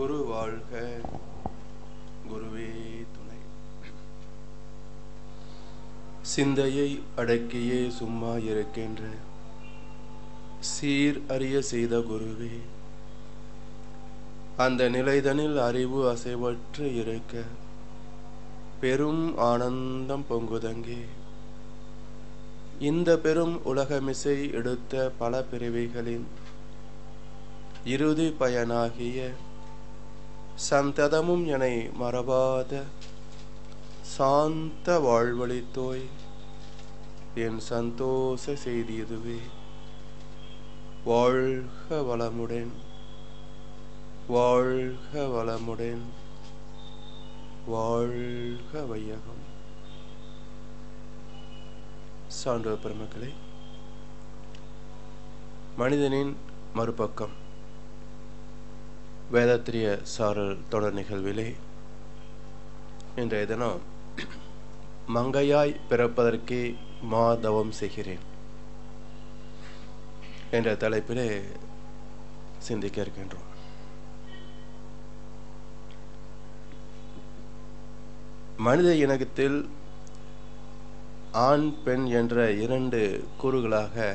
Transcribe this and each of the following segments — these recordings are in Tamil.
குரு வாழ்க, குருவே துணை. சிந்தையை அடக்கியே சும்மா இருக்கின்ற சீர் அறிய செய்த குருவே, அந்த நிலைதனில் அறிவு அசைவற்று இருக்க பெரும் ஆனந்தம் பொங்குதங்கே. இந்த பெரும் உலகமிசை எடுத்த பல பிறவிகளின் இறுதி பயனாகிய சந்ததமும் எனை மறவாத சாந்த வாழ்வழித்தோய் என் சந்தோஷ செய்தியதுவே. வாழ்க வளமுடன், வாழ்க வளமுடன், வாழ்க வையகம். சான்றோர் பெருமக்களே, மனிதனின் மறுபக்கம் வேதாத்திரிய சாரல் தொடர் நிகழ்விலே இன்றைய தினம் மங்கையாய் பிறப்பதற்கே மாதவம் செய்கிறேன் என்ற தலைப்பிலே சிந்திக்க இருக்கின்றோம். மனித இனத்தில் ஆண் பெண் என்ற இரண்டு கூறுகளாக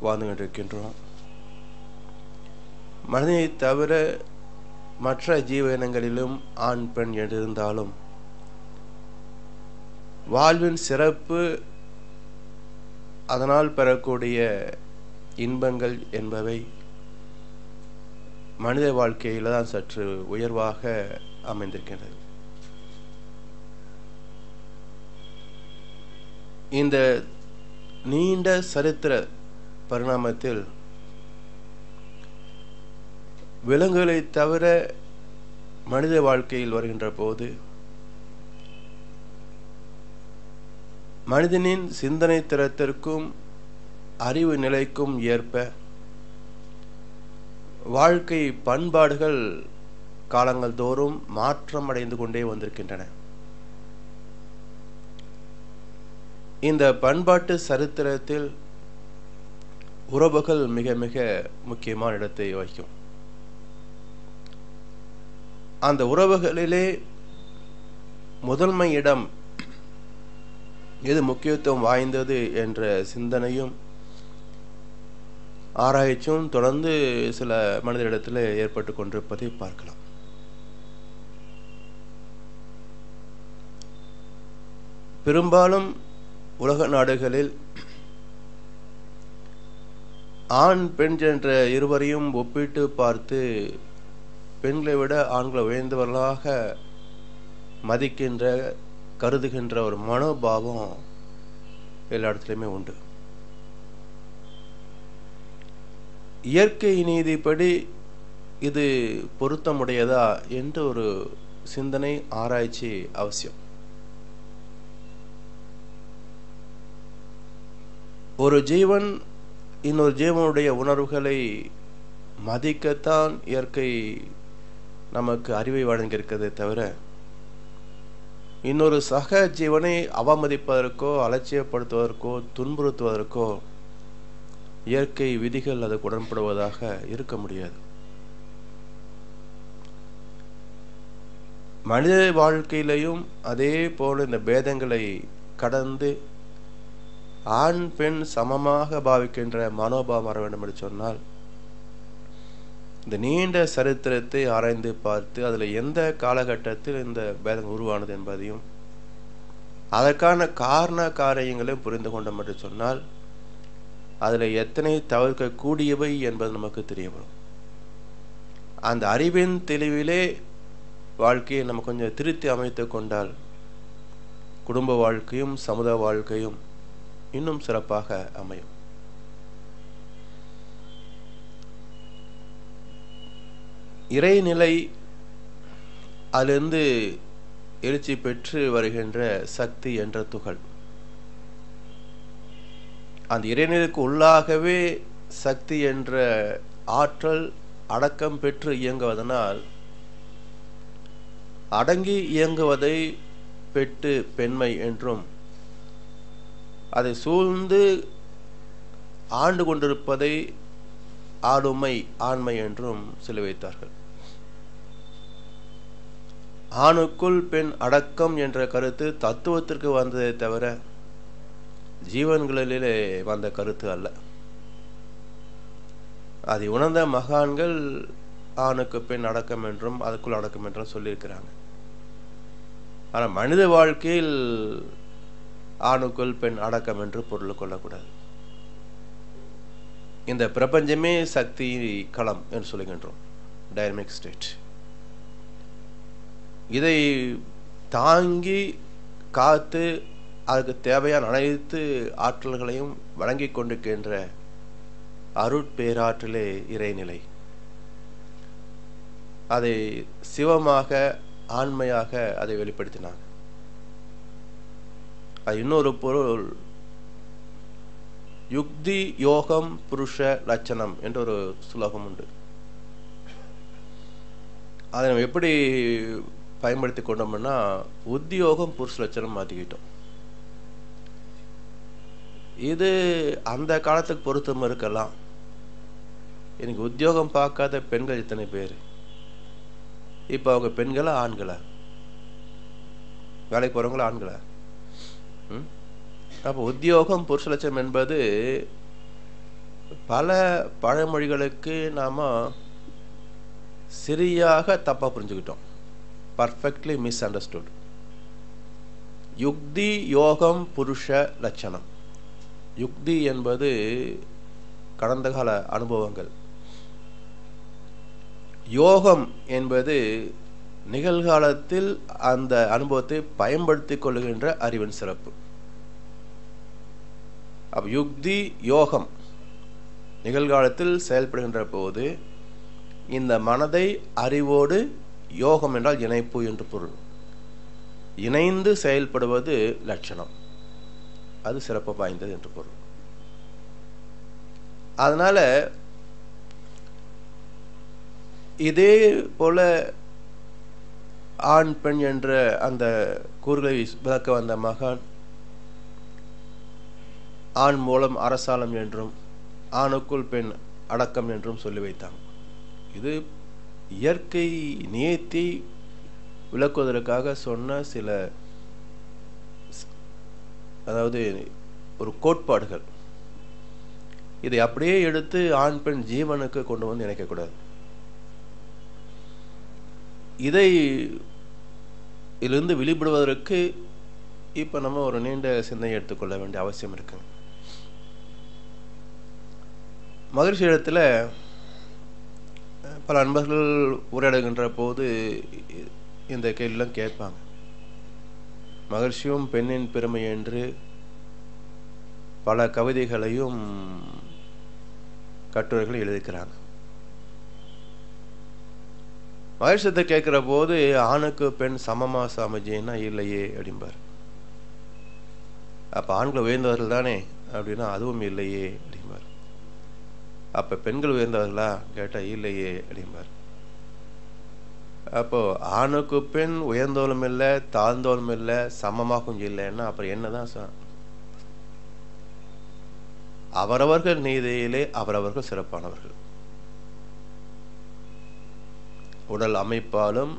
வாழ்ந்து கொண்டிருக்கின்றோம். மனிதனை தவிர மற்ற ஜீவ இனங்களிலும் ஆண் பெண் என்றிருந்தாலும் வாழ்வின் சிறப்பு, அதனால் பெறக்கூடிய இன்பங்கள் என்பவை மனித வாழ்க்கையில் தான் சற்று உயர்வாக அமைந்திருக்கின்றது. இந்த நீண்ட சரித்திர பரிணாமத்தில் விலங்குகளை தவிர மனித வாழ்க்கையில் வருகின்ற போது மனிதனின் சிந்தனை திறத்திற்கும் அறிவு நிலைக்கும் ஏற்ப வாழ்க்கை பண்பாடுகள் காலங்கள் தோறும் மாற்றம் அடைந்து கொண்டே வந்திருக்கின்றன. இந்த பண்பாட்டு சரித்திரத்தில் உறவுகள் மிக மிக முக்கியமான இடத்தை வகிக்கும். அந்த உறவுகளிலே முதன்மை இடம் எது முக்கியத்துவம் வாய்ந்தது என்ற சிந்தனையும் ஆராய்ச்சியும் தொடர்ந்து சில மனிதரிடத்தில் ஏற்பட்டு கொண்டிருப்பதை பார்க்கலாம். பெரும்பாலும் உலக நாடுகளில் ஆண் பெண் என்ற இருவரையும் ஒப்பிட்டு பார்த்து பெண்களை விட ஆண்களை உயர்ந்தவர்களாக மதிக்கின்ற கருதுகின்ற ஒரு மனோபாவம் எல்லா இடத்துலையுமே உண்டு. இயற்கை நீதிப்படி இது பொருத்தமுடையதா என்ற ஒரு சிந்தனை, ஆராய்ச்சி அவசியம். ஒரு ஜீவன் இன்னொரு ஜீவனுடைய உணர்வுகளை மதிக்கத்தான் இயற்கை நமக்கு அறிவை வழங்கியிருக்கிறதே தவிர இன்னொரு சக ஜீவனை அவமதிப்பதற்கோ அலட்சியப்படுத்துவதற்கோ துன்புறுத்துவதற்கோ இயற்கை விதிகள் அதுக்கு உடன்படுவதாக இருக்க முடியாது. மனித வாழ்க்கையிலையும் அதே போல இந்த பேதங்களை கடந்து ஆண் பெண் சமமாக பாவிக்கின்ற மனோபாவம் வர வேண்டும் என்று சொன்னால் இந்த நீண்ட சரித்திரத்தை ஆராய்ந்து பார்த்து அதில் எந்த காலகட்டத்தில் இந்த பேதம் உருவானது என்பதையும் அதற்கான காரண காரியங்களையும் புரிந்து கொண்டோம் என்று சொன்னால் அதில் எத்தனை தவிர்க்கக்கூடியவை என்பது நமக்கு தெரிய வரும். அந்த அறிவின் தெளிவிலே வாழ்க்கையை நம்ம கொஞ்சம் திருத்தி அமைத்து கொண்டால் குடும்ப வாழ்க்கையும் சமுதாய வாழ்க்கையும் இன்னும் சிறப்பாக அமையும். இறைநிலை அதிலிருந்து எழுச்சி பெற்று வருகின்ற சக்தி என்ற துகள், அந்த இறைநிலைக்கு உள்ளாகவே சக்தி என்ற ஆற்றல் அடக்கம் பெற்று இயங்குவதனால் அடங்கி இயங்குவதை பெற்று பெண்மை என்றும், அதை சூழ்ந்து ஆண்டு கொண்டிருப்பதை ஆளுமை ஆண்மை என்றும் சொல்லி வைத்தார்கள். ஆணுக்குள் பெண் அடக்கம் என்ற கருத்து தத்துவத்திற்கு வந்ததை தவிர ஜீவன்களிலே வந்த கருத்து அல்ல. அதை உணர்ந்த மகான்கள் ஆணுக்கு பெண் அடக்கம் என்றும் அதுக்குள் அடக்கம் என்றும் சொல்லியிருக்கிறாங்க. ஆனால் மனித வாழ்க்கையில் ஆணுக்குள் பெண் அடக்கம் என்று பொருள் கொள்ளக்கூடாது. இந்த பிரபஞ்சமே சக்தி களம் என்று சொல்லுகின்றோம், டைனமிக் ஸ்டேட். இதை தாங்கி காத்து அதுக்கு தேவையான அனைத்து ஆற்றல்களையும் வழங்கி கொண்டிருக்கின்ற அருட்பேராற்றலே இறைநிலை. அதை சிவமாக ஆண்மையாக அதை வெளிப்படுத்தினாங்க. அது இன்னொரு பொருள் யுக்தி யோகம் புருஷ லட்சணம் என்ற ஒரு சுலோகம் உண்டு. அதை நம்ம எப்படி பயன்படுத்தி கொண்டோம்னா உத்தியோகம் புருஷ லட்சணம் மாற்றிக்கிட்டோம். இது அந்த காலத்துக்கு பொருத்தம் இருக்கலாம். எனக்கு உத்தியோகம் பார்க்காத பெண்கள் இத்தனை பேர். இப்போ அவங்க பெண்களா ஆண்களா? வேலைக்கு போறவங்களா ஆண்களா? அப்போ உத்தியோகம் புருஷ லட்சணம் என்பது பல பழமொழிகளுக்கு நாம சரியாக தப்பா புரிஞ்சுக்கிட்டோம். Perfectly miss understood. யுக்தி யோகம் புருஷ லட்சணம். யுக்தி என்பது கடந்த கால அனுபவங்கள். யோகம் என்பது நிகழ்காலத்தில் அந்த அனுபவத்தை பயன்படுத்திக் கொள்ளுகின்ற அறிவின் சிறப்பு. அப்ப யுக்தி யோகம் நிகழ்காலத்தில் செயல்படுகின்ற போது இந்த மனதை அறிவோடு, யோகம் என்றால் இணைப்பு என்று பொருள், இணைந்து செயல்படுவது லட்சணம். அது சிறப்பு வாய்ந்தது என்று பொருள். அதனால இதே போல ஆண் பெண் என்ற அந்த கூறுகளை விளக்க வந்த மகான் ஆண் மூலம் அரசாலம் என்றும் ஆணுக்குள் பெண் அடக்கம் என்றும் சொல்லி வைத்தாங்க. இது இயற்கை நியத்தை விளக்குவதற்காக சொன்ன சில, அதாவது ஒரு கோட்பாடுகள். இதை அப்படியே எடுத்து ஆண் பெண் ஜீவனுக்கு கொண்டு வந்து இணைக்கக்கூடாது. இதிலிருந்து வெளிப்படுவதற்கு இப்ப நம்ம ஒரு நீண்ட சிந்தனை எடுத்துக்கொள்ள வேண்டிய அவசியம் இருக்கு. மகிழ்ச்சி இடத்துல பல அன்பர்கள் உரையாடுகின்ற போது இந்த கேள்வியெல்லாம் கேட்பாங்க. மகிழ்ச்சியும் பெண்ணின் பெருமை என்று பல கவிதைகளையும் கட்டுரைகள் எழுதிக்கிறாங்க. மகிழ்ச்சியத்தை கேட்கிற போது ஆணுக்கு பெண் சமமா சாமிஜின்னா இல்லையே அப்படிம்பார். அப்ப ஆண்கள் உயர்ந்தவர்கள் தானே அப்படின்னா அதுவும் இல்லையே அப்படிம்பார். அப்ப பெண்கள் உயர்ந்தவர்களா கேட்டா இல்லையே அப்படிம்பார். அப்போ ஆணுக்கு பெண் உயர்ந்தோலும் இல்லை தாழ்ந்தோலும் இல்லை சமமாகவும் இல்லைன்னா அப்புறம் என்னதான்? அவரவர்கள் நீதியிலே அவரவர்கள் சிறப்பானவர்கள். உடல் அமைப்பாலும்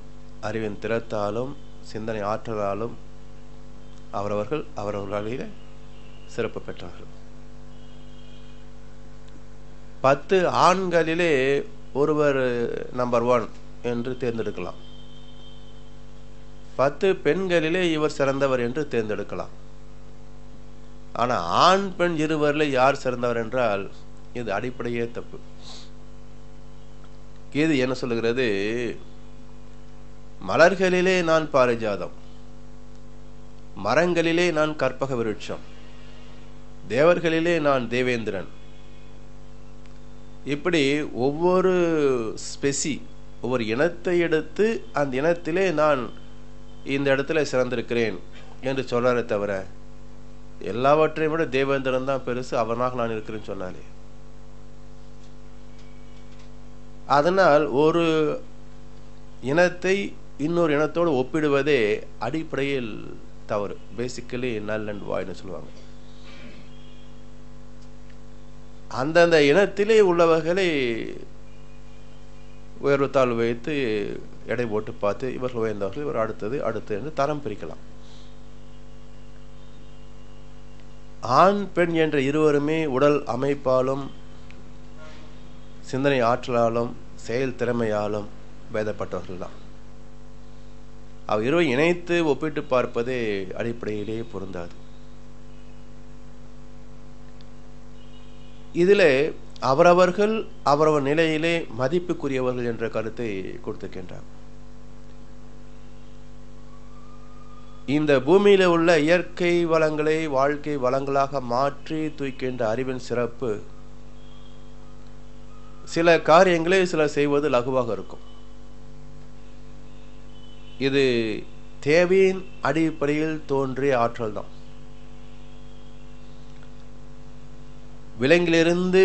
அறிவின் திறத்தாலும் சிந்தனை ஆற்றலாலும் அவரவர்கள் அவரவர்களிலே சிறப்பு பெற்றவர்கள். 10 ஆண்களிலே ஒருவர் நம்பர் 1 என்று தேர்ந்தெடுக்கலாம். 10 பெண்களிலே இவர் சிறந்தவர் என்று தேர்ந்தெடுக்கலாம். ஆனா ஆண் பெண் இருவரில் யார் சிறந்தவர் என்றால் இது அடிப்படையே தப்பு. கீதை என்ன சொல்லுகிறது? மலர்களிலே நான் பாரிஜாதம், மரங்களிலே நான் கற்பக விருட்சம், தேவர்களிலே நான் தேவேந்திரன். இப்படி ஒவ்வொரு ஸ்பெசி, ஒவ்வொரு இனத்தை எடுத்து அந்த இனத்திலே நான் இந்த இடத்துல சிறந்திருக்கிறேன் என்று சொல்றாரே தவிர எல்லாவற்றையும் விட தேவேந்திரன் தான் பெருசு, அவனாக நான் இருக்கிறேன்னு சொன்னாலே. அதனால் ஒரு இனத்தை இன்னொரு இனத்தோடு ஒப்பிடுவதே அடிப்படையில் தவறு. பேசிக்கலி நல் அண்ட் வாய்னு சொல்லுவாங்க. அந்தந்த இனத்திலே உள்ளவர்களை உயர்வு தாழ்வு வைத்து எடை போட்டு பார்த்து இவர்கள் உயர்ந்தவர்கள், இவர் அடுத்தது என்று தரம் பிரிக்கலாம். ஆண் பெண் என்ற இருவருமே உடல் அமைப்பாலும் சிந்தனை ஆற்றலாலும் செயல் திறமையாலும் பேதப்பட்டவர்கள் தான். அவ் இருவரை இணைத்து ஒப்பிட்டு பார்ப்பதே அடிப்படையிலேயே பொருந்தாது. இதிலே அவரவர்கள் அவரவர் நிலையிலே மதிப்புக்குரியவர்கள் என்ற கருத்தை கொடுத்திருக்கின்றார். இந்த பூமியில உள்ள இயற்கை வளங்களை வாழ்க்கை வளங்களாக மாற்றி தூக்கின்ற அறிவின் சிறப்பு சில காரியங்களை சிலர் செய்வது லகுவாக இருக்கும். இது தேவையின் அடிப்படையில் தோன்றிய ஆற்றல் தான். விலங்கிலிருந்து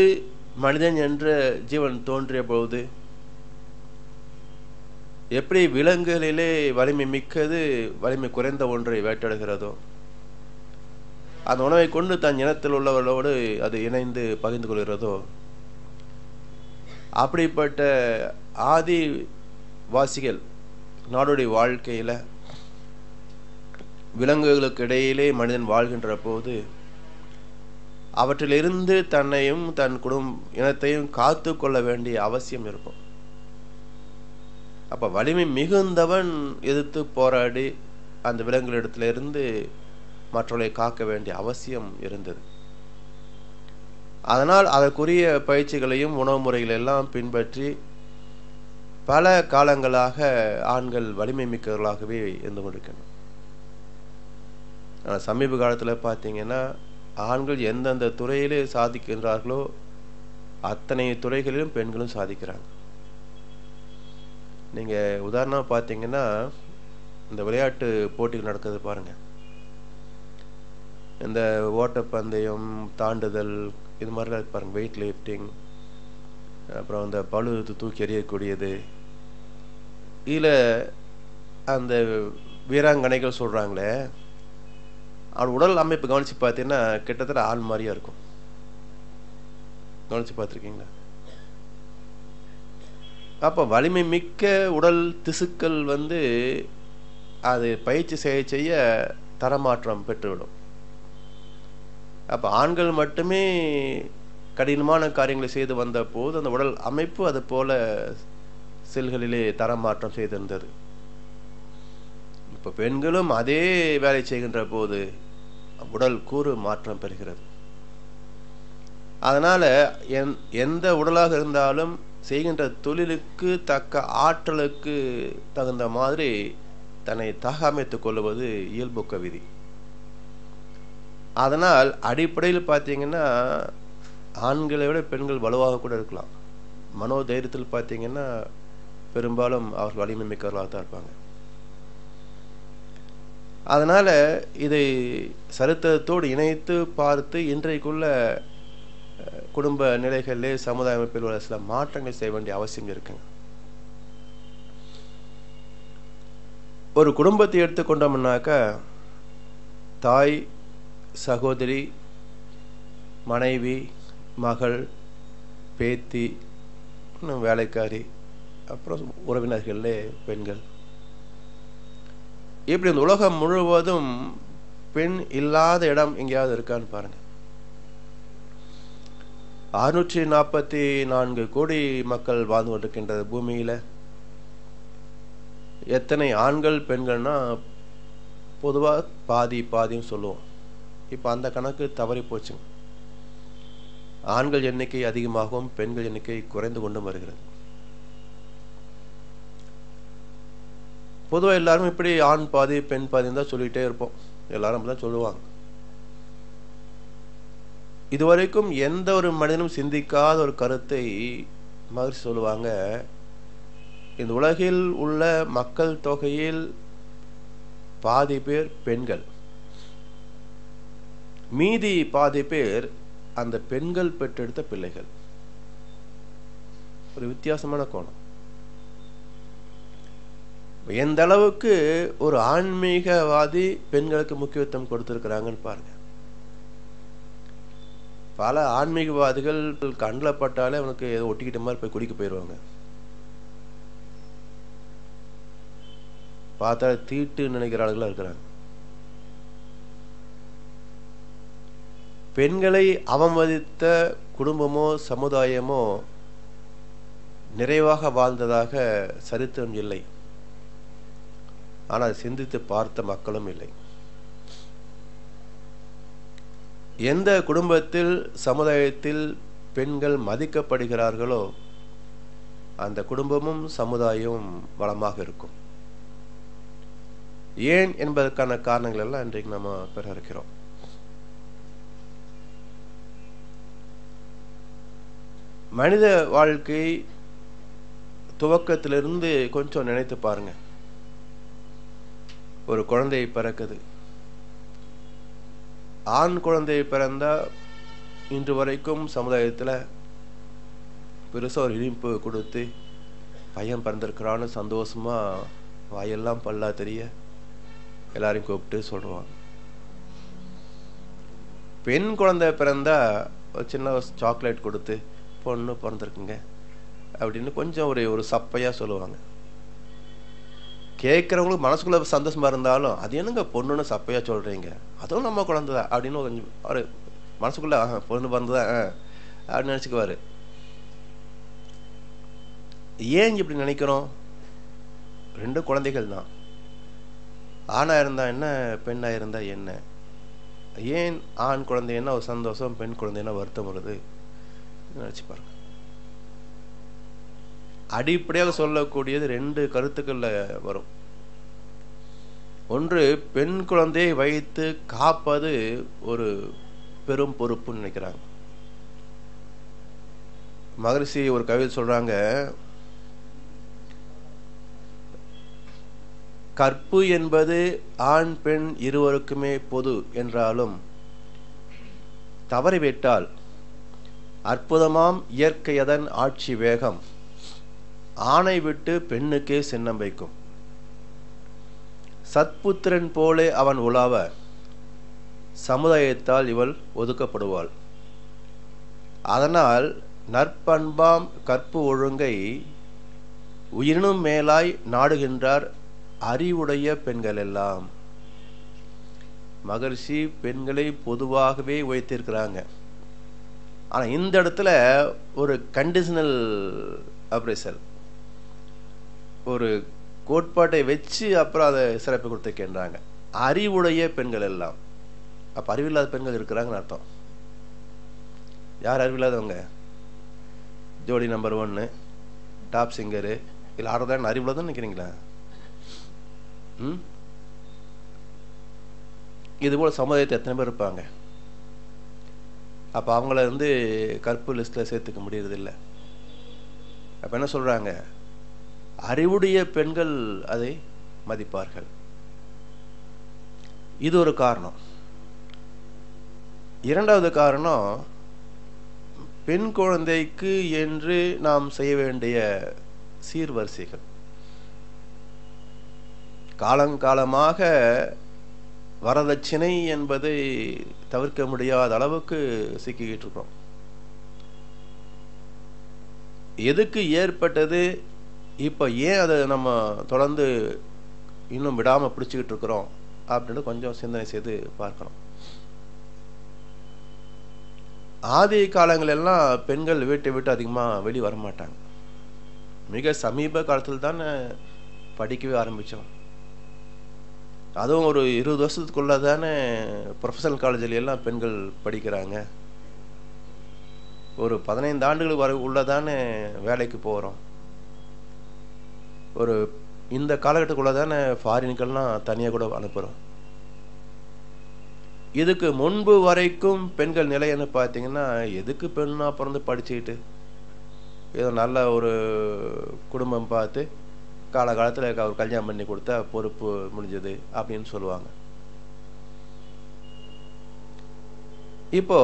மனிதன் என்ற ஜீவன் தோன்றிய பொழுது எப்படி விலங்குகளிலே வலிமை மிக்கது வலிமை குறைந்த ஒன்றை வேட்டையாடுகிறதோ, அந்த உணவை கொண்டு தன் இனத்தில் உள்ளவர்களோடு அது இணைந்து பகிர்ந்து கொள்கிறதோ, அப்படிப்பட்ட ஆதிவாசிகள் நாடுடைய வாழ்க்கையில விலங்குகளுக்கு இடையிலே மனிதன் வாழ்கின்ற போது அவற்றிலிருந்து தன்னையும் தன் இனத்தையும் காத்து கொள்ள வேண்டிய அவசியம் இருக்கும். அப்ப வலிமை மிகுந்தவன் எதிர்த்து போராடி அந்த விலங்குகளிடத்திலிருந்து மற்றவர்களை காக்க வேண்டிய அவசியம் இருந்தது. அதனால் அதற்குரிய பயிற்சிகளையும் உணவு முறைகள் எல்லாம் பின்பற்றி பல காலங்களாக ஆண்கள் வலிமை மிக்கவர்களாகவே இருந்து கொண்டிருக்கின்றனர். ஆனால் சமீப காலத்தில் பார்த்தீங்கன்னா ஆண்கள் எந்தெந்த துறையிலே சாதிக்கின்றார்களோ அத்தனை துறைகளிலும் பெண்களும் சாதிக்கிறாங்க. நீங்க உதாரணம் பார்த்தீங்கன்னா இந்த விளையாட்டு போட்டிகள் நடக்கிறது பாருங்க. இந்த ஓட்டப்பந்தயம், தாண்டுதல், இது மாதிரிலாம் பாருங்க, வெயிட் லிஃப்டிங், அப்புறம் இந்த பளு தூக்கி எறியக்கூடியது, இதில் அந்த வீராங்கனைகள் சொல்றாங்களே, அவன் உடல் அமைப்பு கவனிச்சு பார்த்தீங்கன்னா கிட்டத்தட்ட ஆண் மாதிரியா இருக்கும். கவனிச்சு பார்த்துருக்கீங்களா? அப்போ வலிமை மிக்க உடல் திசுக்கள் அது பயிற்சி செய்ய தரமாற்றம் பெற்றுவிடும். அப்போ ஆண்கள் மட்டுமே கடினமான காரியங்களை செய்து வந்த போது அந்த உடல் அமைப்பு அது போல செல்களிலே தரமாற்றம் செய்திருந்தது. இப்போ பெண்களும் அதே வேலை செய்கின்ற போது உடல் கூறு மாற்றம் பெறுகிறது. அதனால எந்த உடலாக இருந்தாலும் செய்கின்ற தொழிலுக்கு தக்க ஆற்றலுக்கு தகுந்த மாதிரி தன்னை தகமைத்துக் கொள்வது இயல்புக்க விதி. அதனால் அடிப்படையில் பார்த்தீங்கன்னா ஆண்களை விட பெண்கள் வலுவாக கூட இருக்கலாம். மனோதைரியத்தில் பார்த்தீங்கன்னா பெரும்பாலும் அவர்கள் வலிமை மிக்கவர்களாக தான் இருப்பாங்க. அதனால இதை சரித்திரத்தோடு இணைத்து பார்த்து இன்றைக்குள்ள குடும்ப நிலைகளிலே சமுதாய அமைப்பில் உள்ள சில மாற்றங்களை செய்ய வேண்டிய அவசியம் இருக்குங்க. ஒரு குடும்பத்தை எடுத்துக்கொண்டோம்னாக்கா தாய், சகோதரி, மனைவி, மகள், பேத்தி, வேலைக்காரி, அப்புறம் உறவினர்களே பெண்கள், இப்படி இந்த உலகம் முழுவதும் பெண் இல்லாத இடம் எங்கேயாவது இருக்கான்னு பாருங்க. 644 கோடி மக்கள் வாழ்ந்து கொண்டிருக்கின்ற பூமியில எத்தனை ஆண்கள் பெண்கள்னா பொதுவா பாதின்னு சொல்லுவோம். இப்ப அந்த கணக்கு தவறி போச்சுங்க. ஆண்கள் எண்ணிக்கை அதிகமாகவும் பெண்கள் எண்ணிக்கை குறைந்து கொண்டும் வருகிறது. பொதுவாக எல்லாரும் இப்படி ஆண் பாதி பெண் பாதின்னு தான் சொல்லிட்டே இருப்போம். எல்லாரும் தான் சொல்லுவாங்க. இதுவரைக்கும் எந்த ஒரு மனிதனும் சிந்திக்காத ஒரு கருத்தை மகிழ்ச்சி சொல்லுவாங்க. இந்த உலகில் உள்ள மக்கள் தொகையில் பாதி பேர் பெண்கள், மீதி பாதி பேர் அந்த பெண்கள் பெற்றெடுத்த பிள்ளைகள். ஒரு வித்தியாசமான கோணம். எந்த அளவுக்கு ஒரு ஆன்மீகவாதி பெண்களுக்கு முக்கியத்துவம் கொடுத்திருக்கிறாங்கன்னு பாருங்க. பல ஆன்மீகவாதிகள் கண்ணில் பட்டாலே அவனுக்கு ஏதோ ஒட்டிக்கிட்ட மாதிரி போய் குடிக்க போயிடுவாங்க. பார்த்தா தீட்டு நினைக்கிற ஆளுகளாக இருக்கிறாங்க. பெண்களை அவமதித்த குடும்பமோ சமுதாயமோ நிறைவாக வாழ்ந்ததாக சரித்திரம் இல்லை. ஆனால் சிந்தித்து பார்த்த மக்களும் இல்லை. எந்த குடும்பத்தில் சமுதாயத்தில் பெண்கள் மதிக்கப்படுகிறார்களோ அந்த குடும்பமும் சமுதாயமும் வளமாக இருக்கும். ஏன் என்பதற்கான காரணங்கள் எல்லாம் இன்றைக்கு நம்ம பெற இருக்கிறோம். மனித வாழ்க்கை துவக்கத்திலிருந்து கொஞ்சம் நினைத்து பாருங்க. ஒரு குழந்தை பிறக்குது. ஆண் குழந்தை பிறந்தா இன்று வரைக்கும் சமுதாயத்தில் பெருசாக ஒரு இனிப்பு கொடுத்து பையன் பிறந்திருக்கிறான்னு சந்தோஷமா வாயெல்லாம் பல்லா தெரிய எல்லாரையும் கூப்பிட்டு சொல்லுவாங்க. பெண் குழந்தை பிறந்தா ஒரு சின்ன சாக்லேட் கொடுத்து பொண்ணு பிறந்திருக்குங்க அப்படின்னு கொஞ்சம் ஒரு சப்பையா சொல்லுவாங்க. கேட்குறவங்களுக்கு மனசுக்குள்ள சந்தோஷமா இருந்தாலும் அது என்னங்க பொண்ணுன்னு சப்பையா சொல்றீங்க, அதுவும் நம்ம குழந்தைதான் அப்படின்னு கொஞ்சம் ஒரு மனசுக்குள்ள பொண்ணு பிறந்ததான் அப்படின்னு நினச்சிக்குவாரு. ஏன் இப்படி நினைக்கிறோம்? ரெண்டு குழந்தைகள் தான். ஆணா இருந்தா என்ன, பெண்ணா இருந்தா என்ன? ஏன் ஆண் குழந்தைன்னா ஒரு சந்தோஷம், பெண் குழந்தைன்னா வருத்தம் வருது? நினைச்சு பாருங்க. அடிப்படையாக சொல்லக்கூடியது ரெண்டு கருத்துக்கள்ல வரும். ஒன்று, பெண் குழந்தையை வைத்து காப்பது ஒரு பெரும் பொறுப்புன்னு நினைக்கிறாங்க. மகரிஷி ஒரு கவிதை சொல்றாங்க, கற்பு என்பது ஆண் பெண் இருவருக்குமே பொது என்றாலும் தவறிவிட்டால் அற்புதமாம் இயற்கையதன் ஆட்சி வேகம் ஆணை விட்டு பெண்ணுக்கே சின்னம் வைக்கும். சத்புத்திரன் போலே அவன் உலாவ சமுதாயத்தால் இவள் ஒதுக்கப்படுவாள். அதனால் நற்பண்பாம் கற்பு ஒழுங்கை உயிரினும் மேலாய் நாடுகின்றார் அறிவுடைய பெண்கள் எல்லாம். மகரிஷி பெண்களை பொதுவாகவே உயர்த்திருக்கிறாங்க. ஆனா இந்த இடத்துல ஒரு கண்டிஷனல் அப்ரைசல், ஒரு கோட்பாட்டை வச்சு அப்புறம் அதை சிறப்பு கொடுத்துக்கின்றாங்க. அறிவுடைய பெண்கள் எல்லாம். அப்ப அறிவில்லாத பெண்கள் இருக்கிறாங்கன்னு அர்த்தம். யார் அறிவில்லாதவங்க? ஜோடி நம்பர் 1, டாப் சிங்கரு, இல்லை ஆடுறதான் அறிவுள்ளதான் நினைக்கிறீங்களா? இது போல சமுதாயத்தை எத்தனை பேர் இருப்பாங்க? அப்ப அவங்கள கற்பு லிஸ்ட்ல சேர்த்துக்க முடியறதில்லை. அப்ப என்ன சொல்றாங்க? அறிவுடைய பெண்கள் அதை மதிப்பார்கள். இது ஒரு காரணம். இரண்டாவது காரணம், பெண் குழந்தைக்கு என்று நாம் செய்ய வேண்டிய சீர்வரிசைகள். காலங்காலமாக வரதட்சணை என்பதை தவிர்க்க முடியாத அளவுக்கு சிக்கிக்கிட்டு இருக்கோம். எதுக்கு ஏற்பட்டது? இப்ப ஏன் அதை நம்ம தொடர்ந்து இன்னும் விடாம பிடிச்சுக்கிட்டு இருக்கிறோம் அப்படின்னு கொஞ்சம் சிந்தனை செய்து பார்க்கணும். ஆதி காலங்கள் எல்லாம் பெண்கள் வீட்டை விட்டு அதிகமா வெளியே வர மாட்டாங்க. மிக சமீப காலத்தில் தான் படிக்கவே ஆரம்பிச்சோம். அதுவும் ஒரு 20 வருஷத்துக்குள்ள தானே ப்ரொஃபஷனல் காலேஜில் எல்லாம் பெண்கள் படிக்கிறாங்க. ஒரு 15 ஆண்டுகள் வரை உள்ளதானே வேலைக்கு போகிறோம். ஒரு இந்த காலகட்டத்துக்குள்ள தானே ஃபாரின்கள்லாம் தனியாக கூட அனுப்புகிறோம். இதுக்கு முன்பு வரைக்கும் பெண்கள் நிலை என்ன பார்த்தீங்கன்னா, எதுக்கு பெண்ணா பிறந்து படிச்சுக்கிட்டு ஏதோ நல்ல ஒரு குடும்பம் பார்த்து காலகாலத்தில் அவர் கல்யாணம் பண்ணி கொடுத்தா பொறுப்பு முடிஞ்சது அப்படின்னு சொல்லுவாங்க. இப்போ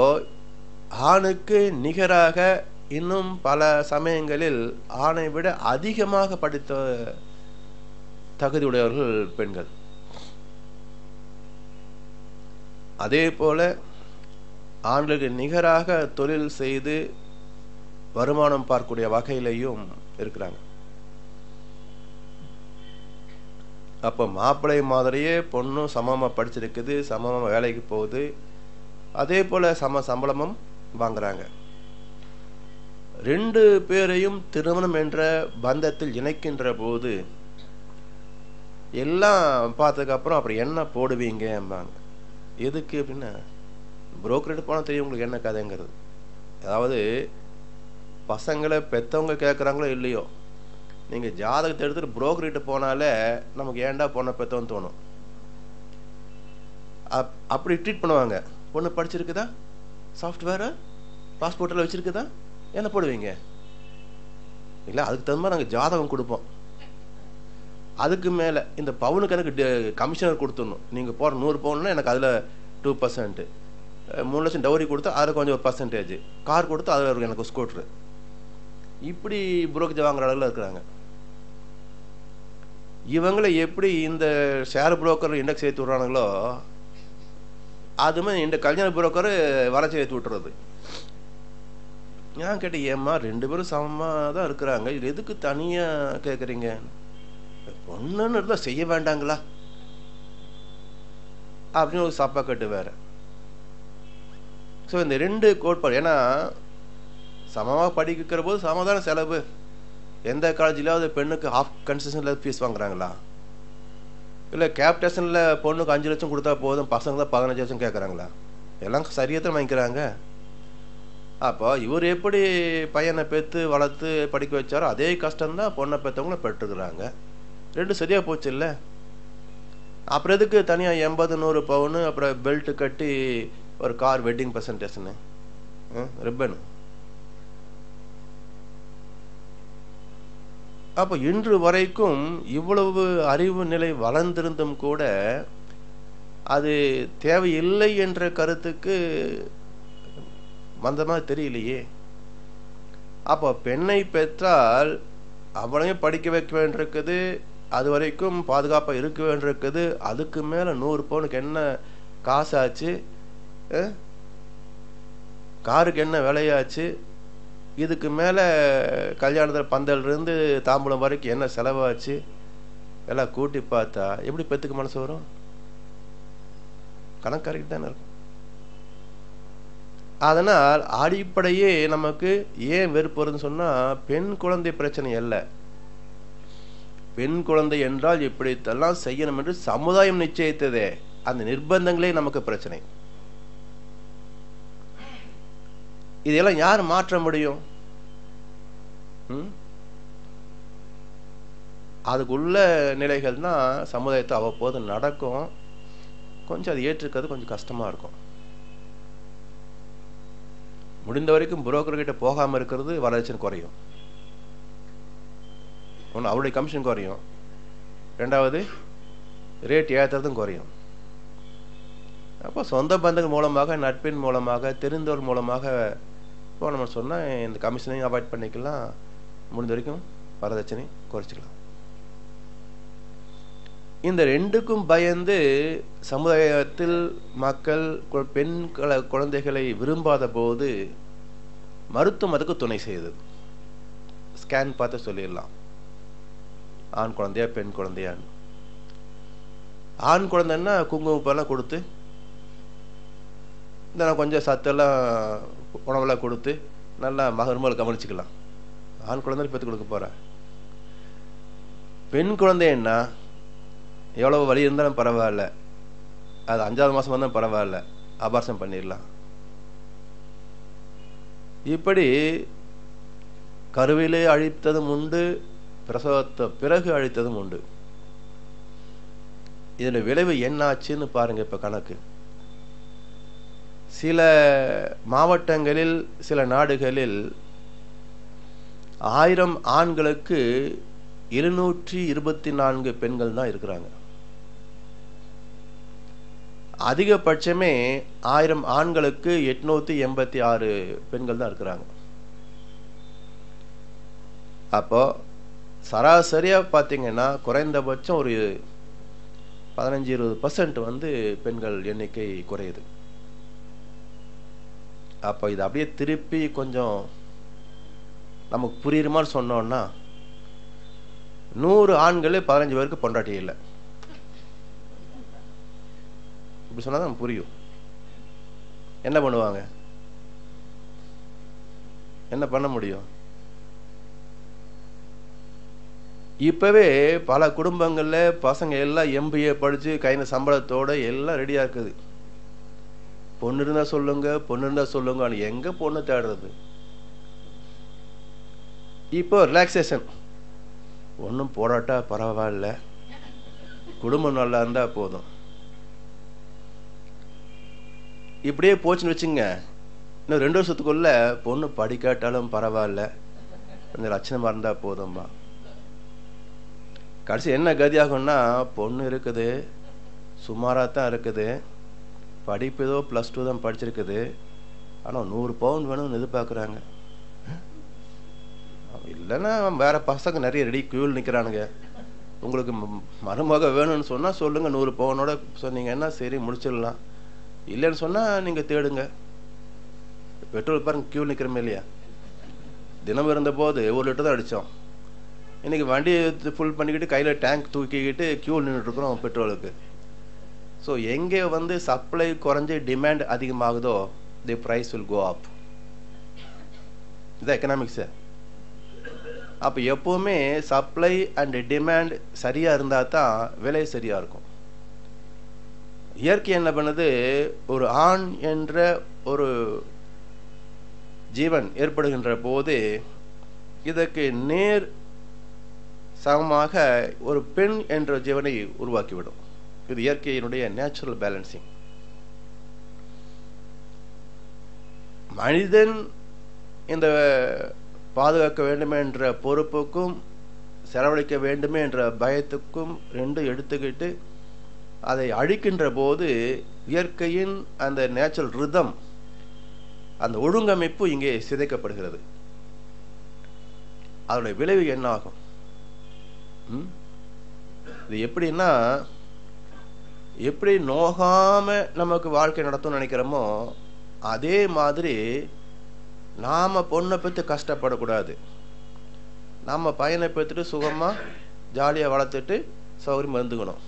ஆணுக்கு நிகராக இன்னும் பல சமயங்களில் ஆணை விட அதிகமாக படித்த தகுதியுடையவர்கள் பெண்கள். அதே போல ஆண்களுக்கு நிகராக தொழில் செய்து வருமானம் பார்க்கக்கூடிய வகையிலையும் இருக்கிறாங்க. அப்போ மாப்பிள்ளை மாதிரியே பொண்ணும் சமமாக படிச்சிருக்குது, சமமாக வேலைக்கு போகுது, அதே போல் சம சம்பளமும் வாங்குறாங்க. 2 பேரையும் திருமணம் என்ற பந்தத்தில் இணைக்கின்ற போது எல்லாம் பார்த்ததுக்கப்புறம் அப்புறம் என்ன போடுவீங்க என்பாங்க. எதுக்கு அப்படின்னா, புரோக்கர் எடுத்து போனால் தெரியும் உங்களுக்கு என்ன கதைங்கிறது. அதாவது பசங்களை பெற்றவங்க கேட்குறாங்களோ இல்லையோ, நீங்கள் ஜாதகத்தை எடுத்துகிட்டு புரோக்கர்கிட்ட போனாலே நமக்கு ஏன்டா பொண்ணை பெற்றோன்னு தோணும். அப்படி ட்ரீட் பண்ணுவாங்க. பொண்ணு படிச்சிருக்குதா, சாஃப்ட்வேரு பாஸ்போர்ட்டில் வச்சுருக்குதா, என்ன போடுவீங்க இல்லை, அதுக்கு தகுந்த மாதிரி நாங்கள் ஜாதகம் கொடுப்போம். அதுக்கு மேலே இந்த பவுனுக்கு எனக்கு கமிஷனர் கொடுத்துடணும். நீங்கள் போகிற 100 பவுன்னா எனக்கு அதில் 2%, 3 லட்சம் டவுரி கொடுத்தா அதில் கொஞ்சம் ஒரு பர்சன்டேஜ், கார் கொடுத்தா அதில் எனக்கு ஸ்கூட்ரு, இப்படி புரோக்கர் வாங்குற அளவில் இருக்கிறாங்க. இவங்களை எப்படி இந்த ஷேர் புரோக்கர் இண்டெக்ஸ் ஏற்றி விட்றானுங்களோ, அதுமாதிரி இந்த கல்யாண புரோக்கர் வளர்ச்சி ஏற்றி விட்டுறது. நான் கேட்டேன், ஏம்மா 2 பேரும் சமமாக தான் இருக்கிறாங்க, இது எதுக்கு தனியாக கேட்குறீங்க? பொண்ணுன்னு இருந்தால் செய்ய வேண்டாங்களா அப்படின்னு ஒரு சப்பா கட்டு வேற. ஸோ இந்த 2 கோட்பாடு, ஏன்னா சமமாக படிக்கிற போது சமதான செலவு. எந்த காலேஜிலாவது பெண்ணுக்கு ஹாஃப் கன்செஷனில் ஃபீஸ் வாங்குறாங்களா? இல்லை கேப்டேஷனில் பொண்ணுக்கு 5 லட்சம் கொடுத்தா போதும், பசங்க தான் 15 லட்சம் கேட்குறாங்களா? எல்லாம் சரியாக தான் வாங்கிக்கிறாங்க. அப்போ இவர் எப்படி பையனை பெற்று வளர்த்து படிக்க வச்சாரோ அதே கஷ்டம்தான் பொண்ணை பெற்றவங்கள பெற்றுக்கிறாங்க. 2 சரியாக போச்சு இல்லை? அப்புறம் எதுக்கு தனியாக 80-100 பவுனு, அப்புறம் பெல்ட்டு கட்டி ஒரு கார் வெட்டிங் ப்ரெசன்டேஷனு, ரிப்பனு? அப்போ இன்று வரைக்கும் இவ்வளவு அறிவு நிலை வளர்ந்திருந்தும் கூட அது தேவையில்லை என்ற கருத்துக்கு மந்தமாக தெரியலையே. அப்போ பெண்ணை பெற்றால் அவளையும் படிக்க வைக்க வேண்டியிருக்குது, அது வரைக்கும் பாதுகாப்பாக இருக்க வேண்டியிருக்குது. அதுக்கு மேலே 100 பவுனுக்கு என்ன காசாச்சு, காருக்கு என்ன விலையாச்சு, இதுக்கு மேலே கல்யாணத்தில் பந்தல்லேருந்து தாம்பூலம் வரைக்கும் என்ன செலவாச்சு, எல்லாம் கூட்டி பார்த்தா எப்படி பெற்றுக்க மனசு வரும்? கணக்காரிக்கு தானே இருக்கும். அதனால் அடிப்படையே நமக்கு ஏன் வெறுப்பு வருதுன்னு சொன்னால், பெண் குழந்தை பிரச்சனை அல்ல. பெண் குழந்தை என்றால் இப்படித்தெல்லாம் செய்யணும் என்று சமுதாயம் நிச்சயித்ததே, அந்த நிர்பந்தங்களே நமக்கு பிரச்சனை. இதெல்லாம் யார் மாற்ற முடியும்? அதுக்குள்ள நிலைகள் தான் சமுதாயத்தை அவ்வப்போது நடக்கும். கொஞ்சம் அது ஏற்றுக்கிறது கொஞ்சம் கஷ்டமா இருக்கும். முடிந்த வரைக்கும் புரோக்கர்கிட்ட போகாமல் இருக்கிறது வரதட்சணை குறையும். ஒன்று அவருடைய கமிஷன் குறையும், 2வது ரேட் ஏற்றுறதும் குறையும். அப்போ சொந்த பந்தங்கள் மூலமாக, நட்பின் மூலமாக, தெரிந்தவர் மூலமாக போனோம்னு சொன்னால் இந்த கமிஷனையும் அவாய்ட் பண்ணிக்கலாம், முடிந்த வரைக்கும் வரதட்சணை குறைச்சிக்கலாம். இந்த 2க்கும் பயந்து சமுதாயத்தில் மக்கள் பெண் குழந்தைகளை விரும்பாத போது மருத்துவம் அதுக்கு துணை செய்யுது. ஸ்கேன் பார்த்து சொல்லிடலாம் ஆண் குழந்தையா பெண் குழந்தையான்னு. ஆண் குழந்தைன்னா குங்குமப்பெல்லாம் கொடுத்து, இந்த கொஞ்சம் சத்தெல்லாம் உணவெல்லாம் கொடுத்து நல்லா மகர்மலை கவனிச்சுக்கலாம். ஆண் குழந்தை பெற்று கொடுக்க போற. பெண் குழந்தைன்னா எவ்வளவு வலி இருந்தாலும் பரவாயில்ல, அது 5வது மாசம் வந்தாலும் பரவாயில்ல, அபார்ஷன் பண்ணிடலாம். இப்படி கருவிலே அழித்ததும் உண்டு, பிரசவத்தை பிறகு அழித்ததும் உண்டு. இதன் விளைவு என்னாச்சுன்னு பாருங்க. இப்ப கணக்கு சில மாவட்டங்களில், சில நாடுகளில் 1000 ஆண்களுக்கு 724 பெண்கள் தான் இருக்கிறாங்க. அதிகபட்சமே 1000 ஆண்களுக்கு 886 பெண்கள் தான் இருக்கிறாங்க. அப்போ சராசரியா பார்த்தீங்கன்னா குறைந்தபட்சம் ஒரு 15-20% பெண்கள் எண்ணிக்கை குறையுது. அப்போ இதை அப்படியே திருப்பி கொஞ்சம் நமக்கு புரியுற மாதிரி சொன்னோன்னா, 100 ஆண்களே 15 பேருக்கு பொண்டாட்டி இல்லை. இப்படி சொன்னா தான் புரியும். என்ன பண்ணுவாங்க? என்ன பண்ண முடியும்? இப்பவே பல குடும்பங்கள்ல பசங்க எல்லாம் MBA படிச்சு கையில சம்பளத்தோட எல்லாம் ரெடியா இருக்குது. பொண்ணு இருந்தா சொல்லுங்க, பொண்ணு இருந்தா சொல்லுங்க. எங்க பொண்ணு தேடுறது? இப்போ ரிலாக்ஸேஷன், ஒன்றும் போராட்டா பரவாயில்ல, குடும்பம் நல்லா இருந்தா போதும். இப்படியே போச்சுன்னு வச்சுங்க, இன்னும் 2 வருஷத்துக்குள்ள பொண்ணு படிக்காட்டாலும் பரவாயில்ல, கொஞ்சம் லட்சணமா இருந்தா போதும்பா. கடைசி என்ன கதியாகும்னா, பொண்ணு இருக்குது, சுமாராக தான் இருக்குது, படிப்பு ஏதோ +2 தான் படிச்சிருக்குது, ஆனால் 100 பவுன் வேணும்னு எதிர்பார்க்குறாங்க. இல்லைன்னா வேற பசங்க நிறைய ரெடி கியூவில் நிற்கிறானுங்க. உங்களுக்கு மருமக வேணும்னு சொன்னால் சொல்லுங்க, 100 பவுனோட சொன்னீங்கன்னா சரி முடிச்சிடலாம். இல்லைன்னு சொன்னால் நீங்கள் தேடுங்க. பெட்ரோல் பாருங்க கியூவில் நிற்கிறோமே இல்லையா? தினம் இருந்தபோது 1 லிட்டர் தான் அடித்தோம். இன்றைக்கி வண்டி ஃபுல் பண்ணிக்கிட்டு கையில் டேங்க் தூக்கிக்கிட்டு கியூவில் நின்றுட்டுருக்குறோம் பெட்ரோலுக்கு. ஸோ எங்கே வந்து சப்ளை குறைஞ்சி டிமாண்ட் அதிகமாகுதோ, the price will go up. இதுதான் எக்கனாமிக்ஸு. அப்போ எப்போவுமே சப்ளை அண்ட் டிமாண்ட் சரியாக இருந்தால் தான் விலை சரியாக இருக்கும். இயற்கை என்ன பண்ணுது, ஒரு ஆண் என்ற ஒரு ஜீவன் ஏற்படுகின்ற போது இதற்கு நேர் சமமாக ஒரு பெண் என்ற ஜீவனை உருவாக்கிவிடும். இது இயற்கையினுடைய நேச்சுரல் பேலன்சிங். மனிதன் இந்த பாதுகாக்க வேண்டுமே என்ற பொறுப்புக்கும் செலவழிக்க வேண்டுமே என்ற பயத்துக்கும் 2 எடுத்துக்கிட்டு அதை அழிக்கின்ற போது இயற்கையின் அந்த நேச்சுரல் ரிதம், அந்த ஒழுங்கமைப்பு இங்கே சிதைக்கப்படுகிறது. அதனுடைய விளைவு என்ன ஆகும்? இது எப்படின்னா, எப்படி நோகாம நமக்கு வாழ்க்கை நடத்தும்னு நினைக்கிறோமோ அதே மாதிரி நாம பொண்ணை பெற்று கஷ்டப்படக்கூடாது. நம்ம பையனை பெற்றுட்டு சுகமா ஜாலியா வளர்த்துட்டு சௌகரியமா இருந்துக்கணும்.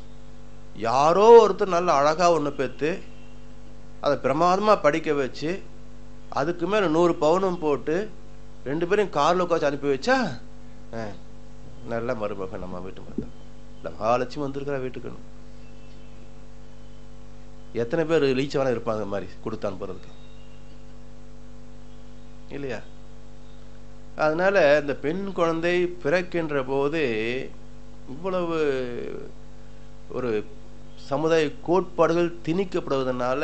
யாரோ ஒருத்தர் நல்ல அழகா ஒன்று பெற்று அதை பிரமாதமா படிக்க வச்சு அதுக்கு மேல 100 பவுனும் போட்டு 2 பேரையும் கார்ல உட்காந்து அனுப்பி வச்சா நல்ல மருமகன் நம்ம வீட்டுக்கு வந்தோம். இல்லை, மகாலட்சுமி வந்திருக்கிற வீட்டுக்கு. எத்தனை பேர் லீச்சவனா இருப்பாங்க மாதிரி கொடுத்து அனுப்புறதுக்கு இல்லையா? அதனால இந்த பெண் குழந்தை பிறக்கின்ற போது இவ்வளவு ஒரு சமுதாய கோட்பாடுகள் திணிக்கப்படுவதனால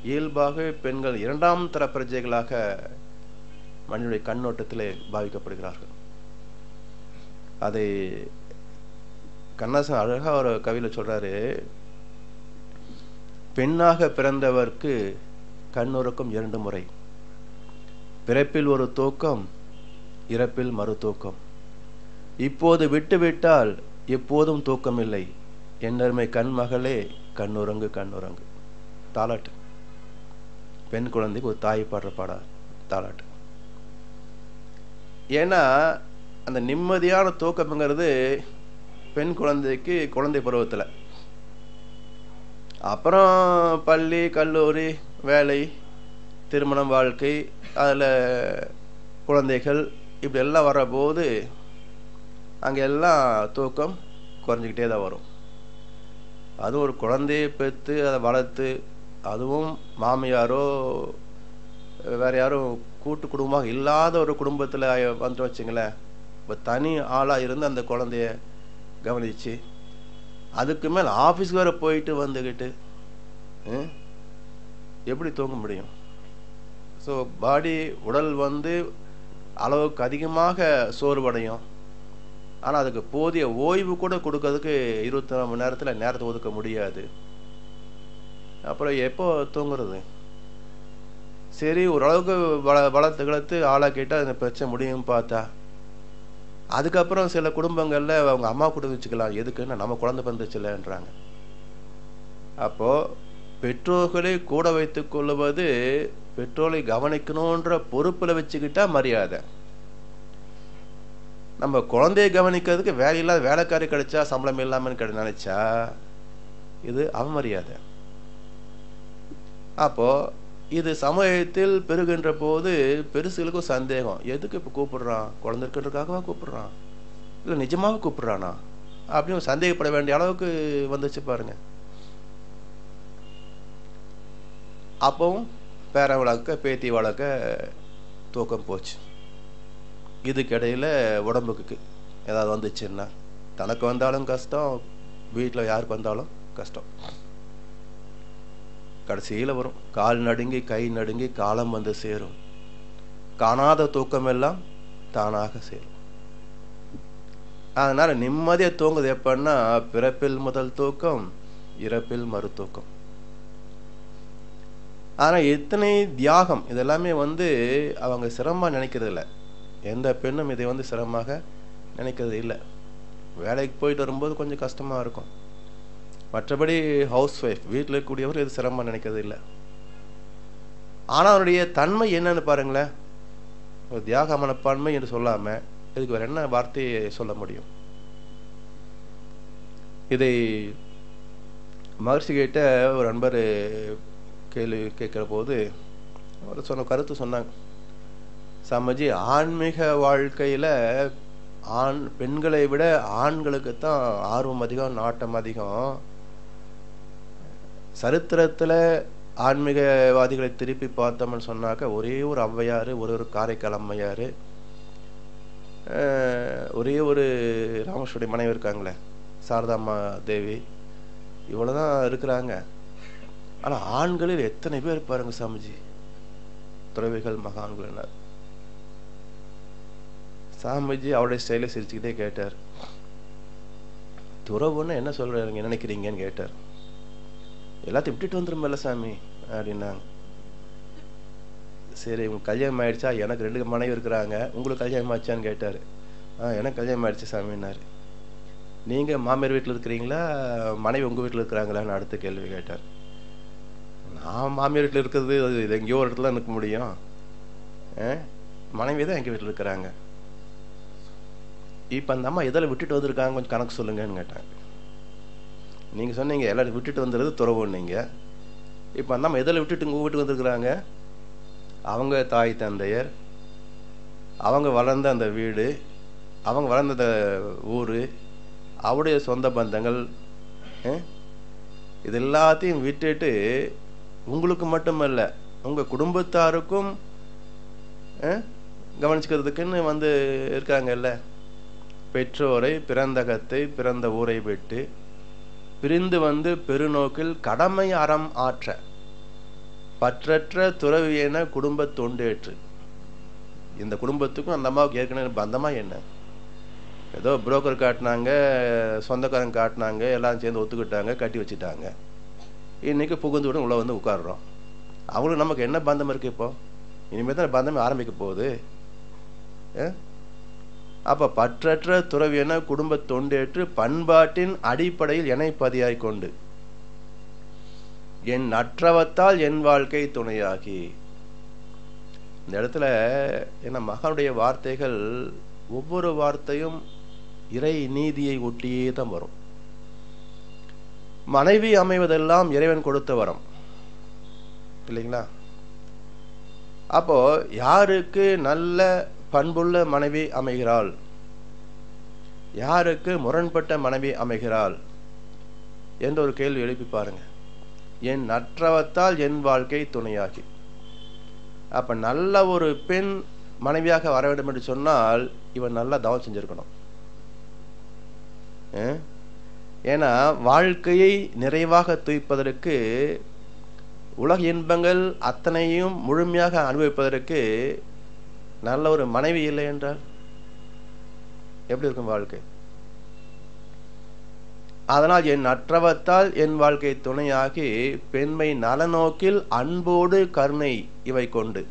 இயல்பாக பெண்கள் 2ஆம் தர பிரஜைகளாக மனிதனுடைய கண்ணோட்டத்திலே பாவிக்கப்படுகிறார்கள். அதை கண்ணதாசன் அழகா ஒரு கவியில சொல்றாரு, பெண்ணாக பிறந்தவர்க்கு கண்ணுறக்கம் 2 முறை, பிறப்பில் ஒரு தூக்கம், இறப்பில் மறு தூக்கம். இப்போது விட்டுவிட்டால் எப்போதும் தூக்கமில்லை, என்னருமை கண்மகளே கண்ணுறங்கு கண்ணுறங்கு. தாலாட்டு. பெண் குழந்தைக்கு ஒரு தாய் பாடுற பாடா தாலாட்டு. ஏன்னா அந்த நிம்மதியான தூக்கம்ங்கிறது பெண் குழந்தைக்கு குழந்தை பருவத்தில். அப்புறம் பள்ளி, கல்லூரி, வேலை, திருமணம், வாழ்க்கை, அதில் குழந்தைகள் இப்படி எல்லாம் வரபோது அங்கே எல்லாம் தூக்கம் குறைஞ்சிக்கிட்டே தான் வரும். அதுவும் ஒரு குழந்தையை பெற்று அதை வளர்த்து, அதுவும் மாமியாரோ வேற யாரும் கூட்டு குடும்பமாக இல்லாத ஒரு குடும்பத்தில் வந்து வச்சுங்களேன், இப்போ தனி ஆளாக இருந்து அந்த குழந்தைய கவனிச்சு அதுக்கு மேலே ஆஃபீஸ்க்கு வேறு போயிட்டு வந்துக்கிட்டு எப்படி தூங்க முடியும்? ஸோ பாடி, உடல் வந்து அளவுக்கு அதிகமாக சோர்வடையும். ஆனால் அதுக்கு போதிய ஓய்வு கூட கொடுக்கறதுக்கு 24 மணி நேரத்தில் நேரத்தை ஒதுக்க முடியாது. அப்புறம் எப்போ தூங்குறது? சரி, ஓரளவுக்கு வளர்த்து ஆளாக்கிட்டால் அந்த பிரச்சனை முடியும் பார்த்தா, அதுக்கப்புறம் சில குடும்பங்களில் அவங்க அம்மா கூட வச்சுக்கலாம், எதுக்குன்னா நம்ம குழந்தை பிறந்துச்சுலன்றாங்க. அப்போது பெற்றோர்களை கூட வைத்து கொள்ளுவது பெற்றோரை கவனிக்கணுன்ற பொறுப்புல வச்சுக்கிட்டா மரியாதை. நம்ம குழந்தைய கவனிக்கிறதுக்கு வேலையில்லாத வேலைக்காரி கிடைச்சா சம்பளம் இல்லாமன்னு நினைச்சா இது அவமரியாதை. அப்போ இது சமூகத்தில் பெருகின்ற போது பெருசுகளுக்கும் சந்தேகம், எதுக்கு இப்ப கூப்பிடுறான்? குழந்தை இருக்கிறதுக்காகவா கூப்பிடுறான், இல்ல நிஜமாவே கூப்பிடுறானா அப்படின்னு சந்தேகப்பட வேண்டிய அளவுக்கு வந்துச்சு பாருங்க. அப்பவும் பேர வளர்க்க பேத்தி வளர்க்க தூக்கம் போச்சு. இதுக்கிடையில உடம்புக்கு ஏதாவது வந்துச்சுன்னா தனக்கு வந்தாலும் கஷ்டம், வீட்டில் யாருக்கு வந்தாலும் கஷ்டம். கடைசியில் வரும் கால் நடுங்கி கை நடுங்கி காலம் வந்து சேரும். காணாத தூக்கம் எல்லாம் தானாக சேரும். அதனால நிம்மதியா தூங்குது எப்பன்னா பிறப்பில் முதல் தூக்கம், இறப்பில் மறு தூக்கம். ஆனா எத்தனை தியாகம் இதெல்லாமே அவங்க சிரமமா நினைக்கிறது இல்லை. எந்த பெண்ணும் இதை சிரமமாக நினைக்கிறது இல்லை. வேலைக்கு போயிட்டு வரும்போது கொஞ்சம் கஷ்டமா இருக்கும். மற்றபடி ஹவுஸ் ஒய்ஃப் வீட்டில் இருக்கக்கூடியவர் இது சிரமமா நினைக்கிறது இல்லை. ஆனா அவருடைய தன்மை என்னன்னு பாருங்களேன். ஒரு தியாக மனப்பான்மை என்று சொல்லாம இதுக்கு வேற என்ன வார்த்தையை சொல்ல முடியும்? இதை மகர்ஷி கிட்ட ஒரு நண்பர் கேள்வி கேட்கிற போது அவர் சொன்ன கருத்து சொன்னாங்க. சமஜி, ஆன்மீக வாழ்க்கையில பெண்களை விட ஆண்களுக்கு தான் ஆர்வம் அதிகம், நாட்டம் அதிகம். சரித்திரத்துல ஆன்மீகவாதிகளை திருப்பி பார்த்தோம்னு சொன்னாக்க ஒரே ஒரு ஔவையாரு, ஒரு காரைக்கால் அம்மையாரு, ஒரே ஒரு ராமேஸ்வருடைய மனைவி இருக்காங்களே சாரதாம்மா தேவி, இவ்வளவுதான் இருக்கிறாங்க. ஆனா ஆண்களில் எத்தனை பேர் பாருங்க சாமிஜி, துறவிகள் மகான்கள். சாமிஜி அவருடைய ஸ்டைல சிரிச்சுக்கிட்டே கேட்டார், துறவுன்னு என்ன சொல்றீங்க, நினைக்கிறீங்கன்னு கேட்டார். எல்லாத்தையும் விட்டுட்டு வந்துருமில்ல சாமி அப்படின்னாங்க. சரி, உங்களுக்கு கல்யாணம் ஆயிடுச்சா? எனக்கு 2 மனைவி இருக்கிறாங்க, உங்களுக்கு கல்யாணம் ஆச்சான்னு கேட்டாரு. எனக்கு கல்யாணம் ஆயிடுச்சு சாமின்னாரு. நீங்க மாமியார் வீட்டில் இருக்கிறீங்களா, மனைவி உங்க வீட்டில் இருக்கிறாங்களான்னு அடுத்த கேள்வி கேட்டார். நான் மாமியார் வீட்டில் இருக்கிறது இது எங்கேயோ ஒரு இடத்துல நிற்க முடியும், மனைவி தான் எங்க வீட்டில் இருக்கிறாங்க. இப்ப அந்த அம்மா எதில் விட்டுட்டு வந்திருக்காங்க கொஞ்சம் கணக்கு சொல்லுங்கன்னு கேட்டாங்க. நீங்க சொன்னீங்க எல்லாரும் விட்டுட்டு வந்துடுறது துறவுன்னீங்க. இப்ப அந்த அம்மா எதில் விட்டுட்டு உங்க வீட்டுக்கு வந்திருக்கிறாங்க? அவங்க தாய் தந்தையர், அவங்க வளர்ந்த அந்த வீடு, அவங்க வளர்ந்த ஊரு, அவருடைய சொந்த பந்தங்கள், இது எல்லாத்தையும் விட்டுட்டு உங்களுக்கு மட்டுமல்ல உங்க குடும்பத்தாருக்கும் கவனிச்சுக்கிறதுக்குன்னு இருக்காங்கல்ல. பெற்றோரை, பிறந்தகத்தை, பிறந்த ஊரை விட்டு பிரிந்து பெருநோக்கில் கடமை அறம் ஆற்ற பற்றற்ற துறவியென குடும்ப தொண்டேற்று. இந்த குடும்பத்துக்கும் அந்த அம்மாவுக்கு ஏற்கனவே பந்தமா என்ன? ஏதோ புரோக்கர் காட்டினாங்க, சொந்தக்காரங்க காட்டினாங்க, எல்லாம் சேர்ந்து ஒத்துக்கிட்டாங்க, கட்டி வச்சுட்டாங்க. இன்னைக்கு புகுந்து விட உள்ள உட்காடுறோம். அவங்களுக்கு நமக்கு என்ன பந்தம் இருக்கு? இப்போ இனிமேல் தான் பந்தமே ஆரம்பிக்க போகுது. அப்ப பற்றற்ற துறவியென குடும்ப தொண்டேற்று பண்பாட்டின் அடிப்படையில் என்னை பதியாய் கொண்டு என் நற்றவத்தால் என் வாழ்க்கை துணையாகி. இந்த இடத்துல என்ன மகனுடைய வார்த்தைகள் ஒவ்வொரு வார்த்தையும் இறை நீதியை ஒட்டியே தான் வரும். மனைவி அமைவதெல்லாம் இறைவன் கொடுத்த வரம் இல்லைங்களா? அப்போ யாருக்கு நல்ல பண்புள்ள மனைவி அமைகிறாள், யாருக்கு முரண்பட்ட மனைவி அமைகிறாள் என்ற ஒரு கேள்வி எழுப்பி பாருங்க. என் நற்றவத்தால் என் வாழ்க்கை துணையாகி. அப்ப நல்ல ஒரு பெண் மனைவியாக வர வேண்டும் என்று சொன்னால் இவன் நல்லா தவம் செஞ்சிருக்கணும். ஏன்னா வாழ்க்கையை நிறைவாக தூய்ப்பதற்கு, உலக இன்பங்கள் அத்தனையும் முழுமையாக அனுபவிப்பதற்கு நல்ல ஒரு மனைவி இல்லை என்றால் எப்படி இருக்கும் வாழ்க்கை? அதனால் என் நற்றவத்தால் என் வாழ்க்கை துணையாகி பெண்மை நலநோக்கில் அன்போடு கருணை இவை கொண்டு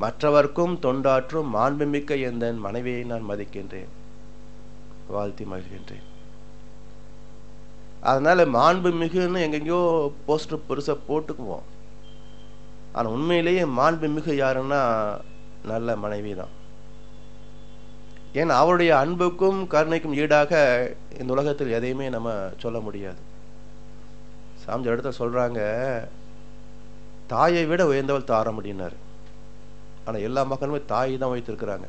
மற்றவர்க்கும் தொண்டாற்றும் மாண்புமிக்க எந்த மனைவியை நான் மதிக்கின்றேன், வாழ்த்தி மகிழ்கின்றேன். அதனால மாண்பு மிகுன்னு எங்கெங்கயோ போஸ்டர் பெருசா போட்டுக்குவோம். ஆனா உண்மையிலேயே மாண்புமிகு யாருன்னா நல்ல மனைவி தான். ஏன்னா அவருடைய அன்புக்கும் கருணைக்கும் ஈடாக இந்த உலகத்தில் எதையுமே நம்ம சொல்ல முடியாது. சாமி இடத்துல சொல்றாங்க, தாயை விட உயர்ந்தவள் தாரம் அப்படின்னாரு. ஆனா எல்லா மக்களுமே தாய் தான் வைத்திருக்கிறாங்க.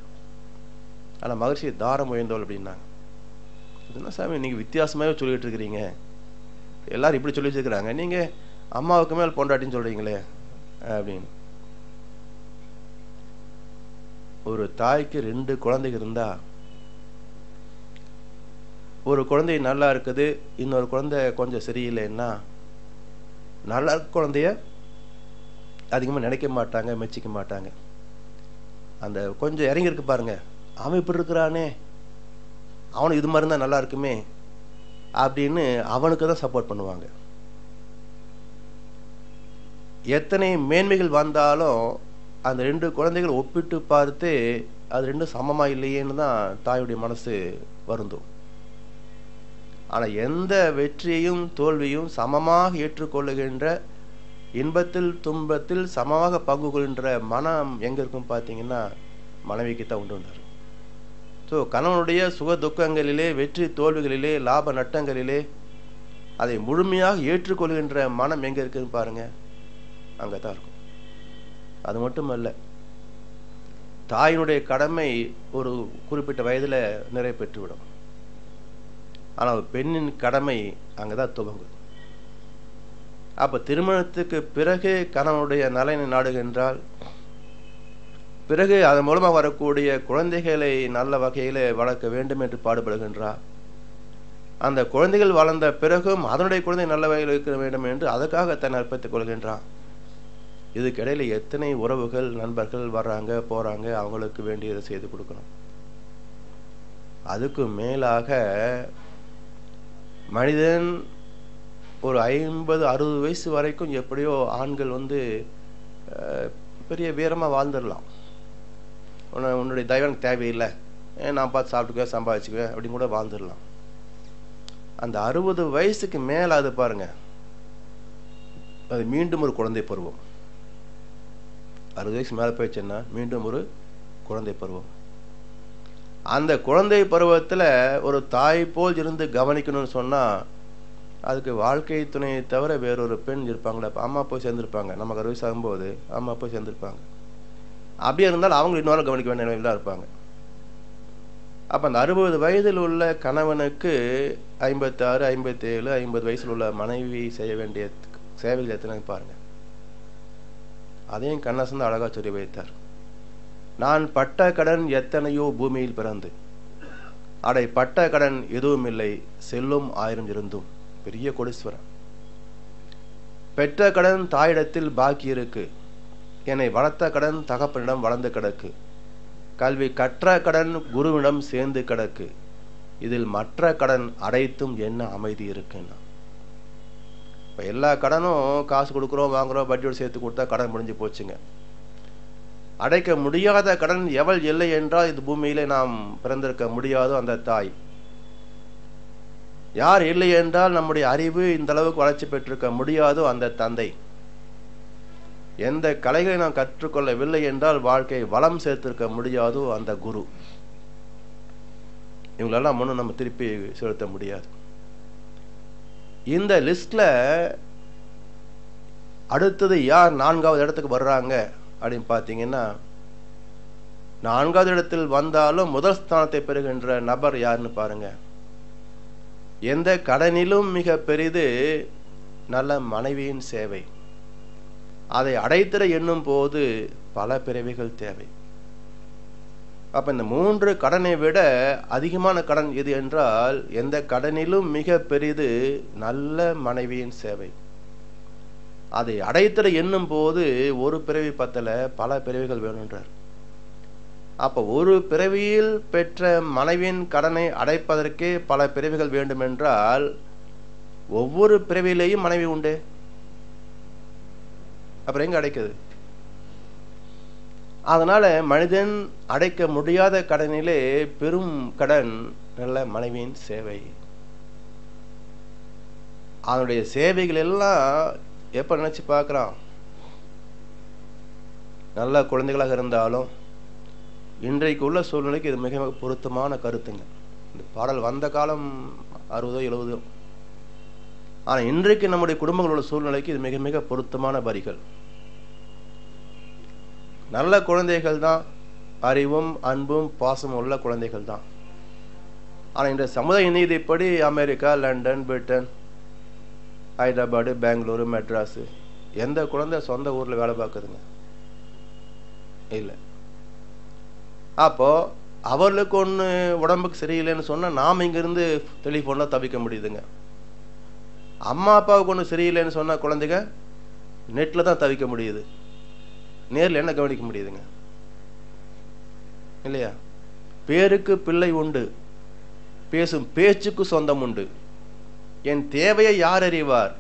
ஆனா மகிழ்ச்சி தாரம் உயர்ந்தவள் அப்படின்னாங்க. என்ன சாமி நீங்க வித்தியாசமாவே சொல்லிட்டு இருக்கிறீங்க, எல்லாரும் இப்படி சொல்லி வச்சிருக்கிறாங்க, நீங்க அம்மாவுக்கு மேல் பொண்டாட்டின்னு சொல்றீங்களே அப்படின்னு. ஒரு தாய்க்கு 2 குழந்தைகள் இருந்தா, ஒரு குழந்தை நல்லா இருக்குது, இன்னொரு குழந்தை கொஞ்சம் சரியில்லைன்னா நல்லா குழந்தைய அதிகமா நினைக்க மாட்டாங்க, மெச்சிக்க மாட்டாங்க. அந்த கொஞ்சம் இறங்கி இருக்கு பாருங்க, அவன் இப்படி இருக்கிறானே, அவனுக்கு இது மாதிரி இருந்தா நல்லா இருக்குமே அப்படின்னு அவனுக்கு தான் சப்போர்ட் பண்ணுவாங்க. எத்தனை மேன்மைகள் வந்தாலும் அந்த 2 குழந்தைகள் ஒப்பிட்டு பார்த்து அது 2 சமமா இல்லையேன்னு தான் தாயுடைய மனசு வருந்தும். ஆனா எந்த வெற்றியையும் தோல்வியும் சமமாக ஏற்றுக்கொள்ளுகின்ற, இன்பத்தில் துன்பத்தில் சமமாக பங்கு கொள்கின்ற மனம் எங்க இருக்கும் பார்த்தீங்கன்னா மனைவிக்கு தான் உண்டு. ஸோ கணவனுடைய சுக துக்கங்களிலே, வெற்றி தோல்விகளிலே, லாப நட்டங்களிலே அதை முழுமையாக ஏற்றுக்கொள்கின்ற மனம் எங்க இருக்குன்னு பாருங்க, அங்கதான் இருக்கும். அது மட்டுமல்ல, தாயினுடைய கடமை ஒரு குறிப்பிட்ட வயதுல நிறைவு பெற்றுவிடும். ஆனால் பெண்ணின் கடமை அங்கதான் துவங்கும். அப்ப திருமணத்துக்கு பிறகு கணவனுடைய நலனை நாடுகின்றால், பிறகு அதன் மூலமாக வரக்கூடிய குழந்தைகளை நல்ல வகையில வளர்க்க வேண்டும் என்று பாடுபடுகின்றார். அந்த குழந்தைகள் வளர்ந்த பிறகும் அதனுடைய குழந்தை நல்ல வகையில் இருக்க வேண்டும் என்று அதற்காக தன்னை அர்ப்பணித்துக் கொள்கின்றான். இதுக்கிடையில எத்தனை உறவுகள், நண்பர்கள் வர்றாங்க போறாங்க, அவங்களுக்கு வேண்டியதை செய்து கொடுக்கணும். அதுக்கு மேலாக மனிதன் ஒரு 50-60 வயசு வரைக்கும் எப்படியோ ஆண்கள் பெரிய வீரமா வாழ்ந்துடலாம். உன்னுடைய தயவு தேவையில்லை, நான் பார்த்து சாப்பிட்டுக்குவேன் சம்பாதிச்சுக்குவேன் அப்படின்னு கூட வாழ்ந்துடலாம். அந்த 60 வயசுக்கு மேல அது பாருங்க, அது மீண்டும் ஒரு குழந்தை பருவம். 60 வயசு மேல போயிடுச்சுன்னா மீண்டும் ஒரு குழந்தை பருவம். அந்த குழந்தை பருவத்துல ஒரு தாய் போல் இருந்து கவனிக்கணும்னு சொன்னா அதுக்கு வாழ்க்கை துணையை தவிர வேறொரு பெண் இருப்பாங்களா? அம்மா போய் சேர்ந்திருப்பாங்க, நமக்கு 60 வயசு ஆகும்போது அம்மா போய் சேர்ந்திருப்பாங்க. அப்படியே இருந்தாலும் அவங்க இன்னொரு கவனிக்க வேண்டிய நிலையில இருப்பாங்க. அப்ப அந்த 60 வயதில் உள்ள கணவனுக்கு 56, 57, 50 வயசில் உள்ள மனைவி செய்ய வேண்டிய சேவைகள் எத்தனை பாருங்க. அதையும் கண்ணசந்து அழகா சொல்லி வைத்தார். நான் பட்ட கடன் எத்தனையோ பூமியில் பிறந்து, அடை பட்ட கடன் எதுவும் இல்லை, செல்லும் 1000 இருந்தும். பெரிய கோடீஸ்வரன். பெற்ற கடன் தாயிடத்தில் பாக்கி இருக்கு, என்னை வளர்த்த கடன் தகப்பனிடம் வளர்ந்து கிடக்கு, கல்வி கற்ற கடன் குருவிடம் சேர்ந்து கிடக்கு, இதில் மற்ற கடன் அடைத்தும் என்ன அமைதி இருக்குன்னா. இப்ப எல்லா கடனும் காசு கொடுக்குறோம், வாங்குறோம், வட்டியோடு சேர்த்து கொடுத்தா கடன் முடிஞ்சு போச்சுங்க. அடைக்க முடியாத கடன் எவள் இல்லை என்றால் இந்த பூமியிலே நாம் பிறந்திருக்க முடியாதோ அந்த தாய். யார் இல்லை என்றால் நம்முடைய அறிவு இந்த அளவுக்கு வளர்ச்சி பெற்றிருக்க முடியாதோ அந்த தந்தை. எந்த கலைகளை நாம் கற்றுக்கொள்ளவில்லை என்றால் வாழ்க்கை வளம் சேர்த்திருக்க முடியாதோ அந்த குரு. இவங்களெல்லாம் முன்னும் நம்ம திருப்பி செலுத்த முடியாது. இந்த லிஸ்ட்ல அடுத்தது யார் 4வது இடத்துக்கு வர்றாங்க அப்படின்னு பார்த்தீங்கன்னா, 4வது இடத்தில் வந்தாலும் முதல் ஸ்தானத்தை பெறுகின்ற நபர் யாருன்னு பாருங்க. எந்த கடனிலும் மிக பெரிது நல்ல மனைவியின் சேவை. அதை அடைத்திட எண்ணும் போது பல பிறவிகள் தேவை. அப்ப இந்த 3 கடனை விட அதிகமான கடன் எது என்றால், எந்த கடனிலும் மிக பெரிது நல்ல மனைவியின் சேவை. அதை அடைத்திட எண்ணும் போது ஒரு பிறவி பத்தல, பல பிறவிகள் வேணுன்றார். அப்ப ஒரு பிறவியில் பெற்ற மனைவியின் கடனை அடைப்பதற்கே பல பிறவிகள் வேண்டும் என்றால், ஒவ்வொரு பிறவியிலேயும் மனைவி உண்டு, அப்புறம் எங்க அடைக்குது? அதனால மனிதன் அடைக்க முடியாத கடனிலே பெரும் கடன் நல்ல மனைவியின் சேவை. அதனுடைய சேவைகள் எல்லாம் எப்ப நினைச்சு பார்க்கிறான்? நல்ல குழந்தைகளாக இருந்தாலும் இன்றைக்கு உள்ள சூழ்நிலைக்கு இது மிக மிக பொருத்தமான கருத்துங்க. இந்த பாடல் வந்த காலம் 60 70, ஆனால் இன்றைக்கு நம்முடைய குடும்பங்களோட சூழ்நிலைக்கு இது மிக மிக பொருத்தமான வரிகள். நல்ல குழந்தைகள் தான், அறிவும் அன்பும் பாசமும் உள்ள குழந்தைகள் தான். ஆனால் இந்த சமுதாய நீதிப்படி America, London, Britain, Hyderabad, Bengaluru, Madras எந்த குழந்தை சொந்த ஊரில் வேலை பார்க்குதுங்க? இல்லை. அப்போ அவர்களுக்கு ஒன்று உடம்புக்கு சரியில்லைன்னு சொன்னால் நாம் இங்கேருந்து டெலிஃபோனில் தவிக்க முடியுதுங்க. அம்மா அப்பாவுக்கு ஒன்று சரியில்லைன்னு சொன்னால் குழந்தைங்க நெட்டில் தான் தவிக்க முடியுது. நேரில் என்ன கவனிக்க முடியுதுங்க? இல்லையா? பேருக்கு பிள்ளை உண்டு, பேசும் பேச்சுக்கு சொந்தம் உண்டு. என் தேவையை யார் அறிவார்?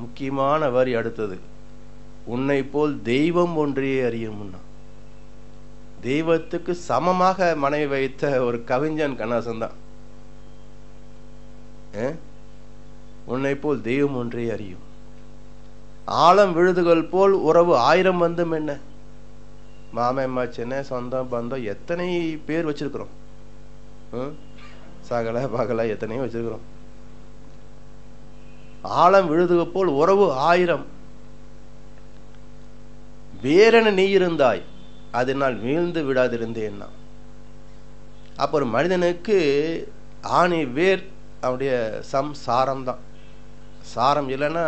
முக்கியமான வரி அடுத்தது, உன்னை போல் தெய்வம் ஒன்றையே அறியும். தெய்வத்துக்கு சமமாக மனைவி வைத்த ஒரு கவிஞன் கண்ணாசன் தான். உன்னை போல் தெய்வம் ஒன்றே அறியும். ஆழம் விழுதுகள் போல் உறவு 1000 வந்தும் என்ன? மாமன் மச்சனை சொந்தம் பந்தம் எத்தனை பேர் வச்சிருக்கிறோம். சகல பகல எத்தனையும் வச்சிருக்கிறோம். ஆழம் விழுதுகள் போல் உறவு 1000. வேறென நீ இருந்தாய், அதனால் வீழ்ந்து விடாதிருந்தேன்னா. அப்ப ஒரு மனிதனுக்கு ஆணி வேர் அவனுடைய சாரம் தான். சாரம் இல்லைன்னா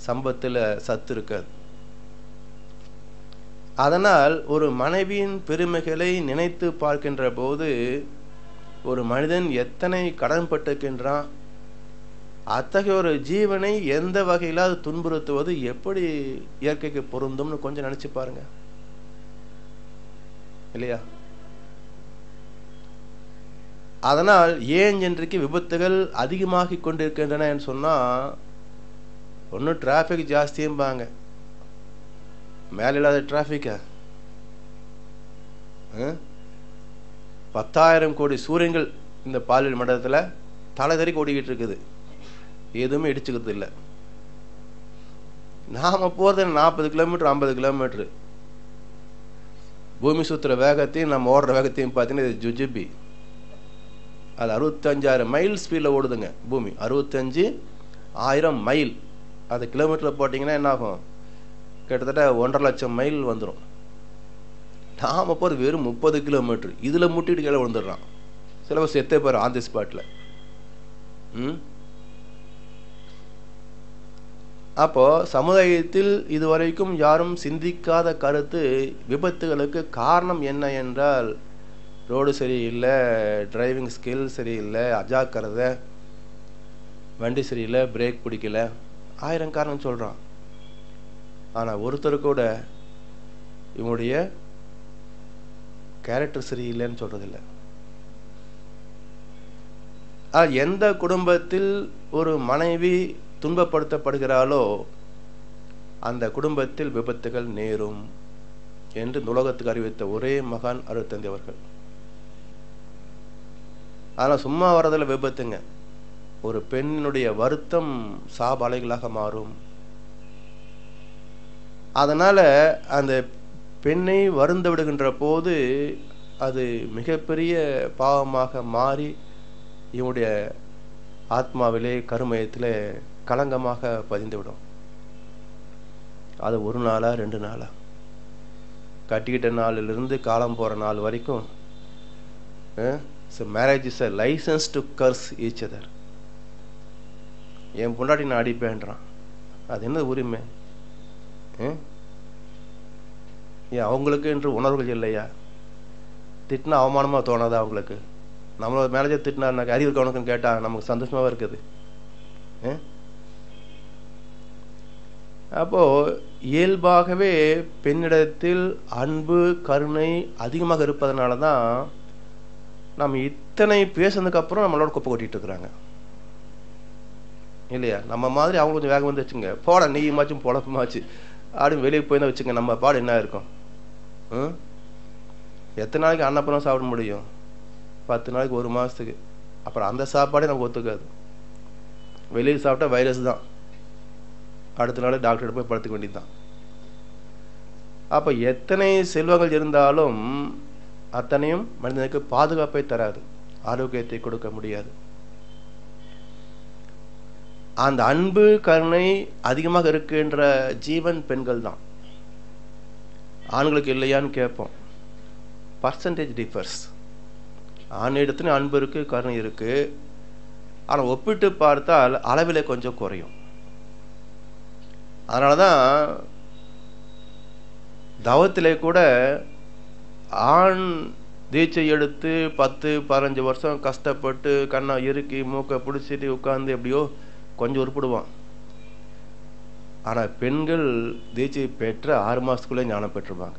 சம்பத்தில் சத்து இருக்காது. அதனால் ஒரு மனைவியின் பெருமைகளை நினைத்து பார்க்கின்ற போது ஒரு மனிதன் எத்தனை கடன்பட்டிருக்கின்றான். அத்தகைய ஒரு ஜீவனை எந்த வகையிலாவது துன்புறுத்துவது எப்படி இயற்கைக்கு பொருந்தும்னு கொஞ்சம் நினைச்சு பாருங்க. இல்லையா? அதனால் ஏன் இன்றைக்கு விபத்துகள் அதிகமாகி கொண்டிருக்கின்றன சொன்னா, ஒன்று டிராபிக் ஜாஸ்தியும்பாங்க. மேல இல்லாத டிராபிக்கா? 10,000 கோடி சூரியன்கள் இந்த பாலியல் மண்டலத்தில் தலைதறி ஓடிக்கிட்டு இருக்குது. எதுவுமே இடிச்சுக்கிறது இல்லை. நாம போறது 40 கிலோமீட்டர் 50 கிலோமீட்டர். பூமி சுத்துற வேகத்தையும் நம்ம ஓடுற வேகத்தையும் பார்த்தீங்கன்னா இது ஜுஜிபி. அது 65,000 மைல் ஸ்பீடில் ஓடுதுங்க பூமி. 65,000 மைல். அது கிலோமீட்டரில் போட்டிங்கன்னா என்ன ஆகும்? கிட்டத்தட்ட 1.5 லட்சம் மைல் வந்துடும். நாம போகிறது வெறும் 30 கிலோமீட்டர். இதில் முட்டிட்டு கீழே விழுந்துடுறான். சில பேர் செத்தே போயிடும் ஆன் தி ஸ்பாட்டில். அப்போ சமுதாயத்தில் இதுவரைக்கும் யாரும் சிந்திக்காத கருத்து, விபத்துகளுக்கு காரணம் என்ன என்றால், ரோடு சரியில்லை, டிரைவிங் ஸ்கில் சரியில்லை, அஜாக்கிரதை, வண்டி சரியில்லை, பிரேக் பிடிக்கல, 1000 காரணம் சொல்றான். ஆனா ஒருத்தர் கூட இவனுடைய கேரக்டர் சரியில்லைன்னு சொல்றதில்லை. எந்த குடும்பத்தில் ஒரு மனைவி துன்பப்படுத்தப்படுகிறாளோ அந்த குடும்பத்தில் விபத்துகள் நேரும் என்று உலகத்துக்கு அறிவித்த ஒரே மகான் அருட்தந்தை அவர்கள். ஆனால் சும்மா வரதில் விபத்துங்க. ஒரு பெண்ணுடைய வருத்தம் சாபலைகளாக மாறும். அதனால அந்த பெண்ணை வருந்த விடுகின்ற போது அது மிகப்பெரிய பாவமாக மாறி இவனுடைய ஆத்மாவிலே கருமயத்திலே களங்கமாக பதிந்துவிடும். அது 1 நாளா 2 நாளா, கட்டிக்கிட்ட நாளிலிருந்து காலம் போற நாள் வரைக்கும். Marriage is a license to curse each other. என் பொண்டாட்டி நான் அடிப்பேன்றான். அது என்ன உரிமை? ஏன் அவங்களுக்கு என்று உணர்வுகள் இல்லையா? திட்டினா அவமானமா தோணாதா அவங்களுக்கு? நம்மளோட மேனேஜர் திட்டினாருனாக்க அறிவு கவனக்குன்னு கேட்டா நமக்கு சந்தோஷமாவே இருக்குது. அப்போ இயல்பாகவே பெண்ணிடத்தில் அன்பு கருணை அதிகமாக இருப்பதனால தான் நம்ம இத்தனை பேசுனதுக்கு அப்புறம் நம்மளோட குப்பை கொட்டிட்டு இருக்கிறாங்க. இல்லையா? நம்ம மாதிரி அவங்க கொஞ்சம் வேகம் வந்து வச்சுங்க, போட நெய்யுமாச்சும் பொழப்புமாச்சு அப்படின்னு வெளியே போய் வச்சுங்க, நம்ம பாடு என்ன இருக்கும்? எத்தனை நாளைக்கு அன்னப்பணம் சாப்பிட முடியும்? 10 நாளைக்கு 1 மாதத்துக்கு. அப்புறம் அந்த சாப்பாடே நமக்கு ஒத்துக்காது. வெளியே சாப்பிட்டா வைரஸ் தான். அடுத்த நாள் டாக்டர் போய் படுத்துக்க வேண்டியது தான். அப்போ எத்தனை செல்வங்கள் இருந்தாலும் அத்தனையும் மனிதனுக்கு பாதுகாப்பை தராது, ஆரோக்கியத்தை கொடுக்க முடியாது. அந்த அன்பு கருணை அதிகமாக இருக்கின்ற ஜீவன் பெண்கள் தான். ஆண்களுக்கு இல்லையான்னு கேட்போம். Percentage differs. ஆணிடத்துல அன்பு இருக்கு, கருணை இருக்கு. ஆனால் ஒப்பிட்டு பார்த்தால் அளவிலே கொஞ்சம் குறையும். அதனால தான் தவத்திலே கூட ஆண் தீட்சை எடுத்து 10-15 வருஷம் கஷ்டப்பட்டு கண்ணை இறுக்கி மூக்கை பிடிச்சிட்டு உட்கார்ந்து எப்படியோ கொஞ்சம் உருப்பிடுவான். ஆனால் பெண்கள் தீட்சை பெற்ற 6 மாசத்துக்குள்ளே ஞானம் பெற்றுவாங்க.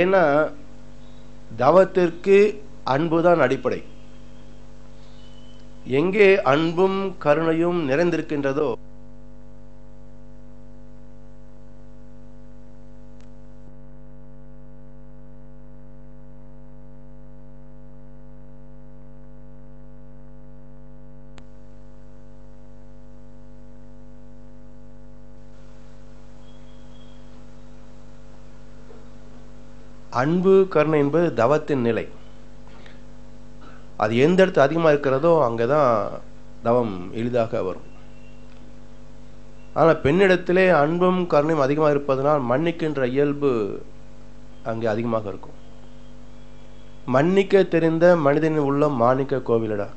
ஏன்னா தவத்திற்கு அன்புதான் அடிப்படை. எங்கே அன்பும் கருணையும் நிறைந்திருக்கின்றதோ அன்பு கருணை என்பது தவத்தின் நிலை. அது எந்த இடத்துல அதிகமாக இருக்கிறதோ அங்கதான் தவம் எளிதாக வரும். ஆனால் பெண்ணிடத்திலே அன்பும் கருணையும் அதிகமாக இருப்பதனால் மன்னிக்கின்ற இயல்பு அங்கே அதிகமாக இருக்கும். மன்னிக்க தெரிந்த மனிதனின் உள்ளம் மாணிக்க கோவிலடா,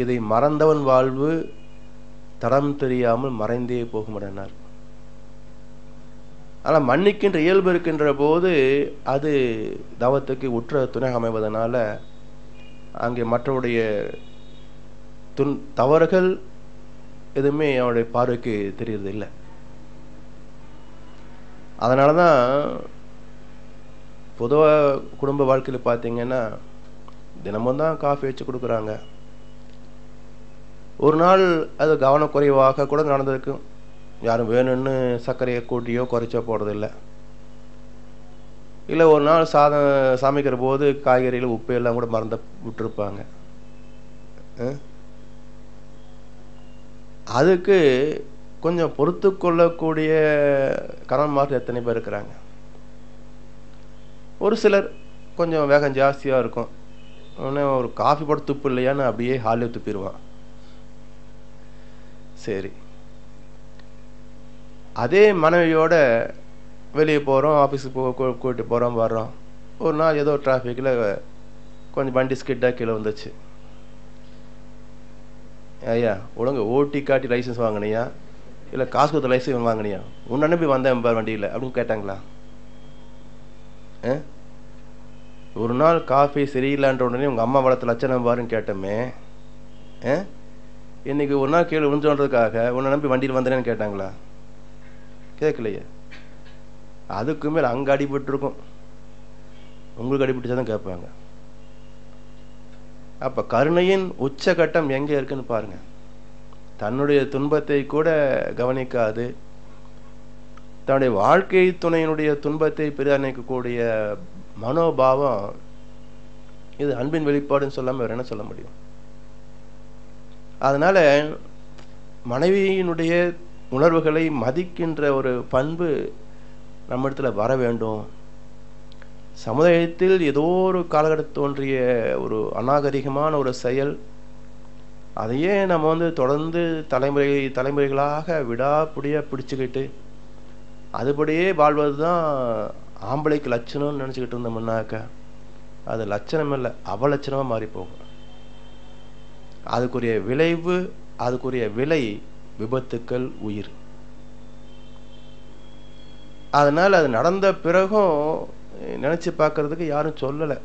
இதை மறந்தவன் வாழ்வு தடம் தெரியாமல் மறைந்தே போகுமடனார். ஆனால் மன்னிக்கின்ற இயல்பு இருக்கின்ற போது அது தவத்துக்கு உற்ற துணை அமைவதனால அங்கே மற்றவருடைய தவறுகள் எதுவுமே அவனுடைய பார்வைக்கு தெரியறது இல்லை. அதனால தான் பொதுவாக குடும்ப வாழ்க்கையில் பார்த்தீங்கன்னா தினமும் தான் காஃபி வச்சு கொடுக்குறாங்க. ஒரு நாள் அது கவனக்குறைவாக கூட நடந்திருக்கும். யாரும் வேணும்னு சர்க்கரையை கூட்டியோ குறைச்சோ போடுறதில்லை. இல்லை ஒரு நாள் சாதம் சமைக்கிற போது காய்கறியில் உப்பு எல்லாம் கூட மறந்து விட்டுருப்பாங்க. அதுக்கு கொஞ்சம் பொறுத்து கொள்ளக்கூடிய கணவன்மார்கள் எத்தனை பேர் இருக்கிறாங்க. ஒரு சிலர் கொஞ்சம் வேகம் ஜாஸ்தியாக இருக்கும். ஒரு காஃபி போட்டு துப்பு இல்லையான்னு அப்படியே ஹாலில் துப்பிடுவான். சரி, அதே மனைவியோட வெளியே போகிறோம், ஆஃபீஸுக்கு கூப்பிட்டு போகிறோம், வர்றோம். ஒரு நாள் ஏதோ டிராஃபிக்கில் கொஞ்சம் வண்டி ஸ்கிட்டாக கீழே வந்துச்சு. ஐயா ஒழுங்கு ஓட்டி காட்டி லைசன்ஸ் வாங்கினியா இல்லை காசு கொடுத்த லைசன்ஸ் வாங்கினியா? உன்னை நம்பி வந்தேன் பார் வண்டியில் அப்படின்னு கேட்டாங்களா? ஒரு நாள் காஃபி சரியில்லைன்ற உடனே உங்கள் அம்மா வளர்த்த லட்சணம் பாருன்னு கேட்டோமே. இன்னைக்கு ஒரு நாள் கீழே விழுந்தோன்றதுக்காக உன்னை நம்பி வண்டியில் வந்தேன்னு கேட்டாங்களா? கேட்கலையே. அதுக்கு மேல அங்க அடிபட்டு இருக்கும், உங்களுக்கு அடிபட்டுச்சாதான் கேட்பாங்க. அப்ப கருணையின் உச்சகட்டம் எங்க இருக்குன்னு பாருங்க. தன்னுடைய துன்பத்தை கூட கவனிக்காது, தன்னுடைய வாழ்க்கை துணையினுடைய துன்பத்தை பெரிதானிக்கக்கூடிய மனோபாவம், இது அன்பின் வெளிப்பாடுன்னு சொல்லாம வேற என்ன சொல்ல முடியும்? அதனால மனைவியினுடைய உணர்வுகளை மதிக்கின்ற ஒரு பண்பு நம்ம இடத்துல வர வேண்டும். சமுதாயத்தில் ஏதோ ஒரு காலகட்டத்தில் தோன்றிய ஒரு ஒரு செயல், அதையே நம்ம தொடர்ந்து தலைமுறைகளாக விடாப்பிடியா பிடிச்சுக்கிட்டு அதுபடியே வாழ்வது தான் ஆம்பளைக்கு லட்சணம்னு நினச்சிக்கிட்டு இருந்தோம்னாக்கா அது லட்சணம் இல்லை, அவலட்சணமாக மாறி போகும். அதுக்குரிய விளைவு, அதுக்குரிய விலை விபத்துக்கள், உயிர். அதனால் அது நடந்த பிறகும் நினச்சி பார்க்கறதுக்கு யாரும் சொல்லலை.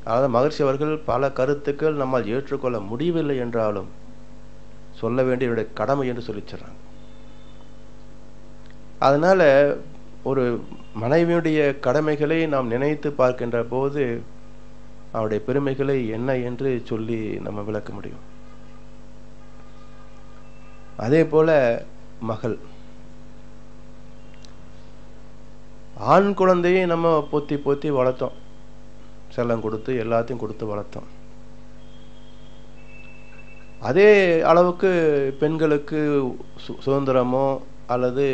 அதாவது மகர்ஷி அவர்கள் பல கருத்துக்கள் நம்மால் ஏற்றுக்கொள்ள முடியவில்லை என்றாலும் சொல்ல வேண்டிய என்னுடைய கடமை என்று சொல்லிச்சிடறாங்க. அதனால ஒரு மனைவியுடைய கடமைகளை நாம் நினைத்து பார்க்கின்ற போது அவருடைய பெருமைகளை என்ன என்று சொல்லி நம்ம விளக்க முடியும். அதே போல மகள், ஆண் குழந்தையை நம்ம பொத்தி பொத்தி வளர்த்தோம், செல்லம் கொடுத்து எல்லாத்தையும் கொடுத்து வளர்த்தோம். அதே அளவுக்கு பெண்களுக்கு சுதந்திரமோ அல்லது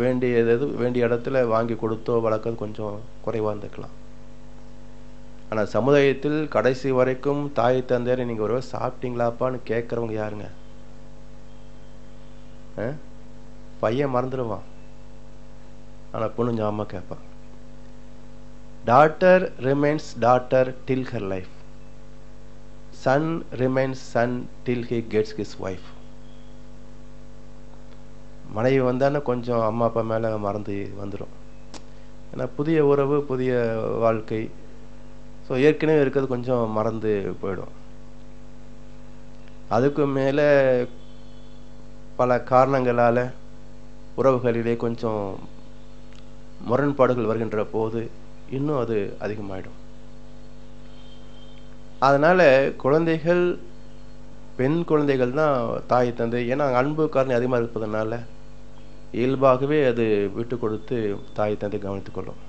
வேண்டிய இடத்துல வாங்கி கொடுத்தோ வளர்க்கறது கொஞ்சம் குறைவாக இருந்துக்கலாம். ஆனால் சமுதாயத்தில் கடைசி வரைக்கும் தாய் தந்தையரை நீங்கள் ஒருவேளை சாப்பிட்டீங்களாப்பான்னு கேட்குறவங்க யாருங்க? பையன் மறந்துடுவான், ஆனால் பொண்ணு ஞாபகமாக கேட்பான். Daughter remains daughter till her life, son remains son till he gets his wife. மனைவி வந்தானே கொஞ்சம் அம்மா அப்பா மேலே மறந்து வந்துடும். ஏன்னா புதிய உறவு, புதிய வாழ்க்கை. ஸோ ஏற்கனவே இருக்கிறது கொஞ்சம் மறந்து போயிடும். அதுக்கு மேலே பல காரணங்களால் உறவுகளிலே கொஞ்சம் முரண்பாடுகள் வருகின்ற போது இன்னும் அது அதிகமாயிடும். அதனால் குழந்தைகள், பெண் குழந்தைகள் தான் தாய் தந்தை. ஏன்னா அன்பு காரணம் அதிகமாக இருப்பதனால இயல்பாகவே அது விட்டு கொடுத்து தாய் தந்தை கவனித்துக்கொள்ளும்.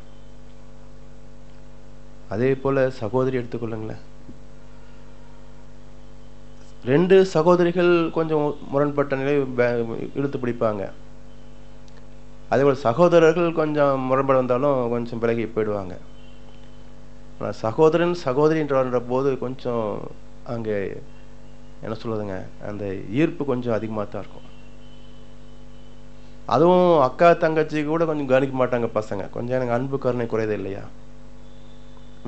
அதே போல் சகோதரி எடுத்துக்கொள்ளுங்களேன். 2 சகோதரிகள் கொஞ்சம் முரண்பட்ட நிலை இழுத்து பிடிப்பாங்க. அதேபோல் சகோதரர்கள் கொஞ்சம் முரண்பாடு வந்தாலும் கொஞ்சம் விலகி போயிடுவாங்க. ஆனால் சகோதரன் சகோதரின்ற போது கொஞ்சம் அங்கே என்ன சொல்லுதுங்க, அந்த ஈர்ப்பு கொஞ்சம் அதிகமாக தான் இருக்கும். அதுவும் அக்கா தங்கச்சி கூட கொஞ்சம் கவனிக்க மாட்டாங்க பசங்க. கொஞ்சம் எனக்கு அன்பு கருணை குறையது இல்லையா?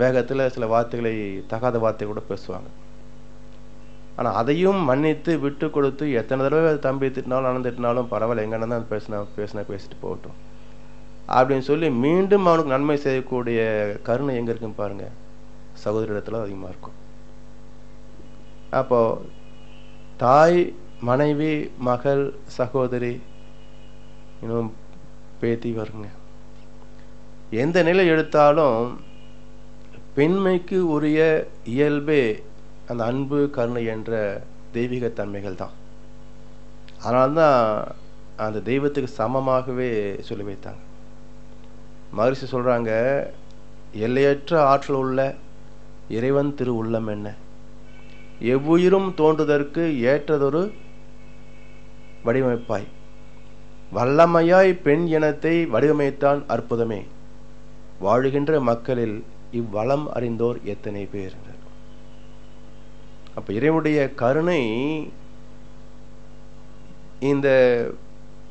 வேகத்தில் சில வார்த்தைகளை, தகாத வார்த்தை கூட பேசுவாங்க. ஆனால் அதையும் மன்னித்து விட்டு கொடுத்து எத்தனை தடவை தம்பி திட்டினாலும் அண்ணன் திட்டினாலும் பரவாயில்ல, எங்க அண்ணன் தான் பேசிட்டு போகட்டும் அப்படின்னு சொல்லி மீண்டும் அவனுக்கு நன்மை செய்யக்கூடிய கருணை எங்கே இருக்குன்னு பாருங்க, சகோதரி இடத்துல அதிகமாக இருக்கும். அப்போ தாய், மனைவி, மகள், சகோதரி, இன்னும் பேத்தி வருங்க. எந்த நிலை எடுத்தாலும் பெண்மைக்கு உரிய இயல்பே அந்த அன்பு கருணை என்ற தெய்வீக தன்மைகள் தான். அதனால்தான் அந்த தெய்வத்துக்கு சமமாகவே சொல்லி வைத்தாங்க. மகரிஷி சொல்றாங்க, எல்லையற்ற ஆற்றல் உள்ள இறைவன் திரு உள்ளம் என்ன, எவ்வுயிரும் தோன்றுதற்கு ஏற்றதொரு வடிவமைப்பாய், வல்லமையாய் பெண் இனத்தை வடிவமைத்தான் அற்புதமே, வாழுகின்ற மக்களில் இவ்வளம் அறிந்தோர் எத்தனை பேர். அப்ப இறைவனுடைய கருணை இந்த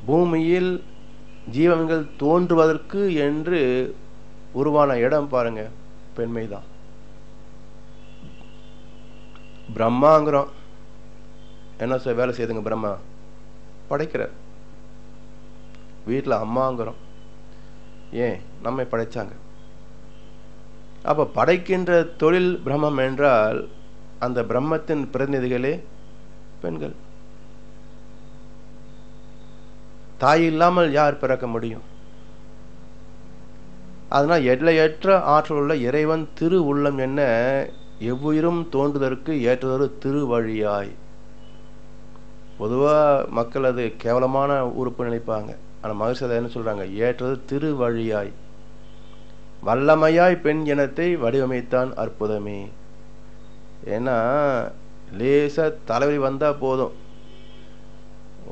பூமியில் ஜீவன்கள் தோன்றுவதற்கு என்று உருவான இடம் பாருங்க, பெண்மைதான். பிரம்மாங்கிறோம், என்ன வேலை செய்யுதுங்க பிரம்மா? படைக்கிறார். வீட்டில் அம்மாங்கிறோம், ஏன் நம்மை படைச்சாங்க. அப்ப படைக்கின்ற தொழில் பிரம்மம் என்றால் அந்த பிரம்மத்தின் பிரதிநிதிகளே பெண்கள். தாய் இல்லாமல் யார் பிறக்க முடியும்? அதனால் எல்லையற்ற ஆற்றல் உள்ள இறைவன் திரு உள்ளம் என்ன, எவ்வுயிரும் தோன்றுதற்கு ஏற்றதொரு திருவழியாய். பொதுவா மக்கள் அது கேவலமான உறுப்பு நினைப்பாங்க. ஆனால் மகரிஷி என்ன சொல்றாங்க, ஏற்றது திருவழியாய், வல்லமையாய் பெண் இனத்தை வடிவமைத்தான் அற்புதமே. ஏன்னா லேசா தலைவலி வந்தா போதும்,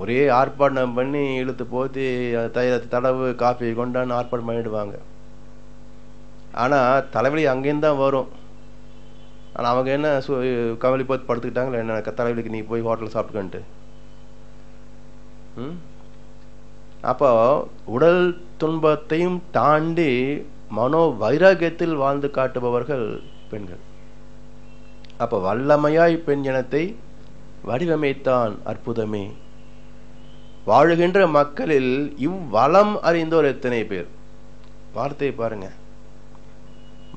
ஒரே ஆர்ப்பாட்டம் பண்ணி இழுத்து போத்தி தடவு காஃபி கொண்டான்னு ஆர்ப்பாட்டம் பண்ணிடுவாங்க. ஆனா தலைவலி அங்கேயும் தான் வரும். ஆனா அவங்க என்ன கவலி போத்து படுத்துக்கிட்டாங்களா என்ன, தலைவலிக்கு நீ போய் ஹோட்டலில் சாப்பிட்டுக்கன்ட்டு. அப்போ உடல் துன்பத்தையும் தாண்டி மனோ வைராகியத்தில் வாழ்ந்து காட்டுபவர்கள் பெண்கள். அப்ப வல்லமையாய் பெண் இனத்தை வடிவமைத்தான் அற்புதமே, வாழுகின்ற மக்களில் இவ்வளம் அறிந்தோர் எத்தனை பேர். வார்த்தையை பாருங்க,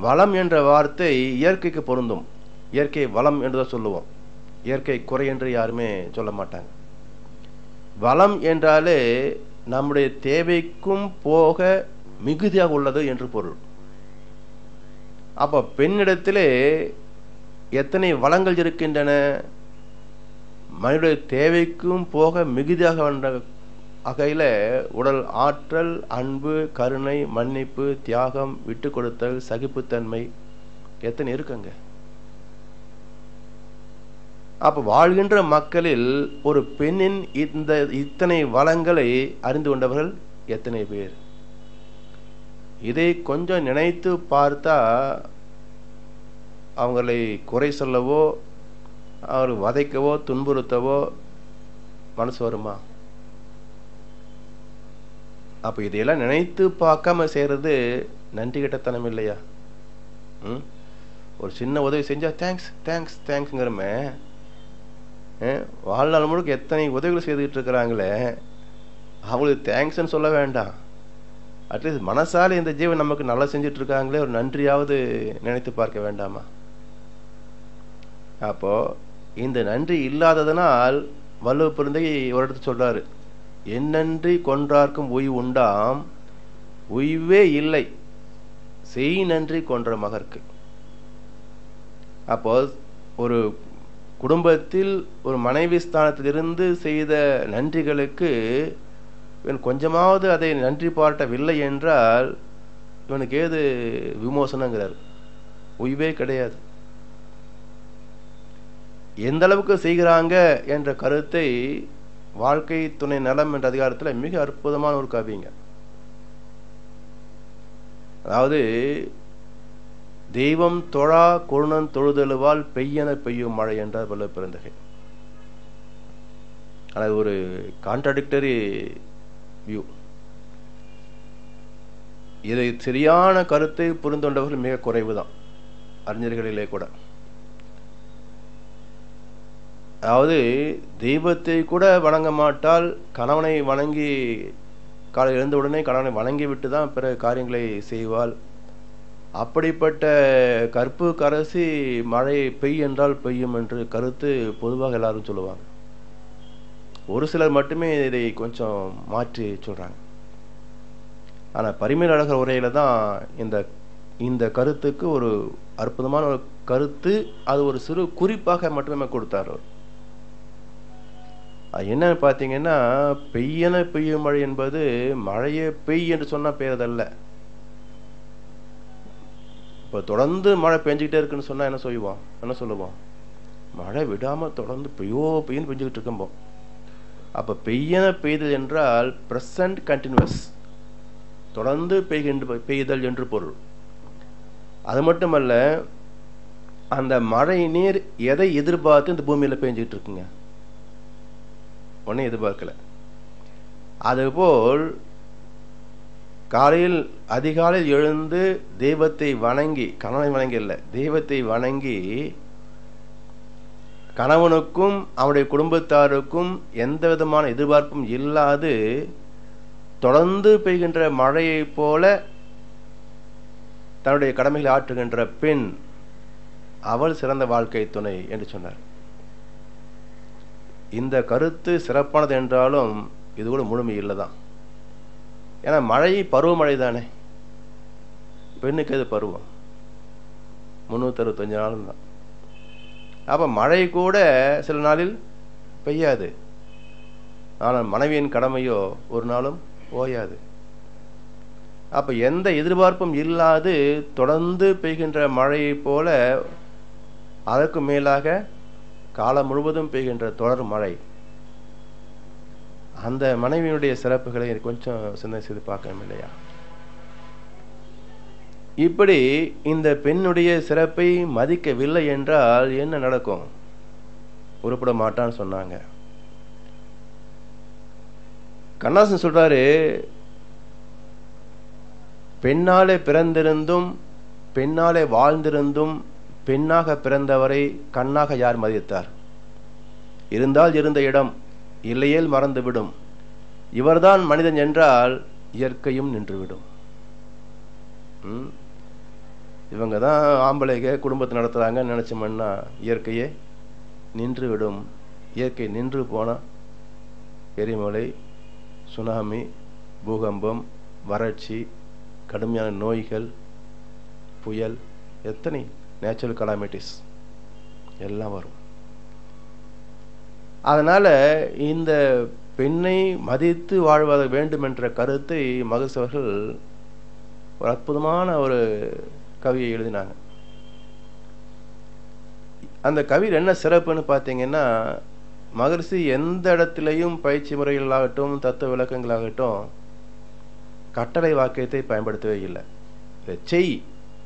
வளம் என்ற வார்த்தை இயற்கைக்கு பொருந்தும். இயற்கை வளம் என்றுதான் சொல்லுவோம், இயற்கை குறை என்று யாருமே சொல்ல மாட்டாங்க. வளம் என்றாலே நம்முடைய தேவைக்கும் போக மிகுதியாக உள்ளது என்று பொருள். அப்ப பெண்ணிடத்திலே எத்தனை வளங்கள் இருக்கின்றன, மனித தேவைக்கும் போக மிகுதியாக வந்த வகையில உடல் ஆற்றல், அன்பு, கருணை, மன்னிப்பு, தியாகம், விட்டு கொடுத்தல், சகிப்புத்தன்மை எத்தனை இருக்குங்க. அப்ப வாழ்கின்ற மக்களில் ஒரு பெண்ணின் இத்தனை வளங்களை அறிந்து கொண்டவர்கள் எத்தனை பேர்? இதை கொஞ்சம் நினைத்து பார்த்தா அவங்களை குறை சொல்லவோ அவரை வதைக்கவோ துன்புறுத்தவோ மனசு வருமா? அப்ப இதையெல்லாம் நினைத்து பார்க்காம செய்யறது நன்றி கெட்டத்தனம் இல்லையா? ஒரு சின்ன உதவி செஞ்சா தேங்க்ஸ் தேங்க்ஸ் தேங்க்ஸ்ங்கிறமே, வாழ்நாள் முழுக்க எத்தனை உதவிகள் செய்துக்கிட்டு இருக்கிறாங்களே, அவங்களுக்கு தேங்க்ஸ்ன்னு சொல்ல வேண்டாம். அட்லீஸ்ட் மனசால இந்த ஜீவன் நமக்கு நல்லா செஞ்சுட்டு இருக்காங்களே, ஒரு நன்றியாவது நினைத்து பார்க்க வேண்டாமா? அப்போ இந்த நன்றி இல்லாததனால் வள்ளுவ பெருந்தை ஒரு இடத்துல சொல்றாரு, என் நன்றி கொன்றார்க்கும் உய்வு உண்டாம், உய்வே இல்லை செய் நன்றி கொன்ற மகற்கு. அப்போ ஒரு குடும்பத்தில் ஒரு மனைவி ஸ்தானத்திலிருந்து செய்த நன்றிகளுக்கு இவன் கொஞ்சமாவது அதை நன்றி பாராட்டவில்லை என்றால் இவனுக்கு ஏது விமோசனங்கிறார்? உய்வே கிடையாது. எந்த அளவுக்கு செய்கிறாங்க என்ற கருத்தை வாழ்க்கை துணை நலம் என்ற அதிகாரத்தில் மிக அற்புதமான ஒரு கவிங்க. அதாவது தெய்வம் தொழா கொழுநன் தொழுதழுவால் பெய்யென பெய்யும் மழை என்றார் வள்ளுவ பெருந்தகை. அது ஒரு கான்ட்ராடிக்டரி வியூ. இதை சரியான கருத்தை புரிந்து கொண்டவர்கள் மிக குறைவுதான், அறிஞர்களிலே கூட. அதாவது தெய்வத்தை கூட வணங்க மாட்டால், கணவனை வணங்கி காலை எழுந்தவுடனே கணவனை வணங்கி விட்டு தான் பிற காரியங்களை செய்வாள். அப்படிப்பட்ட கற்பு கரசி மழை பெய் என்றால் பெய்யும் என்று கருத்து பொதுவாக எல்லாரும் சொல்லுவாங்க. ஒரு சிலர் மட்டுமே இதை கொஞ்சம் மாற்றி சொல்றாங்க. ஆனா பரிமேல் அழகர் உரையில தான் இந்த கருத்துக்கு ஒரு அற்புதமான ஒரு கருத்து, அது ஒரு சிறு குறிப்பாக மட்டுமே கொடுத்தார். என்னன்னு பார்த்தீங்கன்னா, பெய்யன பெய்யும் மழை என்பது மழையே பெய் என்று சொன்னா பெய்யறதல்ல. இப்போ தொடர்ந்து மழை பெஞ்சுக்கிட்டே இருக்குன்னு சொன்னா என்ன சொல்லுவோம்? மழை விடாம தொடர்ந்து பெய்யுன்னு பெஞ்சுக்கிட்டு இருக்கோம். அப்ப பெய்யன பெய்தல் என்றால் பிரசன்ட் கண்டினியூஸ், தொடர்ந்து பெய்தல் என்று பொருள். அது மட்டுமல்ல, அந்த மழை நீர் எதை எதிர்பார்த்து இந்த பூமியில பெஞ்சுக்கிட்டு இருக்குங்க? ஒன்னும் எதிர்பார்க்கல. அதுபோல் காலையில் அதிகாலையில் எழுந்து தெய்வத்தை வணங்கி, கணவனை வணங்கி இல்லை, தெய்வத்தை வணங்கி கணவனுக்கும் அவனுடைய குடும்பத்தாருக்கும் எந்த விதமான எதிர்பார்ப்பும் இல்லாது தொடர்ந்து பெய்கின்ற மழையை போல தன்னுடைய கடமைகளை ஆற்றுகின்ற பெண், அவள் சிறந்த வாழ்க்கை துணை என்று சொன்னார். இந்த கருத்து சிறப்பானது என்றாலும் இது கூட முழுமை இல்லைதான். ஏன்னா மழை பருவமழை தானே, பெண்ணுக்கு எது பருவம்? 365 நாளும் தான். அப்ப மழை கூட சில நாளில் பெய்யாது, ஆனால் மனைவியின் கடமையோ ஒரு நாளும் ஓயாது. அப்ப எந்த எதிர்பார்ப்பும் இல்லாது தொடர்ந்து பெய்கின்ற மழையை போல, அதற்கு மேலாக காலம் முழுவதும் பெய்கின்ற தொடர் மழை, அந்த மனைவியினுடைய சிறப்புகளை கொஞ்சம் சிந்தனை செய்து பார்க்கணும் இல்லையா? இப்படி இந்த பெண்ணுடைய சிறப்பை மதிக்கவில்லை என்றால் என்ன நடக்கும்? உருப்பட மாட்டான்னு சொன்னாங்க. கண்ணாசன் சொல்றாரு, பெண்ணாலே பிறந்திருந்தும் பெண்ணாலே வாழ்ந்திருந்தும் பெண்ணாக பிறந்தவரை கண்ணாக யார் மதித்தார்? இருந்தால் இருந்த இடம், இல்லையேல் மறந்துவிடும். இவர்தான் மனிதன் என்றால் இயற்கையும் நின்றுவிடும். இவங்க தான் ஆம்பளைங்க குடும்பத்தை நடத்துறாங்கன்னு நினைச்சோம்னா இயற்கையே நின்றுவிடும். இயற்கை நின்று போனா எரிமலை, சுனாமி, பூகம்பம், வறட்சி, கடுமையான நோய்கள், புயல், எத்தனை நேச்சுரல் கலாமிட்டிஸ் எல்லாம் வரும். அதனால இந்த பெண்ணை மதித்து வாழ்வத வேண்டும் என்ற கருத்தை மகரிஷி அவர்கள் ஒரு அற்புதமான ஒரு கவியை எழுதினாங்க. அந்த கவியில் என்ன சிறப்புன்னு பார்த்தீங்கன்னா, மகரிஷி எந்த இடத்திலையும் பயிற்சி முறைகளாகட்டும், தத்துவ விளக்கங்களாகட்டும், கட்டளை வாக்கியத்தை பயன்படுத்தவே இல்லை. செய்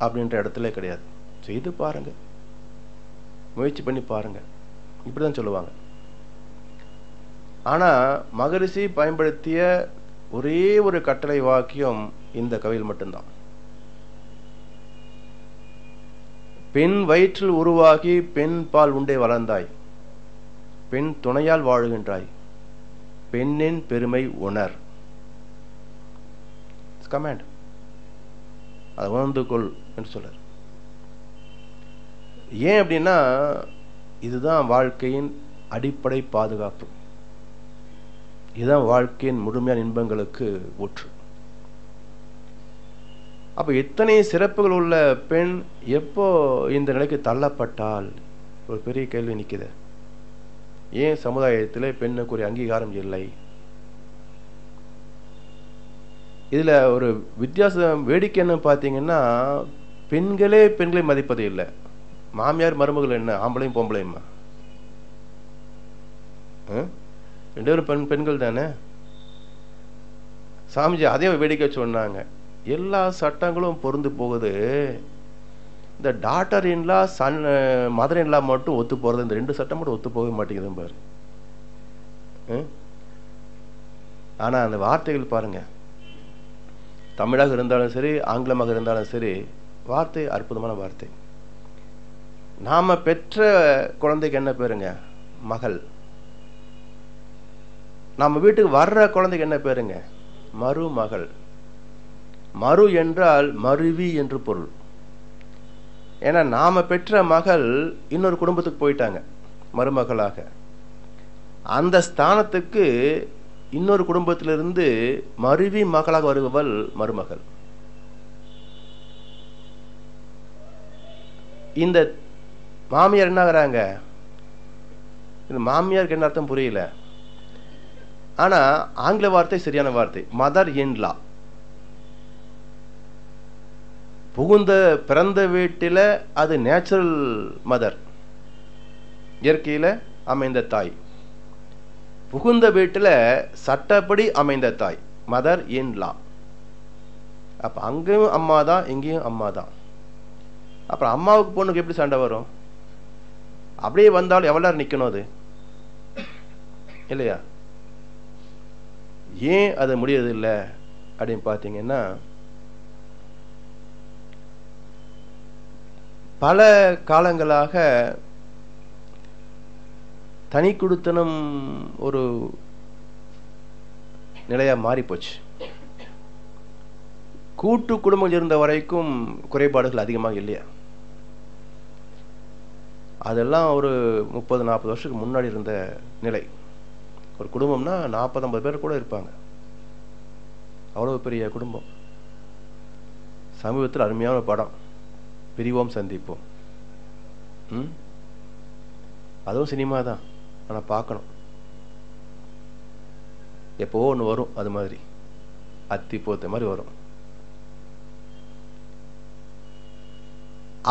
அப்படின்ற இடத்துல கிடையாது. செய்து பாருங்க, முயற்சி பண்ணி பாருங்க, இப்படிதான் சொல்லுவாங்க. ஆனா மகரிஷி பயன்படுத்திய ஒரே ஒரு கட்டளை வாக்கியம் இந்த கவியில் மட்டும்தான். பெண் வயிற்றில் உருவாகி பெண் பால் உண்டே வளர்ந்தாய், பெண் துணையால் வாழுகின்றாய், பெண்ணின் பெருமை உணர். கமாண்ட், அதை உணர்ந்து கொள் என்று சொல்றார். ஏன் அப்படின்னா, இதுதான் வாழ்க்கையின் அடிப்படை பாதுகாப்பு, இதுதான் வாழ்க்கையின் முழுமையான இன்பங்களுக்கு ஊற்று. அப்ப இத்தனை சிறப்புகள் உள்ள பெண் எப்போ இந்த நிலைக்கு தள்ளப்பட்டால் ஒரு பெரிய கேள்வி நிக்குது. ஏன் சமுதாயத்தில் பெண்ணுக்கு ஒரு அங்கீகாரம் இல்லை? இதுல ஒரு வித்தியாசம் வேடிக்கை என்ன பார்த்தீங்கன்னா, பெண்களே பெண்களை மதிப்பது இல்லை. மாமியார் மருமகள் என்ன ஆம்பளையும் பொம்பளையுமா? ரெண்டு பேரும் பெண்கள் தானே. சாமிஜி அதே வேடிக்கை சொன்னாங்க. எல்லா சட்டங்களும் பொருந்து போகுது, இந்த daughter in law son mother in law மட்டும் ஒத்து போறது, இந்த ரெண்டு சட்டம் மட்டும் ஒத்து போக மாட்டேங்குது பாரு. ஆனா அந்த வார்த்தைகள் பாருங்க, தமிழாக இருந்தாலும் சரி, ஆங்கிலமாக இருந்தாலும் சரி, வார்த்தை அற்புதமான வார்த்தை. நாம பெற்ற குழந்தைக்கு என்ன பேருங்க? மகள். நம்ம வீட்டுக்கு வர்ற குழந்தைக்கு என்ன பேருங்க? மருமகள். மறு என்றால் மருவி என்று பொருள். ஏன்னா நாம பெற்ற மகள் இன்னொரு குடும்பத்துக்கு போயிட்டாங்க மருமகளாக. அந்த ஸ்தானத்துக்கு இன்னொரு குடும்பத்திலிருந்து மருவி மகளாக வருபவள் மருமகள். இந்த மாமியார் என்ன ஆகிறாங்க? இந்த மாமியாருக்கு என்ன அர்த்தம் புரியல. ஆனா ஆங்கில வார்த்தை சரியான வார்த்தை, மதர் இன்லா. புகுந்த பிறந்த வீட்டில அது நேச்சுரல் மதர், இயற்கையில அமைந்த தாய். புகுந்த வீட்டில சட்டப்படி அமைந்த தாய், மதர் இன்லா. அப்ப அங்கேயும் அம்மா தான், இங்கேயும் அம்மா தான். அப்புறம் அம்மாவுக்கு பொண்ணுக்கு எப்படி சண்டை வரும்? அப்படியே வந்தாலும் எவ்வளவு நேரம் நிக்கணும் அது இல்லையா? ஏன் அது முடியறது இல்லை அப்படின்னு பார்த்தீங்கன்னா, பல காலங்களாக தனி குடித்தனம் ஒரு நிலையா மாறி போச்சு. கூட்டு குடும்பம் இருந்த வரைக்கும் குறைபாடுகள் அதிகமாக இல்லையா? அதெல்லாம் ஒரு 30-40 வருஷத்துக்கு முன்னாடி இருந்த நிலை. ஒரு குடும்பம்னா 40-50 பேர் கூட இருப்பாங்க, அவ்வளவு பெரிய குடும்பம். சமீபத்தில் அருமையான படம் பிரிவோம் சந்திப்போம். அதுவும் சினிமா தான், ஆனா பார்க்கணும். எப்போ ஒன்று வரும், அது மாதிரி அத்தி போத்த மாதிரி வரும்.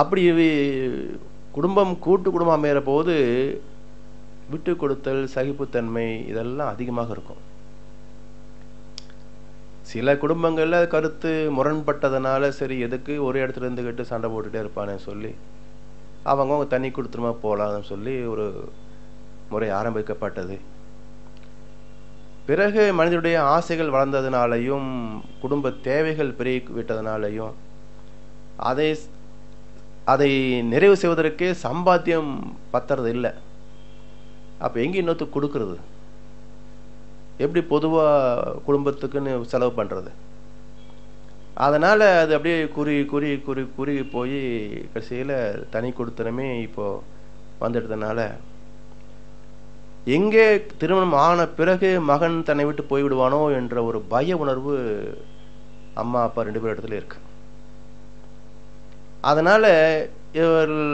அப்படி குடும்பம் கூட்டு குடும்பம் அமைகிற போது விட்டு கொடுத்தல், சகிப்புத்தன்மை இதெல்லாம் அதிகமாக இருக்கும். சில குடும்பங்கள்ல கருத்து முரண்பட்டதனால சரி எதுக்கு ஒரு இடத்துல இருந்துகிட்டு சண்டை போட்டுட்டே இருப்பானே சொல்லி அவங்க தண்ணி கொடுத்துருமா போலாம்னு சொல்லி ஒரு முறை ஆரம்பிக்கப்பட்டது. பிறகு மனிதனுடைய ஆசைகள் வளர்ந்ததுனாலையும் குடும்ப தேவைகள் பெருகி விட்டதுனாலையும் அதை நிறைவு செய்வதற்கே சம்பாத்தியம் பத்துறது இல்லை. அப்ப எங்க இன்னொருத்துக்கு கொடுக்கறது? எப்படி பொதுவா குடும்பத்துக்குன்னு செலவு பண்றது? அதனால அது அப்படியே குறுகி போய் கடைசியில தனி கொடுத்தனமே இப்போ வந்துடுறதுனால, எங்கே திருமணம் ஆன பிறகு மகன் தன்னை விட்டு போய்விடுவானோ என்ற ஒரு பய உணர்வு அம்மா அப்பா 2 பேர் இடத்துல இருக்கு. அதனால இவர்கள்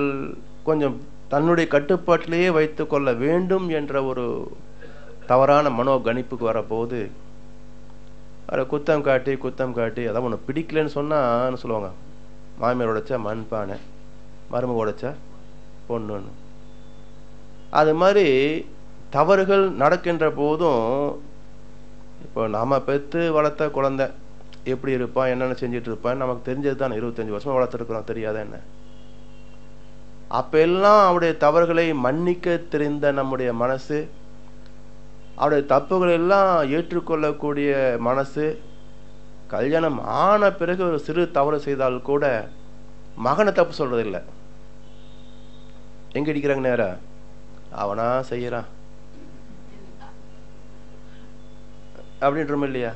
கொஞ்சம் தன்னுடைய கட்டுப்பாட்டிலேயே வைத்துக் கொள்ள வேண்டும் என்ற ஒரு தவறான மனோ கணிப்புக்கு வரப்போது அதை குத்தம் காட்டி அதான் ஒன்று பிடிக்கலன்னு சொன்னான்னு சொல்லுவாங்க. மாமியார் உடைச்சா மண்பானை, மருமக உடைச்சா பொண்ணுன்னு. அது மாதிரி தவறுகள் நடக்கின்ற போதும், இப்போ நாம பெற்று வளர்த்த குழந்தை எப்படி இருப்பான், என்னென்ன செஞ்சுட்டு இருப்பான் நமக்கு தெரிஞ்சது தானே. 25 வருஷமா வளர்த்துருக்குறோம், தெரியாத என்ன? அப்ப எல்லாம் அவருடைய தவறுகளை மன்னிக்க தெரிந்த நம்முடைய மனசு, அவருடைய தப்புகள் எல்லாம் ஏற்றுக்கொள்ளக்கூடிய மனசு, கல்யாணம் ஆன பிறகு ஒரு சிறு தவறு செய்தால் கூட மகனை தப்பு சொல்றது இல்லை. எங்க அடிக்கிறாங்க நேரா? அவனா செய்யறான் அப்படின்றோம் இல்லையா?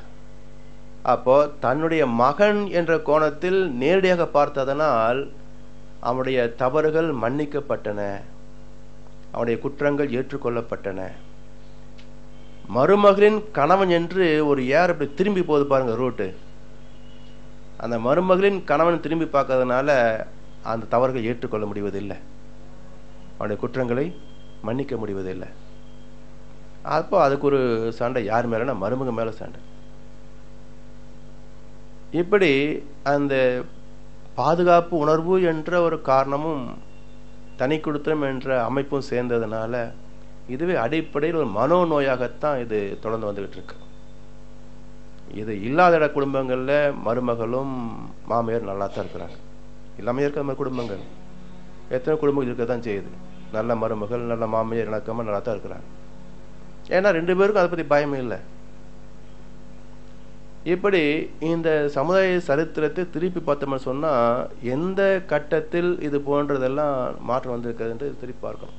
அப்போ தன்னுடைய மகன் என்ற கோணத்தில் நேரடியாக பார்த்ததனால் அவனுடைய தவறுகள் மன்னிக்கப்பட்டன, அவனுடைய குற்றங்கள் ஏற்றுக்கொள்ளப்பட்டன. மருமகளின் கணவன் என்று ஒரு ஏர் இப்படி திரும்பி போகுது பாருங்க ரூட்டு. அந்த மருமகளின் கணவன் திரும்பி பார்க்கறதுனால அந்த தவறுகள் ஏற்றுக்கொள்ள முடிவதில்லை, அவனுடைய குற்றங்களை மன்னிக்க முடிவதில்லை. அப்போ அதுக்கு ஒரு சண்டை. யார் மேலனா மருமக மேல சண்டை. இப்படி அந்த பாதுகாப்பு உணர்வு என்ற ஒரு காரணமும் தனி குடுத்தம் என்ற அமைப்பும் சேர்ந்ததுனால இதுவே அடிப்படையில் ஒரு மனோநோயாகத்தான் இது தொடர்ந்து வந்துகிட்டு இருக்கு. இது இல்லாத குடும்பங்கள்ல மருமகளும் மாமியார் நல்லா தான் இருக்கிறாங்க. இல்லாம இருக்க மாதிரி குடும்பங்கள் எத்தனை குடும்பங்கள் இருக்க தான் செய்யுது. நல்ல மருமகள் நல்ல மாமியார் இணக்கமா நல்லா தான் இருக்கிறாங்க. ஏன்னா 2 பேருக்கும் அதை பத்தி பயமே இல்லை. இப்படி இந்த சமுதாய சரித்திரத்தை திருப்பி பார்த்தோம்னு சொன்னா எந்த கட்டத்தில் இது போன்றதெல்லாம் மாற்றம் வந்திருக்கிறது என்று திருப்பி பார்க்கணும்.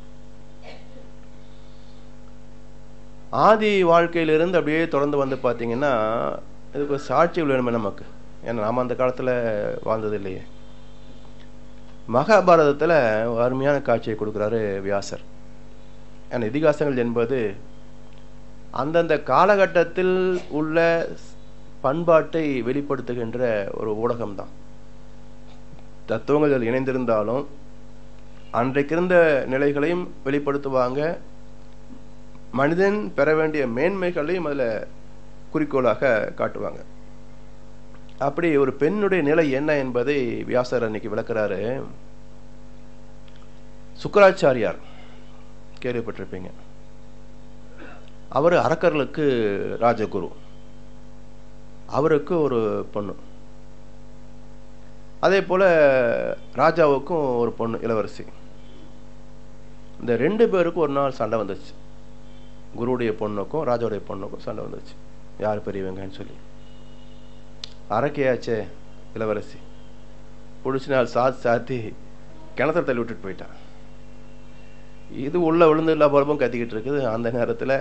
ஆதி வாழ்க்கையிலிருந்து அப்படியே தொடர்ந்து வந்து பார்த்தீங்கன்னா இதுக்கு சாட்சிகள் வேணுமே நமக்கு. ஏன்னா நாம அந்த காலத்துல வாழ்ந்தது இல்லையே. மகாபாரதத்துல அருமையான காட்சியை கொடுக்கிறாரு வியாசர். ஏன்னா இதிகாசங்கள் என்பது அந்தந்த காலகட்டத்தில் உள்ள பண்பாட்டை வெளிப்படுத்துகின்ற ஒரு ஊடகம்தான். தத்துவங்கள் இணைந்திருந்தாலும் அன்றைக்கு இருந்த நிலைகளையும் வெளிப்படுத்துவாங்க, மனிதன் பெற வேண்டிய மேன்மைகளையும் அதுல குறிக்கோளாக காட்டுவாங்க. அப்படி ஒரு பெண்ணுடைய நிலை என்ன என்பதை வியாசர் அன்னைக்கு விளக்குறாரு. சுக்கராச்சாரியார் கேள்விப்பட்டிருப்பீங்க. அவர் அரக்கர்களுக்கு ராஜகுரு. அவருக்கு ஒரு பொண்ணு, அதே போல ராஜாவுக்கும் ஒரு பொண்ணு இளவரசி. இந்த 2 பேருக்கும் ஒரு நாள் சண்டை வந்துச்சு. குருவுடைய பொண்ணுக்கும் ராஜாவுடைய பொண்ணுக்கும் சண்டை வந்துச்சு, யார் பெரியவங்கன்னு சொல்லி. அரக்கையாச்சே இளவரசி பிடிச்சி நாள் சாத்தி கிணத்துல தள்ளி விட்டுட்டு போயிட்டான். இது உள்ள விழுந்து எல்லா பொறுப்பும் கத்திக்கிட்டு இருக்குது. அந்த நேரத்தில்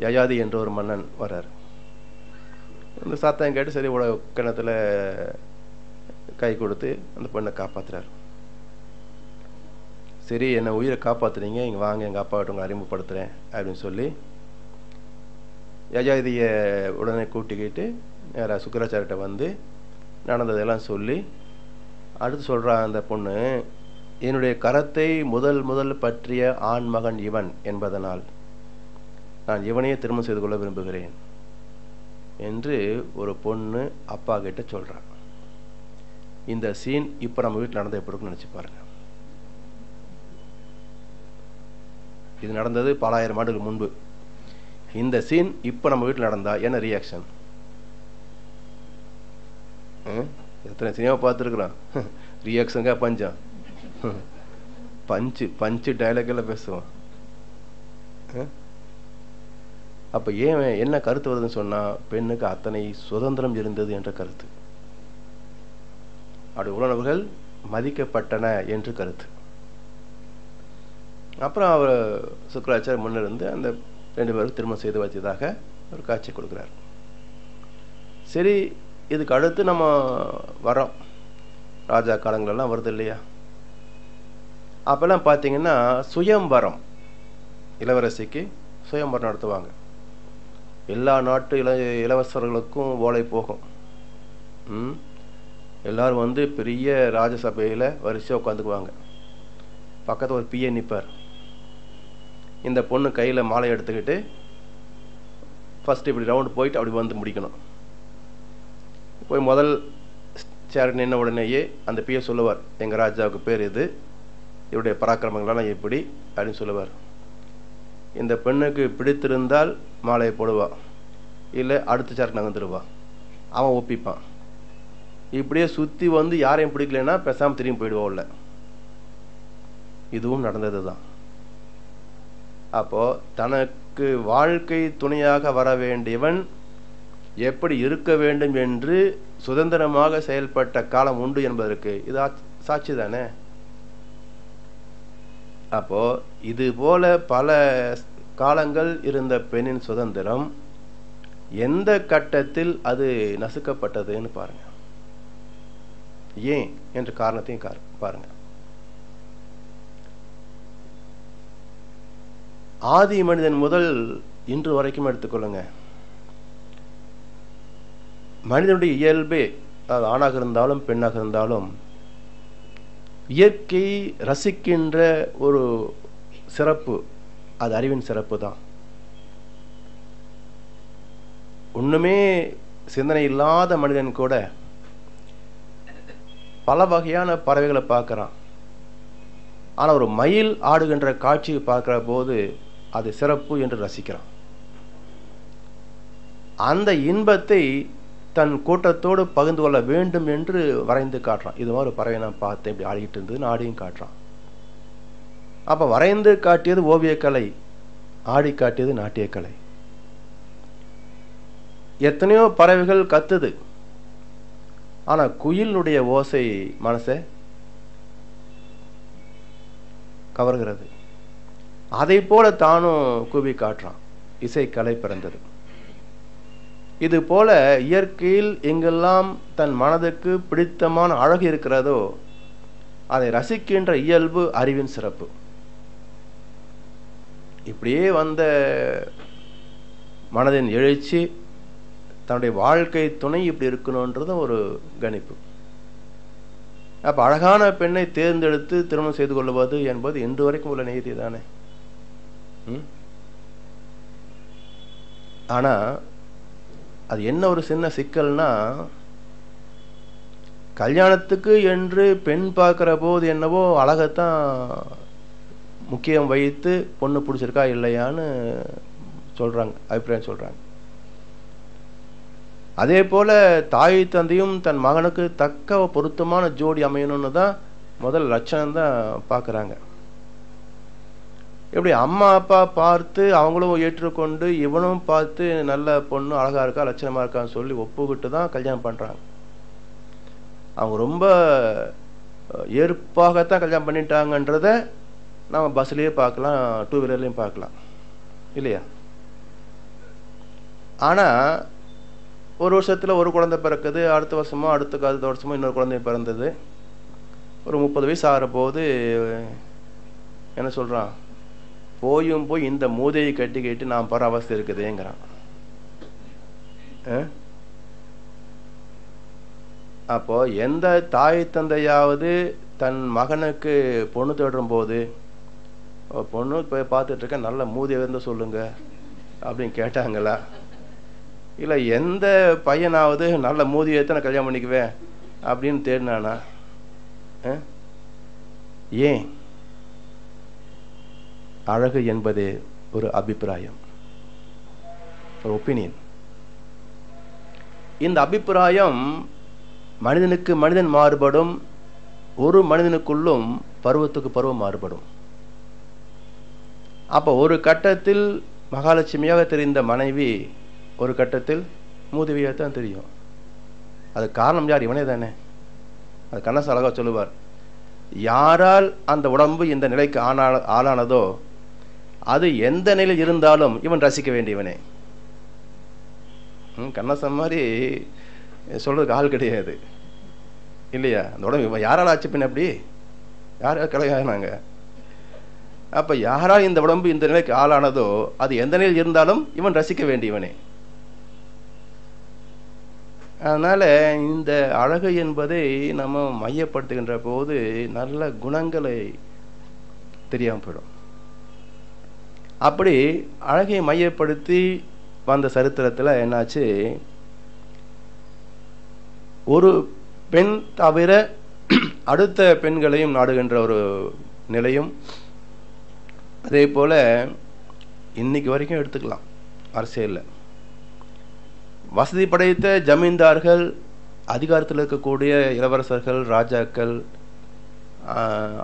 யயாதி என்ற ஒரு மன்னன் வர்றாரு. இந்த சத்தம் கேட்டு சரி கிணத்துல கை கொடுத்து அந்த பெண்ணை காப்பாத்துறாரு. சரி என்னை உயிரை காப்பாத்துறீங்க, இங்கே வாங்க எங்கள் அப்பாட்ட உங்களை அறிமுகப்படுத்துகிறேன் அப்படின்னு சொல்லி யயாதியை உடனே கூட்டிக்கிட்டு நேராக சுக்கராச்சாரிட்ட வந்து நடந்ததெல்லாம் சொல்லி அடுத்து சொல்கிறான் அந்த பொண்ணு, என்னுடைய கரத்தை முதல் பற்றிய ஆண் மகன் இவன் என்பதனால் நான் இவனையே திருமணம் செய்து கொள்ள விரும்புகிறேன் என்று ஒரு பொண்ணு அப்பா கிட்ட சொல்றான். இந்த சீன் இப்ப நம்ம வீட்டில் நடந்த எப்படி இருக்குன்னு நினைச்சு பாருங்க. இது நடந்தது பல ஆயிரம் ஆண்டுகள் முன்பு. இந்த சீன் இப்ப நம்ம வீட்டில் நடந்தா என்ன ரியாக்ஷன்? எத்தனை சினிமா பார்த்துருக்குறோம், ரியாக்ஷனுக்கா பஞ்சம். பஞ்சு டைலாக் எல்லாம் பேசுவோம். அப்ப ஏன் என்ன கருத்து வருதுன்னு சொன்னா பெண்ணுக்கு அத்தனை சுதந்திரம் இருந்தது என்ற கருத்து, அப்படி உணர்வுகள் மதிக்கப்பட்டன என்று கருத்து. அப்புறம் அவர் சுக்கராச்சாரியர் முன்னிருந்து அந்த 2 பேரும் திருமணம் செய்து வச்சதாக ஒரு காட்சி கொடுக்கிறார். சரி, இதுக்கு அடுத்து நம்ம வரோம், ராஜா காலங்களெல்லாம் வருது இல்லையா? அப்பெல்லாம் பார்த்தீங்கன்னா சுயம்பரம், இளவரசிக்கு சுயம்பரம் நடத்துவாங்க. எல்லா நாட்டு இளவரசர்களுக்கும் ஓலை போகும். எல்லாரும் வந்து பெரிய ராஜசபையில் வரிசையாக உட்காந்துக்குவாங்க. பக்கத்தில் ஒரு பிஏ நிற்பார். இந்த பொண்ணு கையில் மாலை எடுத்துக்கிட்டு ஃபஸ்ட்டு இப்படி ரவுண்டு போயிட்டு அப்படி வந்து முடிக்கணும். போய் முதல் சேர் நின்ன உடனேயே அந்த பிஏ சொல்லுவார், எங்கள் ராஜாவுக்கு பேர் இது, இவருடைய பராக்கிரமங்கள்லாம் எப்படி அப்படின்னு சொல்லுவார். இந்த பெண்ணுக்கு பிடித்திருந்தால் மாலையை போடுவா, இல்லை அடுத்த சரக்கு நகர்ந்துருவா, அவன் ஒப்பிப்பான். இப்படியே சுற்றி வந்து யாரையும் பிடிக்கலன்னா பேசாமல் திரும்பி போயிடுவா உள்ள. இதுவும் நடந்தது தான். அப்போ தனக்கு வாழ்க்கை துணையாக வர வேண்டியவன் எப்படி இருக்க வேண்டும் என்று சுதந்திரமாக செயல்பட்ட காலம் உண்டு என்பதற்கு இது சாட்சி தானே. அப்போ இது போல பல காலங்கள் இருந்த பெண்ணின் சுதந்திரம் எந்த கட்டத்தில் அது நசுக்கப்பட்டதுன்னு பாருங்க. ஏன் என்ற காரணத்தையும் பாருங்க. ஆதி மனிதன் முதல் இன்று வரைக்கும் எடுத்துக்கொள்ளுங்க. மனிதனுடைய இயல்பே, அது ஆணாக இருந்தாலும் பெண்ணாக இருந்தாலும், இயற்கை ரசிக்கின்ற ஒரு சிறப்பு, அது அறிவின் சிறப்பு தான். ஒண்ணுமே சிந்தனை இல்லாத மனிதன் கூட பல வகையான பறவைகளை பார்க்கறான். ஆனா ஒரு மயில் ஆடுகின்ற காட்சியை பார்க்கிற போது அது சிறப்பு என்று ரசிக்கிறான். அந்த இன்பத்தை தன் கூட்டத்தோடு பகிர்ந்து கொள்ள வேண்டும் என்று வரைந்து காட்டுறான். இது மாதிரி பறவை நான் பார்த்தேன், இப்படி ஆடிக்கிட்டு இருந்தது, ஆடியும் காட்டுறான். அப்ப வரைந்து காட்டியது ஓவியக்கலை, ஆடி காட்டியது நாட்டியக்கலை. எத்தனையோ பறவைகள் கத்துது, ஆனா குயிலுடைய ஓசை மனசை கவர்கிறது. அதை போல தானும் கூவி காட்டுறான். இசைக்கலை பிறந்தது. இது போல இயற்கையில் எங்கெல்லாம் தன் மனதுக்கு பிடித்தமான அழகு இருக்கிறதோ அதை ரசிக்கின்ற இயல்பு அறிவின் சிறப்பு. இப்படியே வந்த மனதின் எழுச்சி தன்னுடைய வாழ்க்கை துணை இப்படி இருக்கணும்ன்றது ஒரு கணிப்பு. அப்ப அழகான பெண்ணை தேர்ந்தெடுத்து திருமணம் செய்து கொள்வது என்பது இன்று வரைக்கும் உள்ள நீதி தானே. ஆனா அது என்ன ஒரு சின்ன சிக்கல்னா, கல்யாணத்துக்கு என்று பெண் பார்க்கிற போது என்னவோ அழகத்தான் முக்கியம் வைத்து பொண்ணு பிடிச்சிருக்கா இல்லையான்னு சொல்றாங்க, அபிப்பிராயம் சொல்றாங்க. அதே போல தாய் தந்தையும் தன் மகனுக்கு தக்க பொருத்தமான ஜோடி அமையணும்னு தான் முதல் லட்சணம் தான் பார்க்குறாங்க. இப்படி அம்மா அப்பா பார்த்து அவங்களும் ஏற்றுக்கொண்டு இவனும் பார்த்து நல்ல பொண்ணு அழகா இருக்கா லட்சணமா இருக்கான்னு சொல்லி ஒப்புக்கிட்டு தான் கல்யாணம் பண்றாங்க. அவங்க ரொம்ப ஏற்பாகத்தான் கல்யாணம் பண்ணிட்டாங்கன்றத நம்ம பஸ்லயே பார்க்கலாம், டூ வீலர்லயும் பார்க்கலாம் இல்லையா. ஆனா ஒரு வருஷத்துல ஒரு குழந்தை பிறக்குது, அடுத்த வருஷமோ அடுத்த வருஷமோ இன்னொரு குழந்தை பிறந்தது. ஒரு 30 வயசு ஆகிற போது என்ன சொல்றான், போயும் போய் இந்த மூதையை கட்டிக்கிட்டு நான் பர அவஸ்தை இருக்குதுங்கிறான். அப்போ எந்த தாய் தந்தையாவது தன் மகனுக்கு பொண்ணு தேடும் போது, பொண்ணு போய் பார்த்துட்டு இருக்க நல்ல மூதையை வந்து சொல்லுங்க அப்படின்னு கேட்டாங்களா? இல்ல எந்த பையனாவது நல்ல மூதியை தான் கல்யாணம் பண்ணிக்குவேன் அப்படின்னு தேடினானா? ஏன்? அழகு என்பது ஒரு அபிப்பிராயம், ஒரு ஒப்பீனியன். இந்த அபிப்பிராயம் மனிதனுக்கு மனிதன் மாறுபடும், ஒரு மனிதனுக்குள்ளும் பருவத்துக்கு பருவம் மாறுபடும். அப்ப ஒரு கட்டத்தில் மகாலட்சுமியாக தெரிந்த மனைவி ஒரு கட்டத்தில் மூதேவியாக தான் தெரியும். அது காரணம் யார்? இவனே தானே. அது கண்ணதாசன் அழகா சொல்லுவார், யாரால் அந்த உடம்பு இந்த நிலைக்கு ஆளானதோ அது எந்த நிலையில் இருந்தாலும் இவன் ரசிக்க வேண்டியவனே. கண்ணதாசன் மாதிரி சொல்றதுக்கு ஆள் கிடையாது இல்லையா. அந்த உடம்பு இவன் யாரால் ஆச்சு பின்ன அப்படி யாரால் கலையானாங்க. அப்ப யாரால் இந்த உடம்பு இந்த நிலைக்கு ஆளானதோ அது எந்த நிலையில் இருந்தாலும் இவன் ரசிக்க வேண்டியவனே. அதனால இந்த அழகு என்பதை நம்ம மையப்படுத்துகின்ற போது நல்ல குணங்களை தெரியாம போயிடும். அப்படி அழகை மையப்படுத்தி வந்த சரித்திரத்துல என்னாச்சு, ஒரு பெண் தவிர அடுத்த பெண்களையும் நாடுகின்ற ஒரு நிலையும், அதே போல இன்னைக்கு வரைக்கும் எடுத்துக்கலாம். அரசியலில் வசதி படைத்த ஜமீன்தார்கள், அதிகாரத்தில் இருக்கக்கூடிய இளவரசர்கள், ராஜாக்கள்,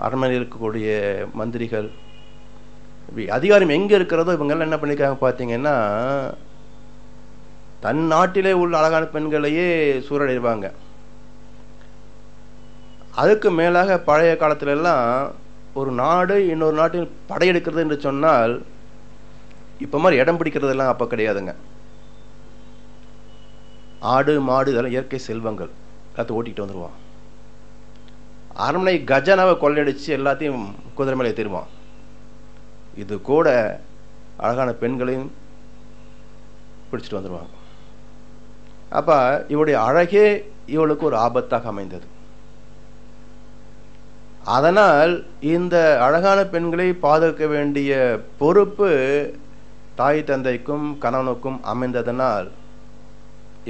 அரண்மனையில் இருக்கக்கூடிய மந்திரிகள், அதிகாரம் எங்கே இருக்கிறதோ இவங்கெல்லாம் என்ன பண்ணியிருக்காங்க பார்த்தீங்கன்னா, தன் நாட்டிலே உள்ள அழகான பெண்களையே சூறையிடுவாங்க. அதுக்கு மேலாக பழைய காலத்திலெல்லாம் ஒரு நாடு இன்னொரு நாட்டில் படையெடுக்கிறது என்று சொன்னால் இப்போ மாதிரி இடம் பிடிக்கிறதெல்லாம் அப்போ கிடையாதுங்க. ஆடு மாடு இதெல்லாம் இயற்கை செல்வங்கள், எல்லாத்தையும் ஓட்டிகிட்டு வந்துடுவான். அரண்மனை கஜானாவை கொள்ளையடிச்சு எல்லாத்தையும் குதிரை மேலே ஏற்றிடுவான். இது கூட அழகான பெண்களையும் பிடிச்சிட்டு வந்துடுவாங்க. அப்போ இவருடைய அழகே இவளுக்கு ஒரு ஆபத்தாக அமைந்தது. அதனால் இந்த அழகான பெண்களை பாதுகாக்க வேண்டிய பொறுப்பு தாய் தந்தைக்கும் கணவனுக்கும் அமைந்ததனால்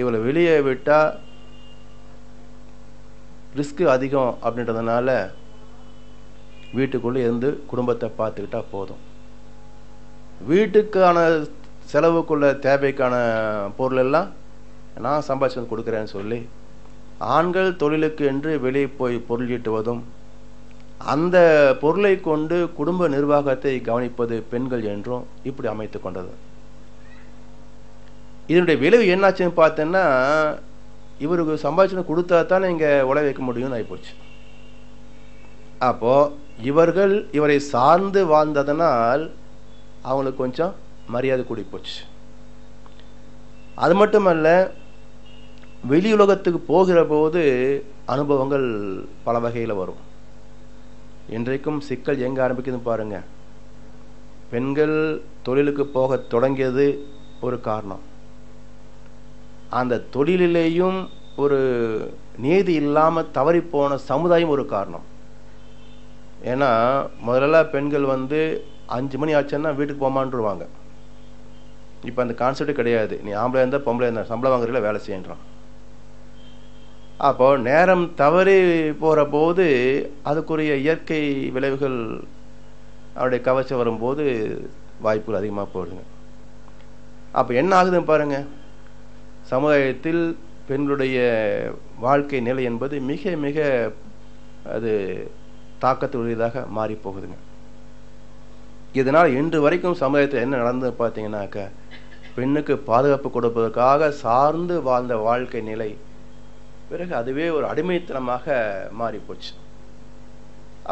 இவளை வெளியே விட்டால் ரிஸ்க்கு அதிகம் அப்படின்றதுனால வீட்டுக்குள்ளே இருந்து குடும்பத்தை பார்த்துக்கிட்டா போதும். வீட்டுக்கான செலவுக்குள்ள தேவைக்கான பொருள் எல்லாம் நான் சம்பாதிச்சு வந்து கொடுக்குறேன்னு சொல்லி ஆண்கள் தொழிலுக்கு என்று வெளியே போய் பொருள் ஈட்டுவதும் அந்த பொருளை கொண்டு குடும்ப நிர்வாகத்தை கவனிப்பது பெண்கள் என்றும் இப்படி அமைத்து கொண்டது. இதனுடைய விளைவு என்னாச்சுன்னு பார்த்தேன்னா, இவருக்கு சம்பாதிச்சு கொடுத்தா தானே இங்கே உழை வைக்க முடியும்னு ஆகிப்போச்சு. அப்போ இவர்கள் இவரை சார்ந்து வாழ்ந்ததனால் அவங்களுக்கு கொஞ்சம் மரியாதை கூடி போச்சு. அது மட்டுமல்ல, வெளி உலகத்துக்கு போகிற போது அனுபவங்கள் பல வகையில் வரும். இன்றைக்கும் சிக்கல் எங்கே ஆரம்பிக்குதுன்னு பாருங்க. பெண்கள் தொழிலுக்கு போக தொடங்கியது ஒரு காரணம். அந்த தொழிலிலேயும் ஒரு நீதி இல்லாமல் தவறி போன சமுதாயம் ஒரு காரணம். ஏன்னா முதல்ல பெண்கள் 5 மணி ஆச்சுன்னா வீட்டுக்கு போமான்ருவாங்க. இப்போ அந்த கான்செப்ட் கிடையாது. நீ ஆம்பளை இருந்தால் பொம்பளை இருந்தால் சம்பளம் வாங்குறதுல வேலை செய்யறான். அப்போ நேரம் தவறி போகிற போது அதுக்குரிய இயற்கை விளைவுகள் அவருடைய கவச்சம் வரும்போது வாய்ப்புகள் அதிகமாக போடுங்க. அப்போ என்ன ஆகுதுன்னு பாருங்க, சமுதாயத்தில் பெண்களுடைய வாழ்க்கை நிலை என்பது மிக மிக அது தாக்கத்துடையதாக மாறி போகுதுங்க. இதனால் இன்று வரைக்கும் சமுதாயத்தில் என்ன நடந்து பார்த்தீங்கன்னாக்க, பெண்ணுக்கு பாதுகாப்பு கொடுப்பதற்காக சார்ந்து வாழ்ந்த வாழ்க்கை நிலை பிறகு அதுவே ஒரு அடிமைத்தனமாக மாறி போச்சு.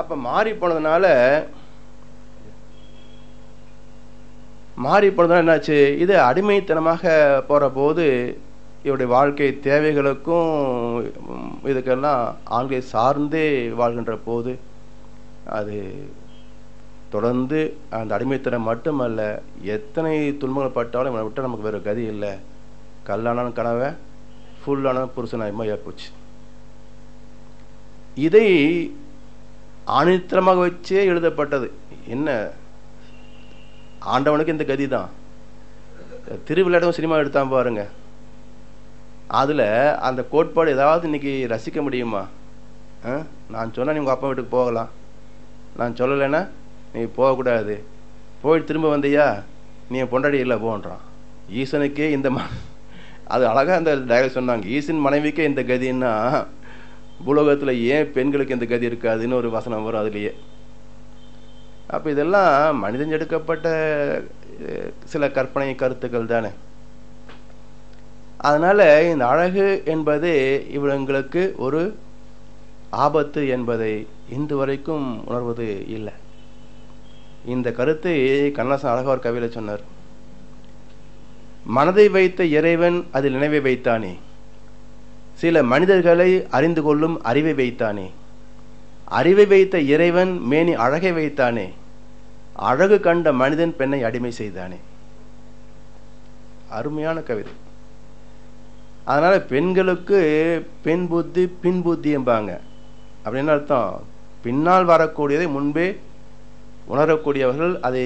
அப்ப மாறி போனதுனால என்னாச்சு, இது அடிமைத்தனமாக போற போது இவருடைய வாழ்க்கை தேவைகளுக்கும் இதுக்கெல்லாம் ஆண்களை சார்ந்தே வாழ்கின்ற போது அது தொடர்ந்து அந்த அடிமைத்தனம் மட்டுமல்ல, எத்தனை துன்பங்கள் பட்டாலும் இவனை விட்டால் நமக்கு வேறு கதி இல்லை, கல்லான கனவை ஃபுல்லான புருஷனாயமாக போச்சு. இதை ஆணித்தரமாக வச்சே எழுதப்பட்டது. என்ன ஆண்டவனுக்கு இந்த கதி தான். திருவிளையாடும் சினிமா எடுத்தான் பாருங்க, அதுல அந்த கோட்பாடு ஏதாவது இன்னைக்கு ரசிக்க முடியுமா? நான் சொன்னா நீ உங்க அப்பா வீட்டுக்கு போகலாம், நான் சொல்லலைன்னா நீ போகக்கூடாது, போயிட்டு திரும்ப வந்தியா நீ பொண்டாடி இல்லை போன்றான். ஈசனுக்கே இந்த அது அழகா அந்த டயலாக் சொன்னாங்க, ஈசன் மனைவிக்கே இந்த கதின்னா பூலோகத்துல ஏன் பெண்களுக்கு இந்த கதி இருக்காதுன்னு ஒரு வசனம் வரும் அதுலயே. அப்ப இதெல்லாம் மனிதன் எடுக்கப்பட்ட சில கற்பனை கருத்துக்கள் தானே. அதனால இந்த அழகு என்பது இவங்களுக்கு ஒரு ஆபத்து என்பதை இன்று வரைக்கும் உணர்வது இல்லை. இந்த கருத்தை கண்ணதாசன் அழகா ஒரு கவியில சொன்னார். மனதை வைத்த இறைவன் அதில் நினைவை வைத்தானே, சில மனிதர்களை அறிந்து கொள்ளும் அறிவை வைத்தானே, அறிவை வைத்த இறைவன் மேனி அழகை வைத்தானே, அழகு கண்ட மனிதன் பெண்ணை அடிமை செய்தானே. அருமையான கவிதை. அதனால பெண்களுக்கு பெண் புத்தி பின் புத்தி என்பாங்க. அப்படின்னு அர்த்தம், பின்னால் வரக்கூடியதை முன்பே உணரக்கூடியவர்கள், அதை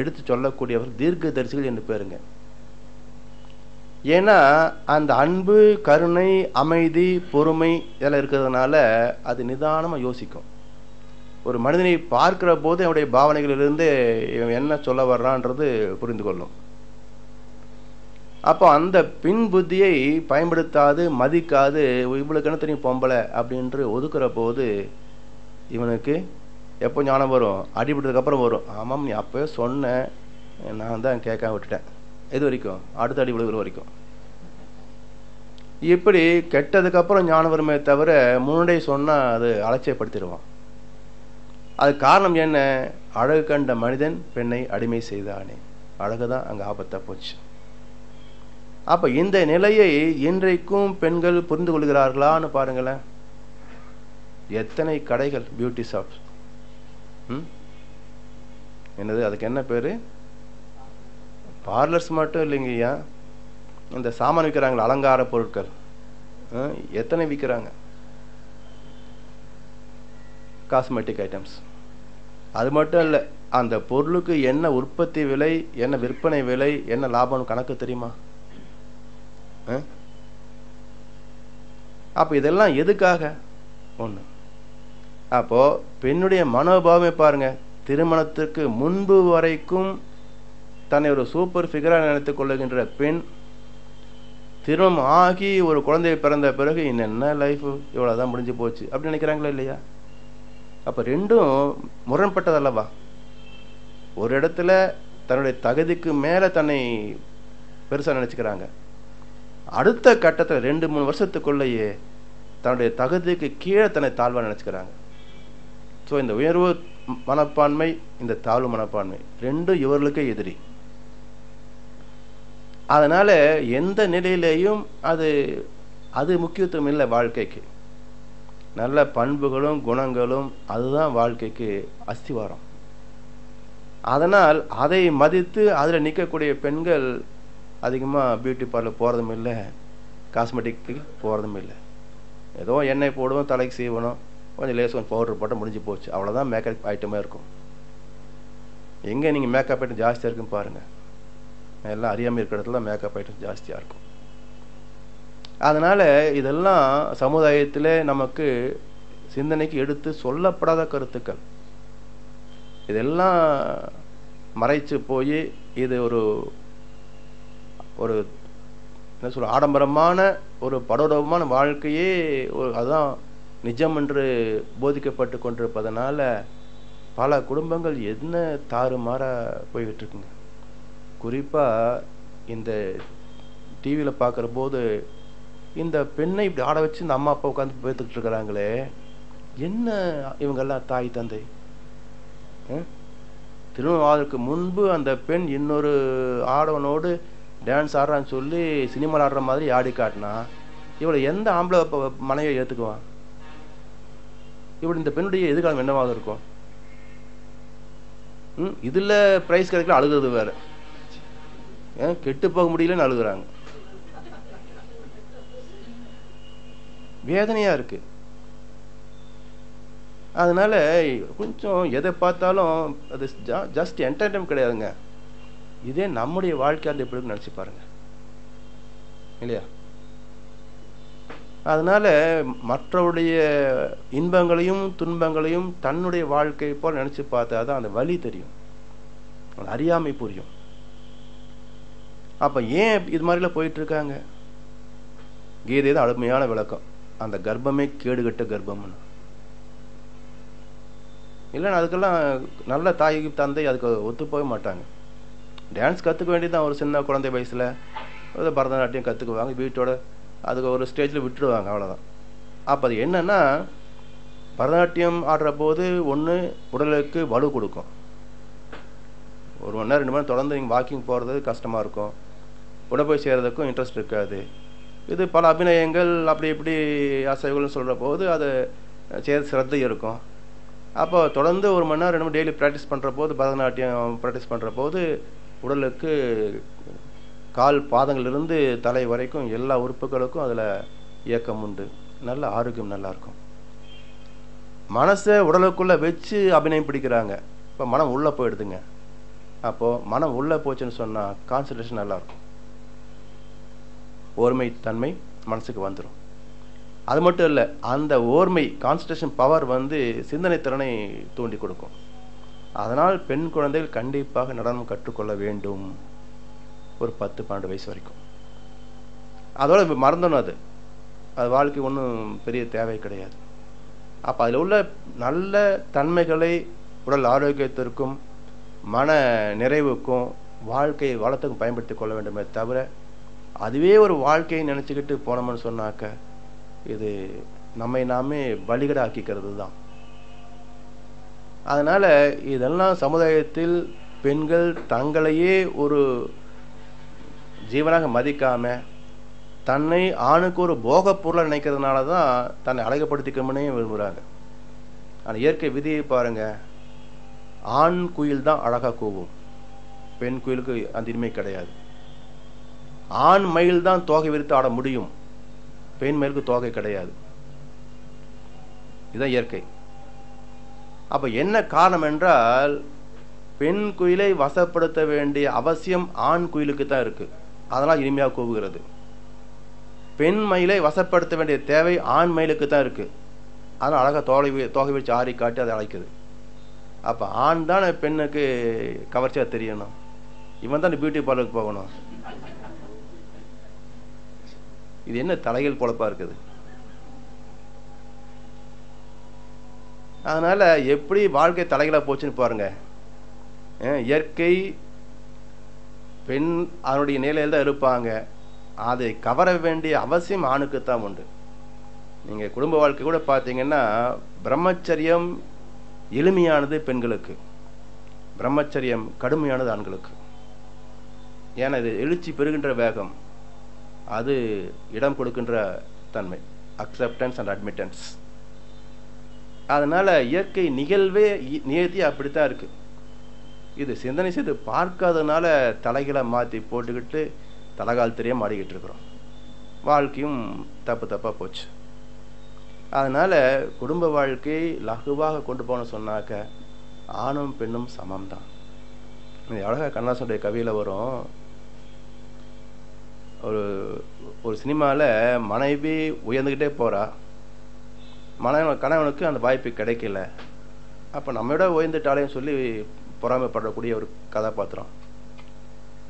எடுத்து சொல்லக்கூடியவர்கள் தீர்க்க தரிசிகள் என்று பேருங்க. ஏன்னா அந்த அன்பு, கருணை, அமைதி, பொறுமை இதெல்லாம் இருக்கிறதுனால அது நிதானமாக யோசிக்கும். ஒரு மனிதனை பார்க்கிற போது அவனுடைய பாவனைகளிலிருந்து இவன் என்ன சொல்ல வர்றான்றது புரிந்து கொள்ளும். அப்போ அந்த பின் புத்தியை பயன்படுத்தாது, மதிக்காது, இவளுக்கு என்ன தெரியும் பொம்பளை அப்படின்று ஒதுக்குற போது இவனுக்கு எப்போ ஞானம் வரும்? அடிபட்டதுக்கு அப்புறம் வரும். ஆமாம், நீ அப்பவே சொன்ன, நான் தான் கேட்காம விட்டுட்டேன். இது வரைக்கும் அடுத்த அடி விழுகிற வரைக்கும். இப்படி கெட்டதுக்கு அப்புறம் ஞானம் வருமே தவிர முன்னாடியே சொன்னா அது அலட்சியப்படுத்திடுவான். அது காரணம் என்ன? அழகு கண்ட மனிதன் பெண்ணை அடிமை செய்தானே. அழகுதான் அங்க ஆபத்தா போச்சு. அப்ப இந்த நிலையை இன்றைக்கும் பெண்கள் புரிந்து கொள்கிறார்களான்னு பாருங்களேன். எத்தனை கடைகள், பியூட்டி ஷாப்ஸ், என்னது அதுக்கு என்ன பேரு, பார்லர்ஸ் மட்டும் இல்லைங்கய்யா, இந்த சாமான் விற்கிறாங்களா, அலங்கார பொருட்கள் எத்தனை விற்கிறாங்க, காஸ்மெட்டிக் ஐட்டம்ஸ். அது மட்டும் இல்லை, அந்த பொருளுக்கு என்ன உற்பத்தி விலை, என்ன விற்பனை விலை, என்ன லாபம் கணக்கு தெரியுமா? அப்ப இதெல்லாம் எதுக்காக? ஒண்ணு. அப்போ பெண்ணுடைய மனோபாவமே பாருங்க. திருமணத்துக்கு முன்பு வரைக்கும் தன்னை ஒரு சூப்பர் ஃபிகரா நினைத்துக் கொள்ளுகின்ற பெண், திருமணம் ஆகி ஒரு குழந்தை பிறந்த பிறகு என்ன லைஃப், இவ்வளவுதான் முடிஞ்சு போச்சு அப்படின்னு நினைக்கிறாங்களா இல்லையா? அப்ப ரெண்டும் முரண்பட்டதல்லவா? ஒரு இடத்துல தன்னுடைய தகுதிக்கு மேல தன்னை பெருசா நினைச்சுக்கிறாங்க. அடுத்த கட்டத்தில் 2-3 வருஷத்துக்குள்ளேயே தன்னுடைய தகுதிக்கு கீழே தன்னை தாழ்வா நினைச்சுக்கிறாங்க. ஸோ இந்த உயர்வு மனப்பான்மை, இந்த தாழ்வு மனப்பான்மை ரெண்டும் இவர்களுக்கே எதிரி. அதனால எந்த நிலையிலேயும் அது முக்கியத்துவம் இல்லை வாழ்க்கைக்கு. நல்ல பண்புகளும் குணங்களும் அதுதான் வாழ்க்கைக்கு அஸ்திவாரம். அதனால் அதை மதித்து அதில் நிற்கக்கூடிய பெண்கள் அதிகமாக பியூட்டி பார்லர் போகிறதும் இல்லை, காஸ்மெட்டிக்கு போகிறதும் இல்லை. ஏதோ எண்ணெய் போடுவோம், தலைக்கு சீவணும், கொஞ்சம் லேஸ் பவுடர் போட்டால் முடிஞ்சு போச்சு, அவ்வளோதான் மேக்கப் ஐட்டமாக இருக்கும். எங்கே நீங்கள் மேக்கப் ஐட்டம் ஜாஸ்தியாக இருக்குன்னு பாருங்கள். எல்லாம் அறியாமல் இருக்கிற இடத்துல மேக்கப் ஐட்டம் ஜாஸ்தியாக இருக்கும். அதனால் இதெல்லாம் சமுதாயத்தில் நமக்கு சிந்தனைக்கு எடுத்து சொல்லப்படாத கருத்துக்கள். இதெல்லாம் மறைச்சு போய் இது ஒரு என்ன சொல்ற ஆடம்பரமான ஒரு படோடமான வாழ்க்கையே அதுதான் நிஜம் என்று போதிக்கப்பட்டு கொண்டிருப்பதனால பல குடும்பங்கள் என்ன தாறுமாற போய்கிட்டு இருக்குங்க. குறிப்பாக இந்த டிவியில் பார்க்குற போது இந்த பெண்ணை இப்படி ஆட வச்சு இந்த அம்மா அப்பா உட்காந்து பேத்துக்கிட்டு இருக்கிறாங்களே, என்ன இவங்கெல்லாம் தாய் தந்தை? திருமணம் ஆவதற்கு முன்பு அந்த பெண் இன்னொரு ஆடவனோடு டான்ஸ் ஆடுறான்னு சொல்லி சினிமாவில் ஆடுற மாதிரி ஆடி காட்டினா இவளை எந்த ஆம்பளை மனைவியை ஏற்றுக்குவான்? இப்படி இந்த பெண்ணுடைய எதிர்காலம் என்னவாக இருக்கும்? இதில் ப்ரைஸ் கிடைக்கல அழுகிறது வேற, கெட்டு போக முடியலன்னு அழுகுறாங்க. வேதனையா இருக்கு. அதனால கொஞ்சம் எதை பார்த்தாலும் அது ஜஸ்ட் என்டர்டைன்மெண்ட் கிடையாதுங்க. இதே நம்முடைய வாழ்க்கை அந்த எப்படி நினைச்சு பாருங்க இல்லையா? அதனால மற்றவருடைய இன்பங்களையும் துன்பங்களையும் தன்னுடைய வாழ்க்கை போல் நினைச்சு பார்த்தா தான் அந்த வலி தெரியும், அந்த அறியாமை புரியும். அப்ப ஏன் இது மாதிரிலாம் போயிட்டு இருக்காங்க? கீதை தான் அருமையான விளக்கம். அந்த கர்ப்பமே கேடுகட்ட கர்ப்பம்னு. இல்லைன்னா அதுக்கெல்லாம் நல்ல தாய் தந்தை அதுக்கு ஒத்து போக மாட்டாங்க. டான்ஸ் கற்றுக்க வேண்டியதுதான். ஒரு சின்ன குழந்தை வயசில் பரதநாட்டியம் கற்றுக்குவாங்க, வீட்டோட அதுக்கு ஒரு ஸ்டேஜில் விட்டுடுவாங்க, அவ்வளோதான். அப்போ அது என்னன்னா, பரதநாட்டியம் ஆடுற போது ஒன்று உடலுக்கு வலு கொடுக்கும். 1 மணி நேரம் 2 மணி நேரம் தொடர்ந்து நீங்கள் வாக்கிங் போகிறது கஷ்டமாக இருக்கும், உட போய் சேர்றதுக்கும் இன்ட்ரெஸ்ட் இருக்காது. இது பல அபிநயங்கள் அப்படி இப்படி அசைவுகள்னு சொல்கிற போது அது சிரத்தை இருக்கும். அப்போ தொடர்ந்து 1 மணி நேரம் 2 மணி டெய்லி ப்ராக்டிஸ் பண்ணுற போது, பரதநாட்டியம் ப்ராக்டிஸ் பண்ணுற போது உடலுக்கு கால் பாதங்களிலிருந்து தலை வரைக்கும் எல்லா உறுப்புகளுக்கும் அதில் இயக்கம் உண்டு, நல்ல ஆரோக்கியம் நல்லாயிருக்கும். மனசை உடலுக்குள்ளே வச்சு அபிநயம் பிடிக்கிறாங்க. இப்போ மனம் உள்ளே போயிடுதுங்க. அப்போது மனம் உள்ளே போச்சுன்னு சொன்னால் கான்சன்ட்ரேஷன் நல்லாயிருக்கும், ஒருமை தன்மை மனசுக்கு வந்துடும். அது மட்டும் இல்லை, அந்த ஓர்மை கான்சன்ட்ரேஷன் பவர் வந்து சிந்தனை திறனை தூண்டி கொடுக்கும். அதனால் பெண் குழந்தைகள் கண்டிப்பாக நடனம் கற்றுக்கொள்ள வேண்டும், ஒரு 10-12 வயசு வரைக்கும். அதோட மறந்துடணும், அது வாழ்க்கை ஒன்றும் பெரிய தேவை கிடையாது. அப்போ அதில் உள்ள நல்ல தன்மைகளை உடல் ஆரோக்கியத்திற்கும் மன நிறைவுக்கும் வாழ்க்கையை வளத்துக்கும் பயன்படுத்தி கொள்ள வேண்டுமே தவிர, அதுவே ஒரு வாழ்க்கையை நினச்சிக்கிட்டு போனோம்னு சொன்னாக்க இது நம்மை நாமே பலிகடை ஆக்கிக்கிறது தான். அதனால் இதெல்லாம் சமுதாயத்தில் பெண்கள் தங்களையே ஒரு ஜீவனாக மதிக்காம தன்னை ஆணுக்கு ஒரு போக பொருளை நினைக்கிறதுனால தான் தன்னை அழகுபடுத்திக்கணும்னே விரும்புகிறாங்க. ஆனால் இயற்கை விதியை பாருங்க, ஆண் குயில் தான் அழகாக கூவும், பெண் குயிலுக்கு அந்த இனிமை கிடையாது. ஆண் மயில் தான் தோகை விரித்து ஆட முடியும், பெண் மயிலுக்கு தோகை கிடையாது. இதுதான் இயற்கை. அப்போ என்ன காரணம் என்றால், பெண் குயிலை வசப்படுத்த வேண்டிய அவசியம் ஆண் குயிலுக்கு தான் இருக்கு, அதனால் இனிமையாக கூவுகிறது. பெண் மயிலை வசப்படுத்த வேண்டிய தேவை ஆண் மயிலுக்கு தான் இருக்கு, அதனால் அழகாக தோகை வச்சு ஆறி காட்டி அதை அழைக்குது. அப்போ ஆண் தான் பெண்ணுக்கு கவர்ச்சியாக தெரியணும், இவன் தான் பியூட்டி பார்லருக்கு போகணும். இது என்ன தலைகள் பொழப்பா இருக்குது? அதனால எப்படி வாழ்க்கை தலைகளாக போச்சுன்னு பாருங்க. இயற்கை பெண் அதனுடைய நிலையில் தான் இருப்பாங்க, அதை கவர வேண்டிய அவசியம் ஆணுக்குத்தான் உண்டு. நீங்கள் குடும்ப வாழ்க்கை கூட பார்த்தீங்கன்னா, பிரம்மச்சரியம் எளிமையானது பெண்களுக்கு, பிரம்மச்சரியம் கடுமையானது ஆண்களுக்கு. ஏன்னா இது எழுச்சி பெறுகின்ற வேகம், அது இடம் கொடுக்கின்ற தன்மை, அக்செப்டன்ஸ் அண்ட் அட்மிட்டன்ஸ். அதனால் இயற்கை நிகழ்வே நியதி அப்படித்தான் இருக்குது. இது சிந்தனை செய்து பார்க்காதனால தலைகளை மாற்றி போட்டுக்கிட்டு தலைகால் தெரியாம மாடிக்கிட்டு இருக்கிறோம், வாழ்க்கையும் தப்பாக போச்சு. அதனால் குடும்ப வாழ்க்கை லகுவாக கொண்டு போகணும்னு சொன்னாக்க ஆணும் பெண்ணும் சமம்தான். அழகாக கண்ணாசனுடைய கவியில் வரும், ஒரு சினிமாவில் மனைவி உயர்ந்துக்கிட்டே போகிறா, கணவனுக்கு அந்த வாய்ப்பு கிடைக்கல. அப்போ நம்மளோட உயர்ந்துட்டாலேன்னு சொல்லி பொறாமைப்படக்கூடிய ஒரு கதாபாத்திரம்.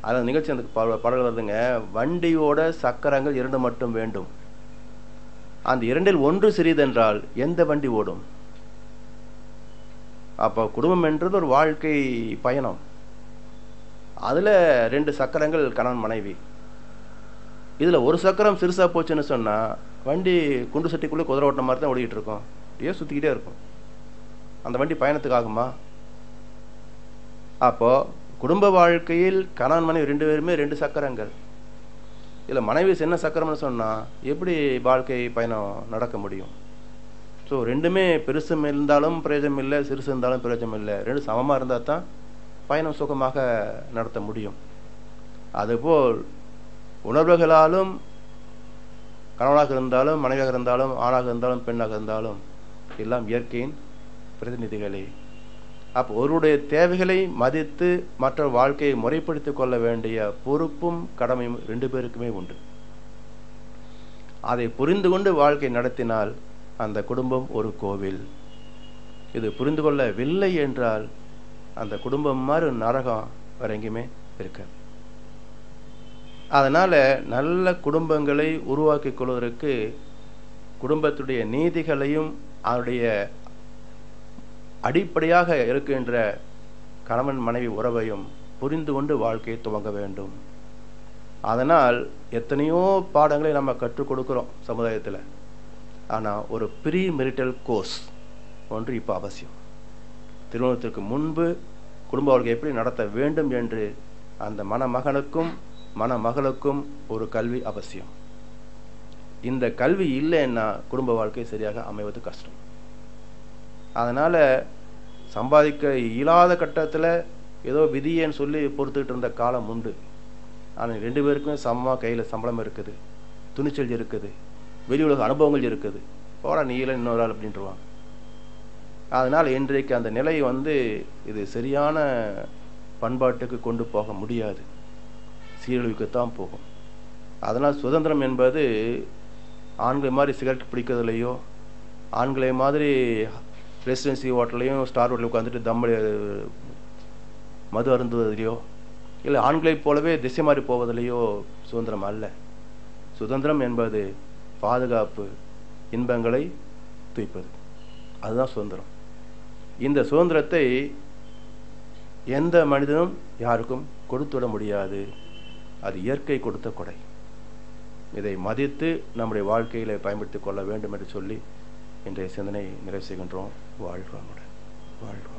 அதில் நிகழ்ச்சி அந்த பாடல் வருதுங்க, வண்டியோட சக்கரங்கள் 2 மட்டும் வேண்டும், அந்த 2இல் ஒன்று சிறிதென்றால் எந்த வண்டி ஓடும்? அப்போ குடும்பம் என்றது ஒரு வாழ்க்கை பயணம், அதில் 2 சக்கரங்கள் கணவன் மனைவி. இதில் ஒரு சக்கரம் சிறுசாக போச்சுன்னு சொன்னால் வண்டி குண்டு சட்டிக்குள்ளே குதிரை ஓட்டின மாதிரி தான் ஓடிக்கிட்டு இருக்கும், அப்படியே சுற்றிக்கிட்டே இருக்கும். அந்த வண்டி பயணத்துக்கு ஆகுமா? அப்போது குடும்ப வாழ்க்கையில் கணவன் மனைவி 2 பேருமே 2 சக்கரங்கள். இதில் மனைவி சின்ன சக்கரம்னு சொன்னால் எப்படி வாழ்க்கை பயணம் நடக்க முடியும்? ஸோ 2மே பெருசும் இருந்தாலும் பிரயோஜனம் இல்லை, சிறுசு இருந்தாலும் பிரயோஜனம் இல்லை, 2 சமமாக இருந்தால் தான் பயணம் சுகமாக நடத்த முடியும். அதுபோல் உணர்வுகளாலும் கணவனாக இருந்தாலும் மனைவியாக இருந்தாலும் ஆணாக இருந்தாலும் பெண்ணாக இருந்தாலும் எல்லாம் இயற்கையின் பிரதிநிதிகளே. அப்போ ஒருவருடைய தேவைகளை மதித்து மற்ற வாழ்க்கையை முறைப்படுத்திக் கொள்ள வேண்டிய பொறுப்பும் கடமையும் 2 பேருக்குமே உண்டு. அதை புரிந்து கொண்டு வாழ்க்கை நடத்தினால் அந்த குடும்பம் ஒரு கோவில். இது புரிந்து கொள்ளவில்லை என்றால் அந்த குடும்பம் மாதிரி நரகம் வேற எங்கேயுமே இருக்க. அதனால் நல்ல குடும்பங்களை உருவாக்கி கொள்வதற்கு குடும்பத்துடைய நீதிகளையும் அதனுடைய அடிப்படையாக இருக்கின்ற கணவன் மனைவி உறவையும் புரிந்து கொண்டு வாழ்க்கையை துவங்க வேண்டும். அதனால் எத்தனையோ பாடங்களை நம்ம கற்றுக் கொடுக்கிறோம் சமுதாயத்தில். ஆனால் ஒரு ப்ரீ மெரிட்டல் கோர்ஸ் ஒன்று இப்போ அவசியம். திருமணத்திற்கு முன்பு குடும்ப வாழ்க்கை எப்படி நடத்த வேண்டும் என்று அந்த மணமகனுக்கும் மணமகளுக்கும் ஒரு கல்வி அவசியம். இந்த கல்வி இல்லைன்னா குடும்ப வாழ்க்கை சரியாக அமைவது கஷ்டம். அதனால் சம்பாதிக்க இயலாத கட்டத்தில் ஏதோ விதியேன்னு சொல்லி பொறுத்துக்கிட்டு இருந்த காலம் உண்டு. ஆனால் 2 பேருக்குமே சமமாக கையில் சம்பளம் இருக்குது, துணிச்சல் இருக்குது, வெளி உலக அனுபவங்கள் இருக்குது. போடா நீல இன்னொரு ஆள் அப்படின்ட்டுருவாங்க. அதனால் இன்றைக்கு அந்த நிலை இது சரியான பண்பாட்டுக்கு கொண்டு போக முடியாது, சீரழிவுக்குத்தான் போகும். அதனால் சுதந்திரம் என்பது ஆண்களை மாதிரி சிகரெட் பிடிக்கிறதுலையோ, ஆண்களை மாதிரி ரெசிடென்சி ஹோட்டல்லையும் ஸ்டார் ஹோட்டலில் உட்காந்துட்டு மது அருந்துவதிலையோ, இல்லை ஆண்களைப் போலவே திசை மாறி போவதிலேயோ சுதந்திரம் அல்ல. சுதந்திரம் என்பது பாதுகாப்பு, இன்பங்களை துய்ப்பது, அதுதான் சுதந்திரம். இந்த சுதந்திரத்தை எந்த மனிதனும் யாருக்கும் கொடுத்துவிட முடியாது. அது இயற்கை கொடுத்த கொடை. இதை மதித்து நம்முடைய வாழ்க்கையில பயன்படுத்திக் கொள்ள வேண்டும் என்று சொல்லி இன்றைய சிந்தனை நிறைவு செய்கின்றோம். வாழ்க வளமுடன். வாழ்க.